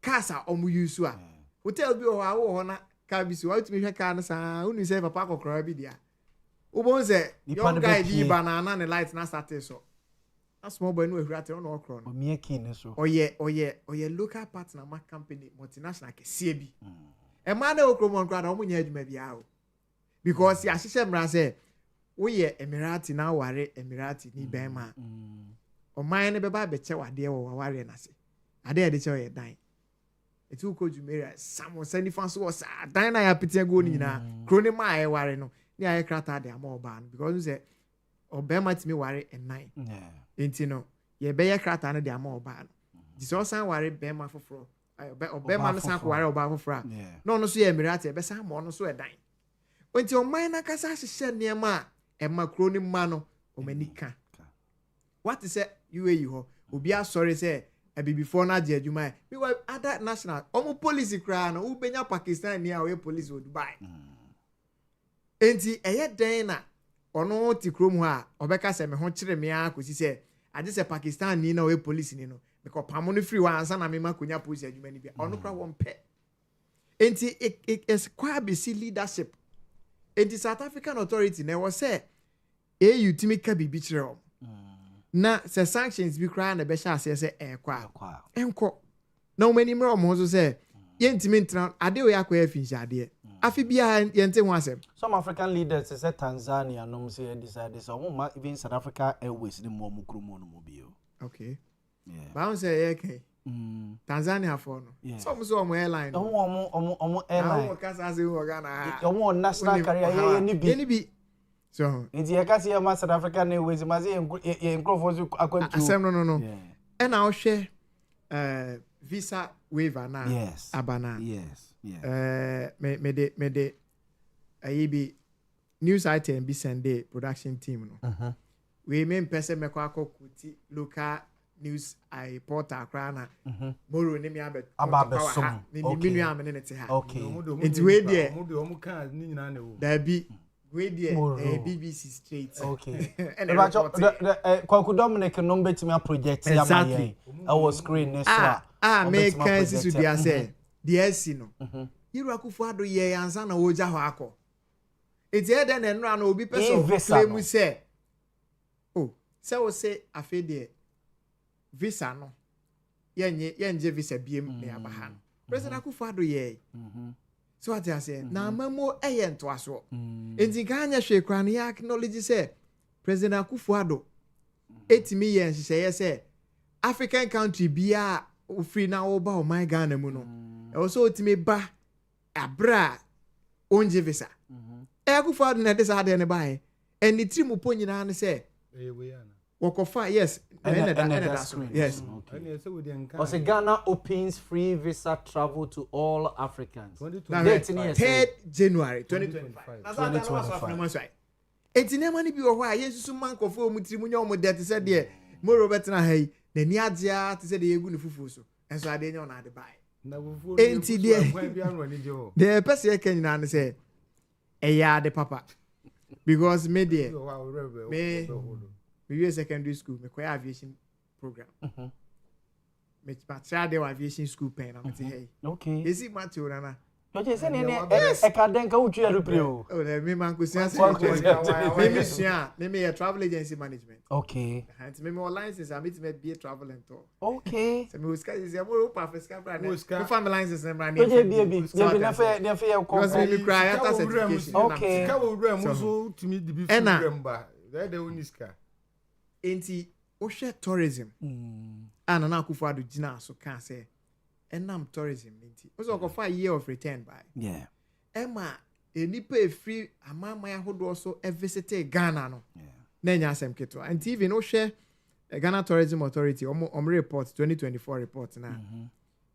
cars a omu use a hotel bi o ha wo na car bi so wa betimi hwe car na sa unu say papa kokora bi dia Ubonze young guy di banana ne light na start so. A small boy no ehurate no okro no. Omie kin so. Oye local partner ma company multinational kesie bi. E ma na okro mo nkra na omunya adwuma bia o. Because ya hihye mra say wo ye Emirati na ware Emirati ni ben ma. O man ne beba be che wade wo ware na se. Ade e de che ye dan. Etu ko jumera samo sani fanso wo sa dan na ya pete go ni na. Kro ne ma e ware no. Ni aye krata de am oba no because say obema timi ware ennan enti no ye be ye krata no de am oba no di so san ware bema foforo obema no san ko ware oba foforo no no so ye Emirate be san mo no so edan enti o man na kasa hihye niema e makro ni ma no o manika what is say UAE ho obi asori say e be before na je adwuma we were other national omo police kra no ubenya Pakistan ni a we police o Dubai enti eye den na ono ti krom ho a obeka se me ho kire me akosi se ade se Pakistan ni na we police ni no because pamo no free wa ansa na me makonya police adwuma ni bia ono kra won pe enti es kwa be si leadership enti South African authority na was say EU timi ka bibi kire o na se sanctions bi kra na be sha ase se kwa enko na o mani mra o mo so se yentimi ntra ade o yakwa afinja ade afi bia yente ho asem some African leaders say Tanzania no say decide so even South Africa Airways ni mo mukrumo no mo bio okay yeah ba say okay Tanzania for no some so mo airline omo airline o kasa se ho ga na omo national carrier ye ni bi So nti ye ka se ma South Africa na we ma se ye microphone akwantu asem no and now share visa waiver na yes abana yes me de be news item be Sunday production team no we main person me kwa kuti local news I portal akra na moro ne me abet ababesom ni minu am ne te ha okay nti we there omo kan ni nyina na wo there be we there BBC straight okay and Kwaku Dominic no betimi project ya ma yen I was screen ne so me kan si su dia say the SC no Yiru Akufo Addo ye ansa na wo ja ho akọ eti e den enra na obi person claim say oh say we say afede visa no yenje visa biem na abahan President Akufo Addo ye so what I say na mamo eye nto aso enti kan anya hwe kra na ya acknowledge say President Akufo Addo etimi ye nhye say African country bia ofri na wo ba o my Ghana mu no e wo so otimi ba abra onje visa Akufo Addo na desa ade ne bae eni trimu po nyina ne say wokofa yes yes okay. Ghana opens free visa travel to all Africans. 3rd January 2025. Eti na mani bi wo hwa yesusu mankofo omutiri munya omude te se de mo Robert na hai na ni agea te se de yegu ne fufu so enso ade nya ona ade bae enti de pese e kan na ne se eya de papa because me there me secondary school me kwaya aviation program me patra de aviation school pen na me hey okay ezi matio na okay say ne e ka den ka utu erupre o na me man ko sia me travel agency management okay and me license I meet me be travel and tour okay so me was say mo pa fiscal brand me family license na brand okay be na fe ko because me cry after certification okay ka wo wura mu so tumi di bi program ba de uniska enti o share tourism ana na Akufo Addo gina so kan say enam tourism enti o so ko 5 year of return by yeah Emma enipa free amama yahodo so visit Ghana no na nya asem keto and even o share Ghana Tourism Authority om report 2024 report na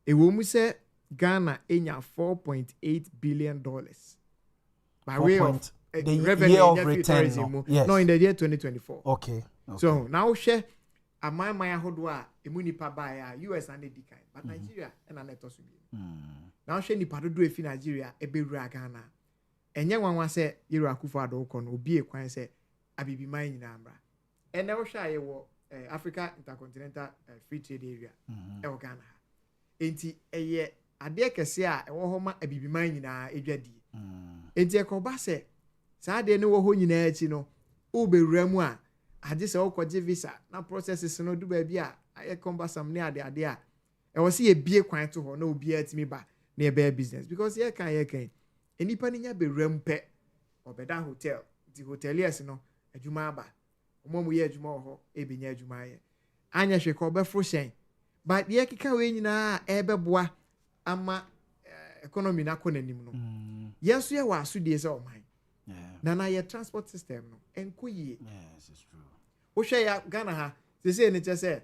e wo mu say Ghana enya $4.8 billion by way of the revenue year of return no in the year 2024 okay so now share amama yahodo a emu nipa ba ya US and the kind but Nigeria and an etosu bi now share nipa dodo efi Nigeria ebewura Ghana enye nwanwa say Yiru Akufo Addo ko no obi ekwan say abibi man nyina ambra ene wo hwa ye wo Africa Intercontinental Free Trade Area e wo Ghana enti eye ade kese a e wo ho ma abibi man nyina edwadi enti e ko ba say saa de ne wo ho nyina achi no wo bewura mu a ade se wo koje visa na processes no du ba bi a aye cumbersome ne ade a e wo se ye bie kwan to ho na obi atimi ba na e be business because ye kan enipa ni nya bewura mu pe obeda hotel di hoteliers no adwuma aba omo ye adwuma ho ebinya adwuma ye anya hwe ko be froshen but ye kika we nyina e beboa ama economy na konanim no yeso ye wa asudie se oman na ye transport system no enkoyie yes it's true wo hwe ya Ghana ha se ne che se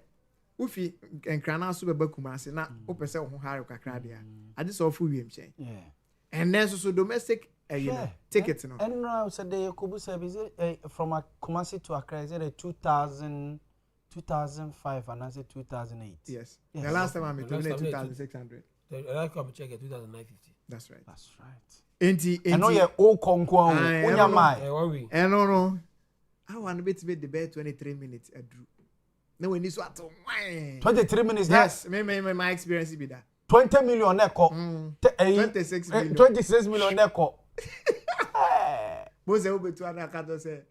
ufi enkrana so beba kumase na wo pese wo ho hare kakra dia ade so fu wiem chen and then so domestic tickets no and now said the Kubu service from Kumasi to Accra is it 2005 and I said 2008 yes the last time I met 2600 the last time I check it 2950 that's right enti I know you all conquer onya mai no I want to be the bed 23 minutes adru na when this what 23 minutes yes my experience be that 20 million neko 26 million neko Boze obetu anakato say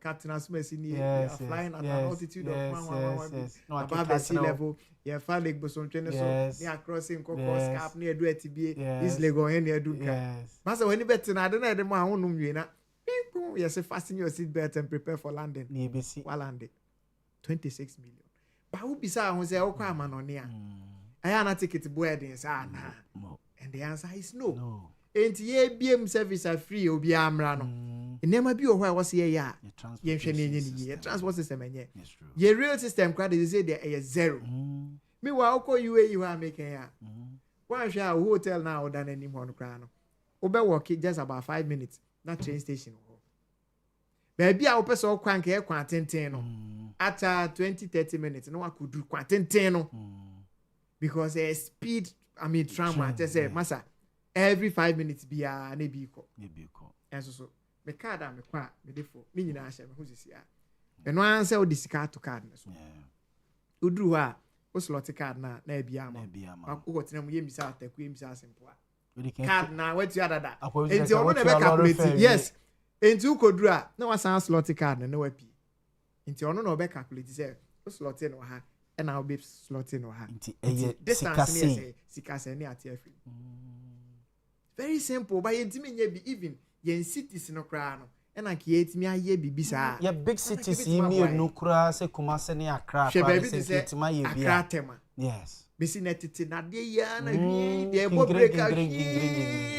Captain Asmesi ni flying at an altitude of 111 above the sea level you fly like boson twene so near crossing Cocos Cap near do etibie this lego here near do masa when bet na ade na de mo ahunu nwie na you say fasten your seat belt and prepare for landing while landing 26 million ba who bisa ho say okwa amanone a aya na ticket boarding say na and the answer is no enti ye biem service a free obi amra no enema bi o hɔ a wɔse ye ya ye hwɛ ne nye ye transport system enye ye real system crowd they say there is zero me wa okɔ UAE wa make ya one hwɛ a hotel na oda na nim hɔ no kra no obe walk just about 5 minutes na train station hɔ baabi a wopɛ sɛ ɔkwan ka ɛkwan tenten no ata 20-30 minutes no wakudu kwan tenten no because speed tram I just say masa every 5 minutes bia na bi ko enso so me card am kwa me defo me nyina ahye me ho sisi a eno anse o disika to card na so uduru ha o slot card na bia ma ko tena mu yemisa ataku yemisa asempo a card na what you adada enti ono na be calculate yes enti ukoduru a na wasan slot card na wapi enti ono na o be calculate say o slot no ha and I'll be slotting or her. Distance sikase ni ati afri. Very simple, but yentimi be even yen cities no kra no. And I create me aye bibi sa. Yeah, big cities yimi no kra se Kumasi ni Accra. She baby say Accra tema. Yes. Bisi netiti na de ya na hwi de bo break out.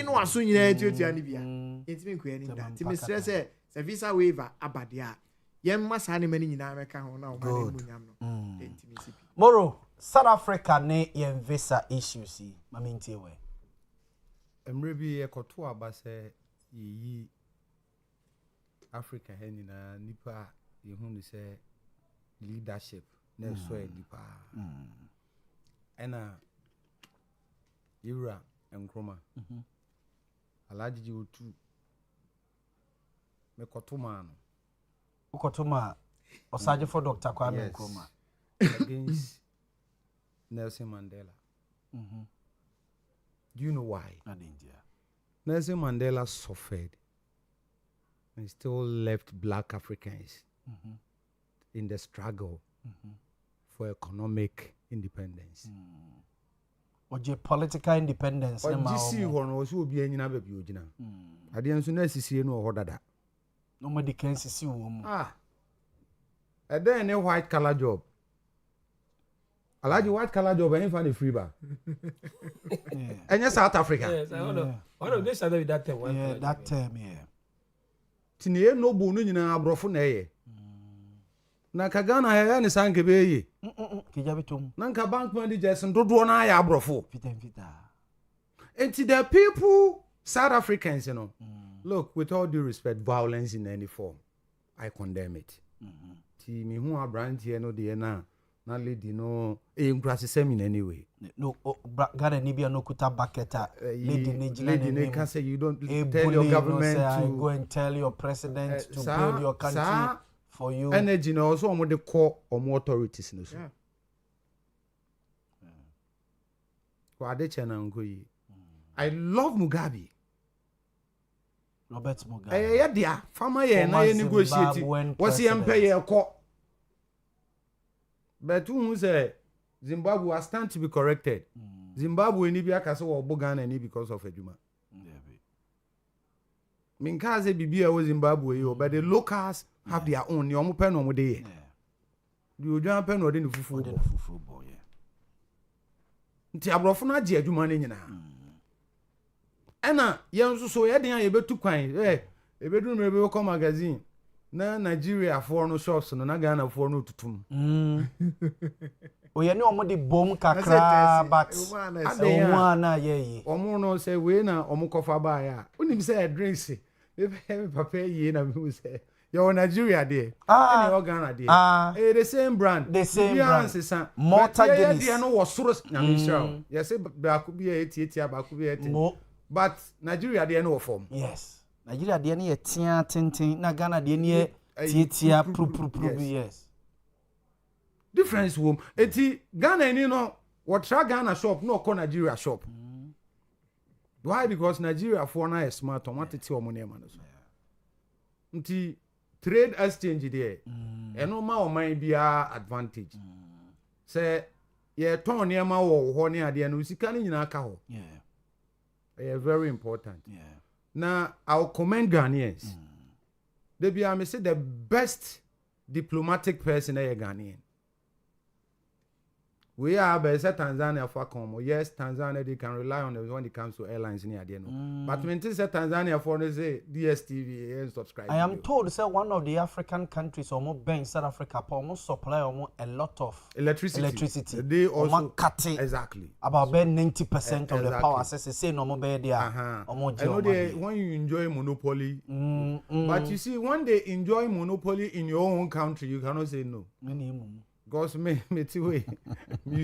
No aso nyina etuatua ni bia. Yentimi nkwe ni da. Ti me stress say visa waiver abade a. Yemma sane mani nyina meka ho na o mani munyam no intimacy Moro South Africa ne yen visa issues mamintie we emre bi ekoto aba se yi Africa he nyina nipa yehu ni se leadership na so e nipa ena yura enkroma alajiji otu mekoto ma no Ukotuma Osaje for Dr. Kwame Nkrumah against Nelson Mandela. Do you know why? Not India. Nelson Mandela suffered and still left black Africans in the struggle for economic independence. Or political independence. Or GC one was who be any other beauty. I didn't soon as see no order. Nobody can see woman. And then a white collar job. I like the white collar job and find a free bar. And yes, South Africa. Yes, I don't know. One of this other with that term. Yeah, that term, yeah. Tine no bunu nyina abrofo na eye. Na kagana he ne sanke be ye. Kijabitum. Na nka bank managers ndodo na ya abrofo. Fita. And to the people, South Africans, you know. Look, with all due respect, violence in any form, I condemn it. Ti mi hu abrant here no de na lady no incrassism in any way. No, Ghana Nibia no kuta baketa. Lady ne can say you don't tell your government to go and tell your president to build your country for you. Energy no also on the core or more authorities no so. I love Mugabe. Robert Mugabe. Yeah, dear. Farmer ye na ye negotiate. What's the empire call? But who say Zimbabwe has stand to be corrected. Zimbabwe ni bia kase wo Ghana ni because of Ejuma. Minkaze bibia wo Zimbabwe yo, but the locals have their own. Ni omo pe no mo de ye. The ojuan pe no de ni fufu bo. Nti abrofo na age Ejuma ni nyina. Ena yenso so ye den ayebetu kwan ebedu mebe ko magazine na Nigeria for no shops no na Ghana for no tutum oye ni omo de bom kakra but omo na ye omo no say we na omo kofa ba ya unim say drinks me papa ye na me say your Nigeria there any Ghana there the same brand Malta Guinness there no was soro na me show yes ba ku bi 80 ba ku bi 80 but Nigeria dey no form. Yes. Nigeria dey na tia tintin na Ghana dey na tia pru yes. Difference wom. Eti Ghana ni no what try Ghana shop no ko Nigeria shop. Why? Because Nigeria for na smart on what tete o mo na ma no so. Nti trade exchange there. Eno ma o man bia advantage. Say ye ton ne ma wo ho ne ade na usika ni nyina aka ho. Yeah. Very important. Yeah. Now, I'll commend Ghanaians. They be, I say, the best diplomatic person is Ghanaian. We are by Tanzania for Como. Yes, Tanzania they can rely on it when it comes to airlines near the But when it say Tanzania for say DSTV and subscribe. I am told say one of the African countries almost in South Africa almost supply almost a lot of electricity. They also cutting exactly about 90% of the power. Say no more there. I know they when you enjoy monopoly, but you see when they enjoy monopoly in your own country, you cannot say no. Because me used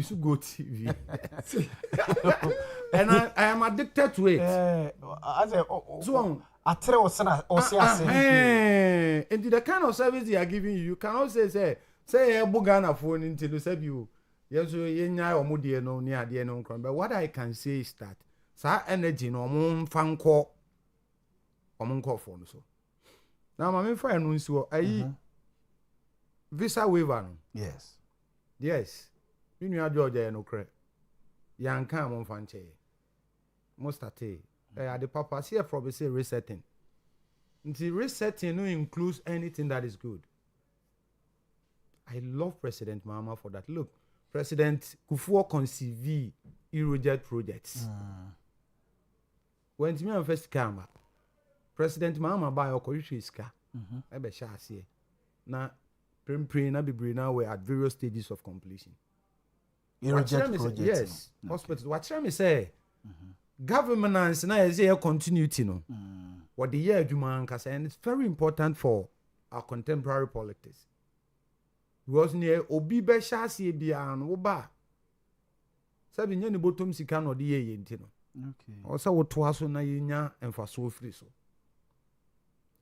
to go TV. And I am addicted to it. So and the kind of service they are giving you cannot say Bugana phone until you said you yes no near the no. But what I can say is that sa energy no mon fan call phone so. Now my friend knows so visa waiver no. Yes. You know Georgia no cre. Yan kan mon fan che. Mostate. The papa here probably say resetting. Until resetting no includes anything that is good. I love President Mahama for that. Look, President Kufuor conceive Eurojet projects. When me first came, President Mahama buy Okorisha iska. Ebe sha ase. Na pray na be now we're at various stages of completion. Eurojet project. Yes. Hospitals. What me say? Governance na is here continuity no. What the year Juma and it's very important for our contemporary politics. Because near obi be sha ase bia no ba. Sabi nya ni bottom sika no de ye ntino. Okay. Also wo to aso na yenya emfaso free so.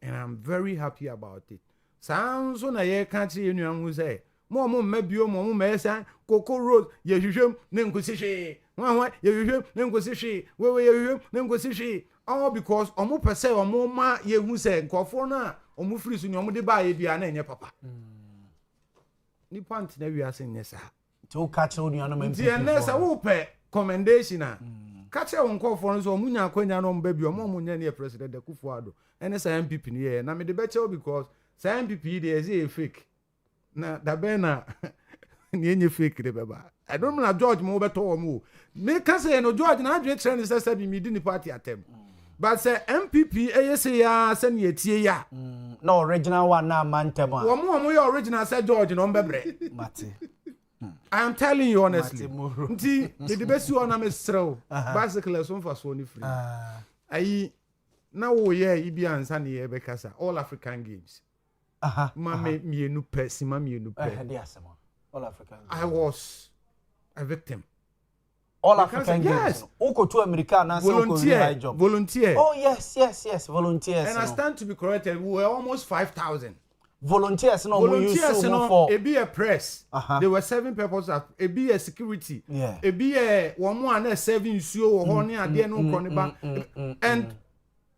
And I'm very happy about it. Sounds on a year country in who say, More mebio, more mesa, Coco Road, Yahum, Nengusishi, one, Yahum, Nengusishi, where were you, Nengusishi, all because Omo per se or more ma ye who say, Cofona, or Mufris in your Mudiba, Biana and your papa. Nippon never are saying yes, sir. To catch on your name, yes, I will pay commendation. Catch on call for us or Munya Quenya on baby or Momunia President de Kufuado, and as I MPP here, and I made the better because. Say MPP there is a fake. Na da bena ni fake de baba. I don't know George mo beto mo. Me can say no George na adwe trend say be me di ni party atem. But say MPP say ya say na tie ya. No original one na mantem a. Wo mo your original say George no mbebre. Mate. I am telling you honestly. Nti the best one na me srew. Basically so for so ni free. Ayi na wo ye ibi ansa ne ye be kasa all African games. Mama mienu pesi mama mienu pe. All African. I was a victim. All African games. Oko to America na volunteer. Oh yes, volunteers. And I stand to be corrected. We were almost 5,000. Volunteers no volunteers no. It be a press. There were 7 purposes. It be a security. Yeah. It be a one more and 7 issue or honey and there no croniba. And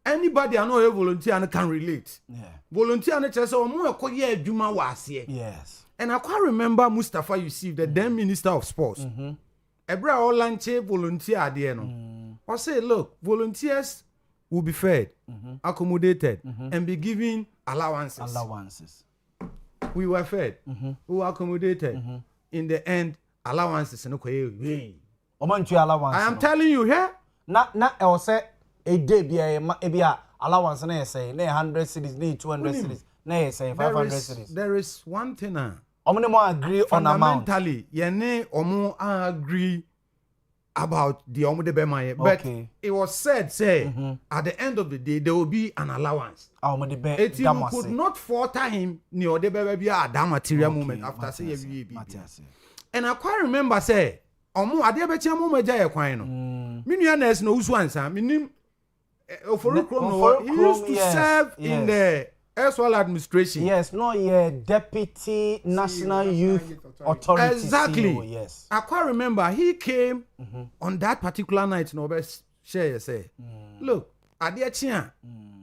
anybody I know a volunteer and can relate. Yeah. Volunteer and just omo ekoye adwuma wase. Yes. And I quite remember Mustafa Yusuf, the then Minister of Sports. Ebra all lanche volunteer there no. I say, look, volunteers will be fed, accommodated, and be given allowances. We were fed, we were accommodated. In the end, allowances no way. Allowance. I am telling you here. Na I was say a day be allowance na say na 100 cities, na 200 cities, na say 500 cities. There is one thing omo mo agree on amount. Fundamentally, ye omo agree about the omo de bema, but it was said say at the end of the day there will be an allowance. Omo de be you could not falter him ni o de be that material moment after say ye be. And I quite remember say omo ade be che mo maja ye kwan no. Me nua nurse no usu ansa minim he used to serve in the Eswal administration. Yes, no, Deputy National Youth Authority. Exactly. CEO, yes. I quite remember he came on that particular night. No, best share say, look, adia chia,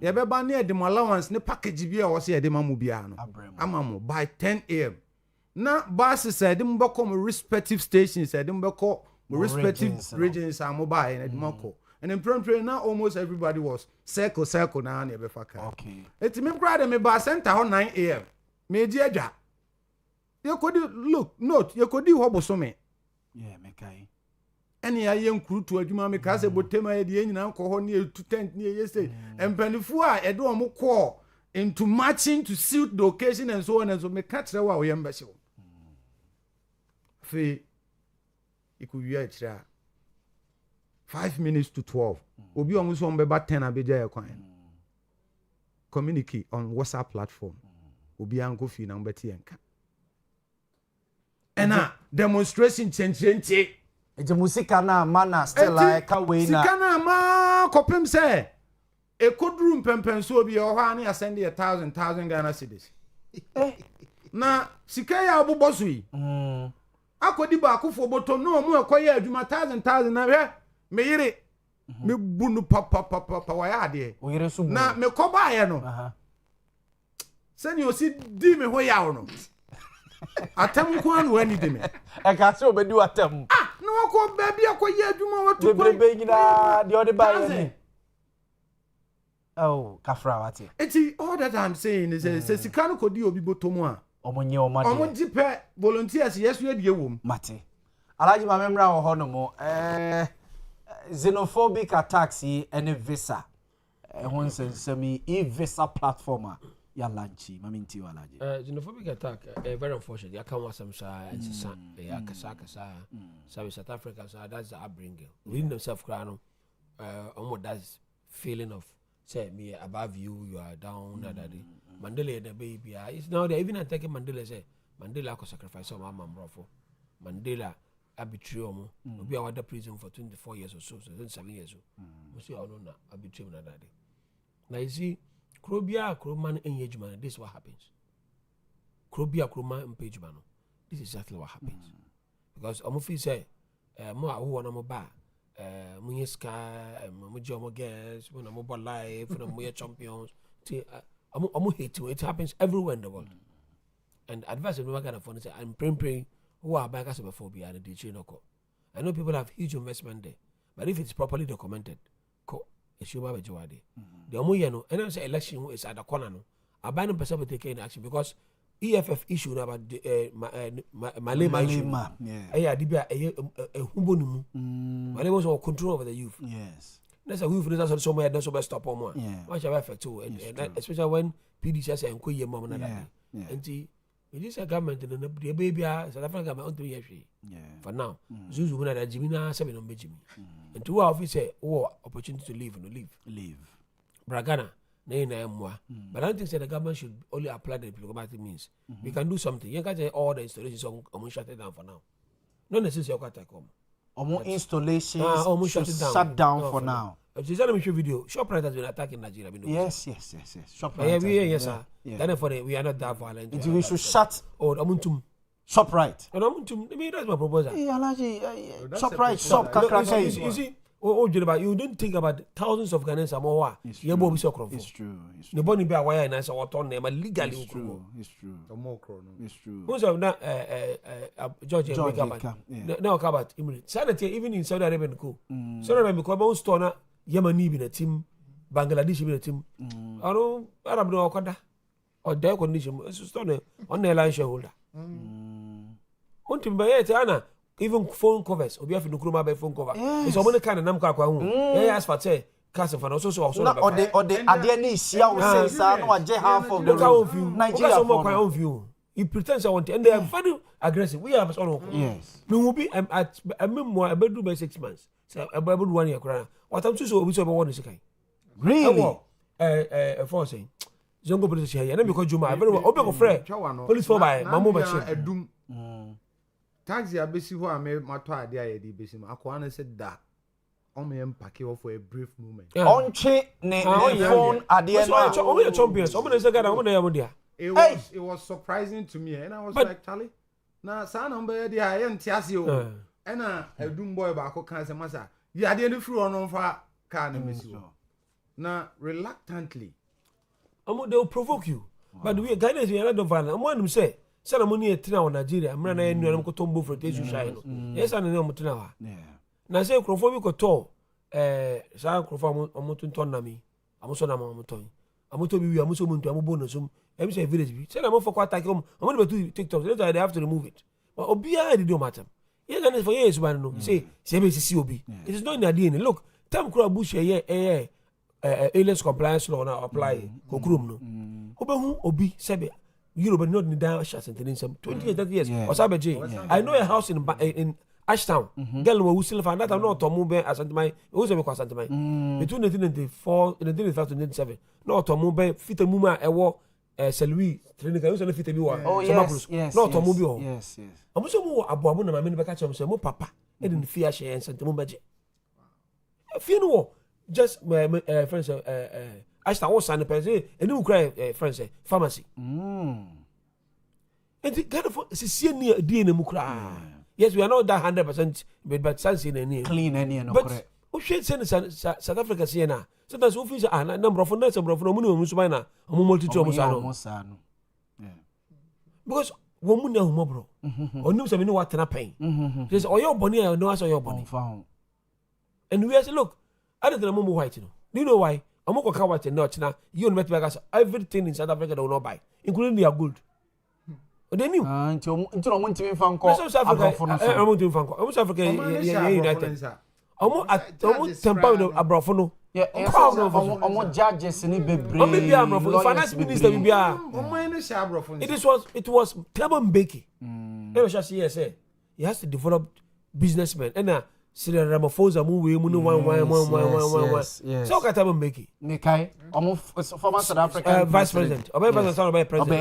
ye be ba near the allowance ne package bi a wose ye de mamu bia no. Amamu by 10 a.m. Na bus said dem be come respective stations, said dem be call respective regions are mobile and demako. And in print now almost everybody was circle now near Befaka. Okay. It's me grad me bar center on 9 a.m. Me jeja. You could look, note, you could do hobosome. Yeah, mekai. Any a young crew to a juma me case botema the engine alcohol near to tent near yesterday. And Penifua, a do more call into matching to suit the occasion and so on and so me catch the wow embassy. Fe, it could be 5 minutes to 12. Obi almost on about 10 abija coin. Communicate on WhatsApp platform. Obi anko fi number tienka. And demonstration change. It's a musika na mana still like a way na. Sikana ma kopem say. E could room pempen so be or hani ascend 1,000 Ghana cedis. Na sikaya abu bosui. Akodi ba akufo botom no mu ekoye adwuma 1,000 na hwe me yire me bunu papa wa ya de. Na me koba ye no. Sani o si di me ho ya no. Atam ko anu ani de me. E ka se obedi atam. No ko baby akoye adwuma watu ko. Be nyina de ode ba ye. Oh, kafra wati. Eti all that I'm saying is say sika no kodi obi botom a. Omonye omade. Omonji pe volunteers yes we de wom. Mate. Alaji ma memra wo ho no mo xenophobic attacks and visa. Ehon semi e-visa platform ya lanchi maminti walaji. Xenophobic attack very unfortunate. Ya kan wasam sha ya kasa. So South Africa so that's the upbringing. Within themselves cry no almost that's feeling of say me above you, you are down daddy. Mandela the baby it's now they even attacking Mandela say Mandela could sacrifice some mamrofo. Mandela arbitrary omo obi a wada prison for 24 years or so 27 years we see all na arbitrary na daddy. Now you see Krobia Kroman engagement, this is what happens. Krobia Kroman engagement, this is exactly what happens. Because Omofi say mo a wo na mo ba mo yeska mo jomo girls mo na mo ball life mo mo champions omo hate it happens everywhere in the world. And advice no kind of phone say I'm praying who are back as before be and the no ko. I know people have huge investment there, but if it's properly documented ko e shoba be jwade the omo ye no and say election is at the corner no abandon person take in action because EFF issue about Malema yeah dibia humbo numu Malema so control over the youth. Yes, that's a youth that's so much so stop on one what shall affect too and especially when PDC say enko ye mom na that and it is a government in the baby South African government on 3 years for now Zuzu na da Jimina 7 on Benjamin and to our office say opportunity to leave Bragana but I don't think the government should only apply the diplomatic means. We can do something. You can't say all the installations are shut down for now. Not necessarily installations shut down for now. If you send me a video, ShopRite has been attacking Nigeria. Yes. ShopRite. Yes, sir. Then we are not that violent. We should shut Amuntum. ShopRite. Amuntum. I mean, that's my proposal. ShopRite. Shop Kakraka. You see, you don't think about thousands of Ghanaians are more. It's true. The body be a wire and I saw what on them legally. It's true. It's true. Most of that George now about sanity even in Saudi Arabia cool. Saudi Arabia because most store Yemeni in a team, Bangladesh in a team. I don't Arab no Okada or their condition on the line shareholder. One team by Anna. Even phone covers, we have to do by phone cover. It's only kind of Namka. Yes, for say, Castle for also or the Adeni Sia will say, no, half of the Nigeria my own view. He pretends I want and they are very aggressive. We have all. Yes. We will be at a memoir, a bedroom by 6 months. So a Bible 1 year cry. What I'm so we saw one is okay. Really? For saying, Zongo police here, and because Juma, very well, open for police for by Mamma machine. Taxi abesi ho ame mato ade ayedi besi ma akwa na said that o me empake for a brief moment onche ne phone ade no o me champions o me say Ghana o me na dia it was surprising to me and I was like Charlie na sa number dey I entiase o na edum boy ba ko kan se masa ya ade no free on fa car na mesi na reluctantly they will provoke you but we Ghanaians we are not violent one say sana money etina wa Nigeria mra na enu anam ko tombo frotation shine no yes ana ne omutina wa na say crofo ko to sa crofo omutunton na mi amuso na omuton amuto bi wi amuso muntu amubo no sum em say village bi say na mo for attack omo de betu TikTok later they have to remove it but obia did do matter Yeah, that is for years, man. No, say CBC. It is not in the DNA. Look, time crowd bush aliens compliance law now apply. Kokrum no. Obehu obi sebe. Europe not in down shots and some 20 years, 30 years. Or Sabaji. I know a house in Ashtown. Girl who still find that I'm not to move as my who's a constant between 1994 and 1997. No to move fit a muma a war Selui training can use a fit a war. Oh yes. Not to move. Yes. I'm also more about my men back at some papa and fear she and sent budget. Fear no just my friends Ashtown was signed a person and you cry friends pharmacy. And the kind of see near DNA mukra. Yes, we are not that 100%, but sense in any clean any no correct. We should send South Africa Siena. Sometimes we feel a number of nights of Musumana, a multitude of Musano. Because woman know mobro. Or knows I know what to pay. There's all your bonny, I know as your bonny found. And we say, look, I don't know white. Do you know why? I'm not going to watch now. You met me everything in South Africa don't know buy, including their gold. They knew. Until Montie Fanco. South Africa, I'm going to Fanco. I'm South Africa, United. Almost 10 pounds of Abrofono. Yeah, almost judges in the finance minister. It was Clement Mbeki. Never shall see, say he has to develop businessmen. And Cyril Ramaphosa movie, one. So Clement Mbeki. Nikai, almost former South African vice president. Obey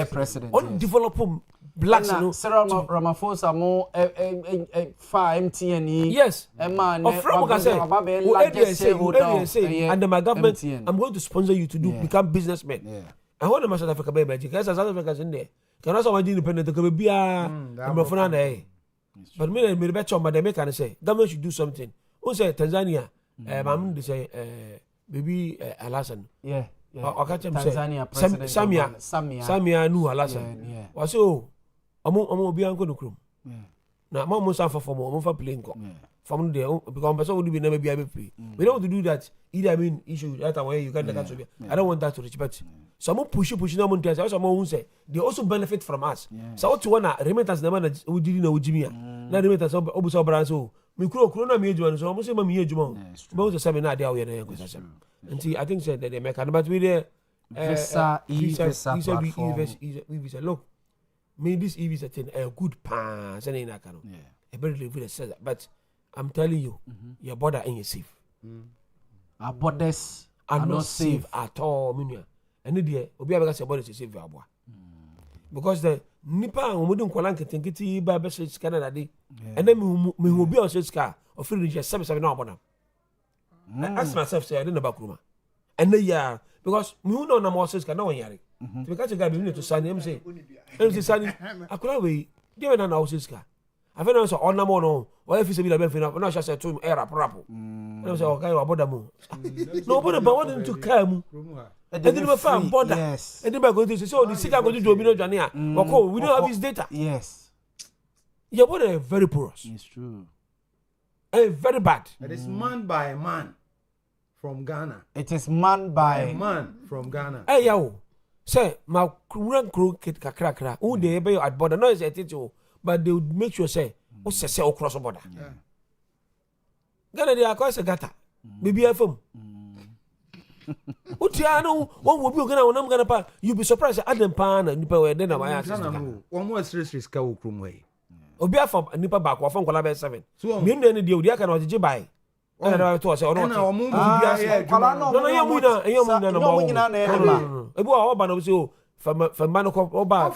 president. On develop blacks, you know. Cyril Ramaphosa more far MTNE. Yes. Man, of say, under my government, I'm going to sponsor you to become businessmen. Yeah. I want to South Africa by magic. Because South Africa's in there. Can also want independent to be a but me and Becho, but they make and say, government should do something. Who say Tanzania? They say, baby Alasan. Yeah. Or catch him Tanzania president. Samia knew Alasan. Yeah. Was so, I'm be uncle to Crum. Now, Mamma suffer for more for playing. From there, because person would be never be able to pay. We don't want to do that. Either I mean, issue that way you can't get. I don't want that to reach, but some push no Montie. Some who say they also benefit from us. So what you wanna remittance the man who didn't know Jimmy. Now remittance obuso brand so. Me kuro me ejuma so mo say me ejuma. But the seminar there we na yanko. And see, I think said that they make but we there visa platform. Look, me this visa thing a good pass and in that kind. A very little says that, but I'm telling you, your border ain't safe. Our borders are not safe at all, Minia. And the Obi Abaka border is safe, because the Nipa wouldn't call Anke by best Canada day, and then me will be on such car or free just 7 hours. I asked myself, say I didn't about Kruma. And the year, because me who know no more says can no one yari. Because you got to sign him say, Sunny, I could have wait, given an house car. I found also on number no, or if it's a bit of benefit, no, just said to him, air up, and I was okay about the moon. Nobody but wanting to come. And then we found border. Yes. And then we're going to say, so the city are going to do a million Jania. We don't have his data. Yes. Your border is very porous. It's true. And very bad. It is man by man from Ghana. It is man by man from Ghana. Hey, yo. Say, my run crew kit kakra. Who they be at border? No, it's a teacher. But they would make sure say, what's the say across the border? Ghana, they are quite a gata. Maybe a film. What you know, what would be going to you'll be surprised at Adam Pan and Nipa were then. One more serious cow from way. Obia from Nipa back or from Colabel 7. So, me and the deal, the account of the buy. And I told us, oh, no, from Manoko Oba,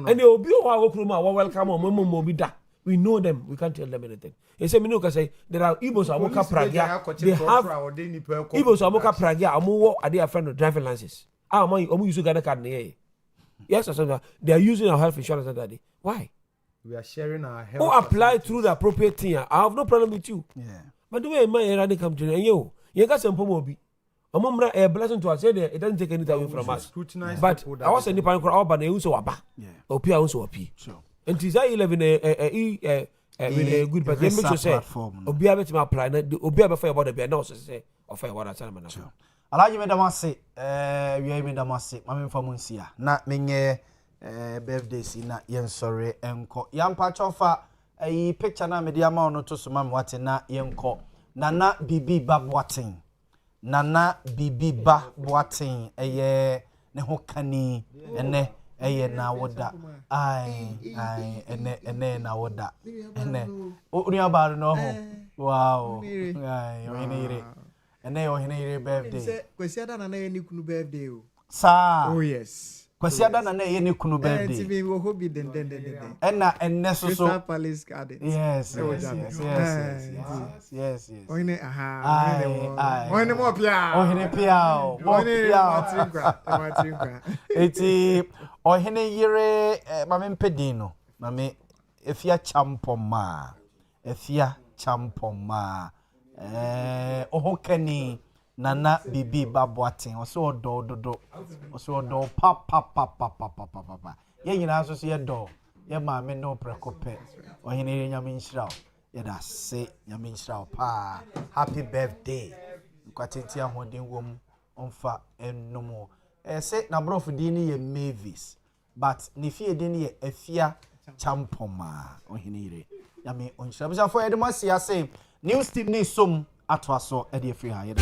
and they will be welcome on Mobida. We know them, we can't tell them anything. And say, Minuka say, there are Igbos Amoka Pragia, they have Igbos Amoka Pragia, Amu are their friend of driving licenses. Ah, my, use Uganda card. Yes, they are using our health insurance that day. Why? We are sharing our health. Who apply through the appropriate thing? I have no problem with you. Yeah. But the way my errand come to you got some pomobi. Amumra a blessing to us. It doesn't take anything away from us. But I was a Nipan crowd, but they also a ba. Opia also a P. And tis I 11 a good but they make you say, Obia bet my plan, Obia before about the bear nose say, or fire what I tell them. Allow you, Madam Massey, we are Madam Massey, Mammy from Muncia, not being birthdays in that yen sorry, and yam patch offer picture na me dia ma no to so ma me wate na yenko nana bibi ba boaten nana bibi ba boaten eye ne ho kani ene eye na woda ai ene na woda ene unu ba no ho wow ai oyinire ene oyinire birthday kwesi ada na ye ni kunu birthday o sa oh yes kwesi ada na ye ni kunu birthday TV wo hobi den ena enne so Crystal Palace Garden yes oyine oyine mo pia matrinkwa eti ohene yire mame mpedin no mame efia champoma ohokani nana bibi baboaten oso odo dodo oso odo pa ye nyina so ye do ye mame no prekope ohene nyame nhyira ye da se nyame nhyira pa happy birthday kwatenti ahoden wom onfa ennomo say na brof din ye Mavis but ne fie din ye afia champoma ohinire yame onhyira bisa for edema sia say news team ni som atwaso e de free ha ye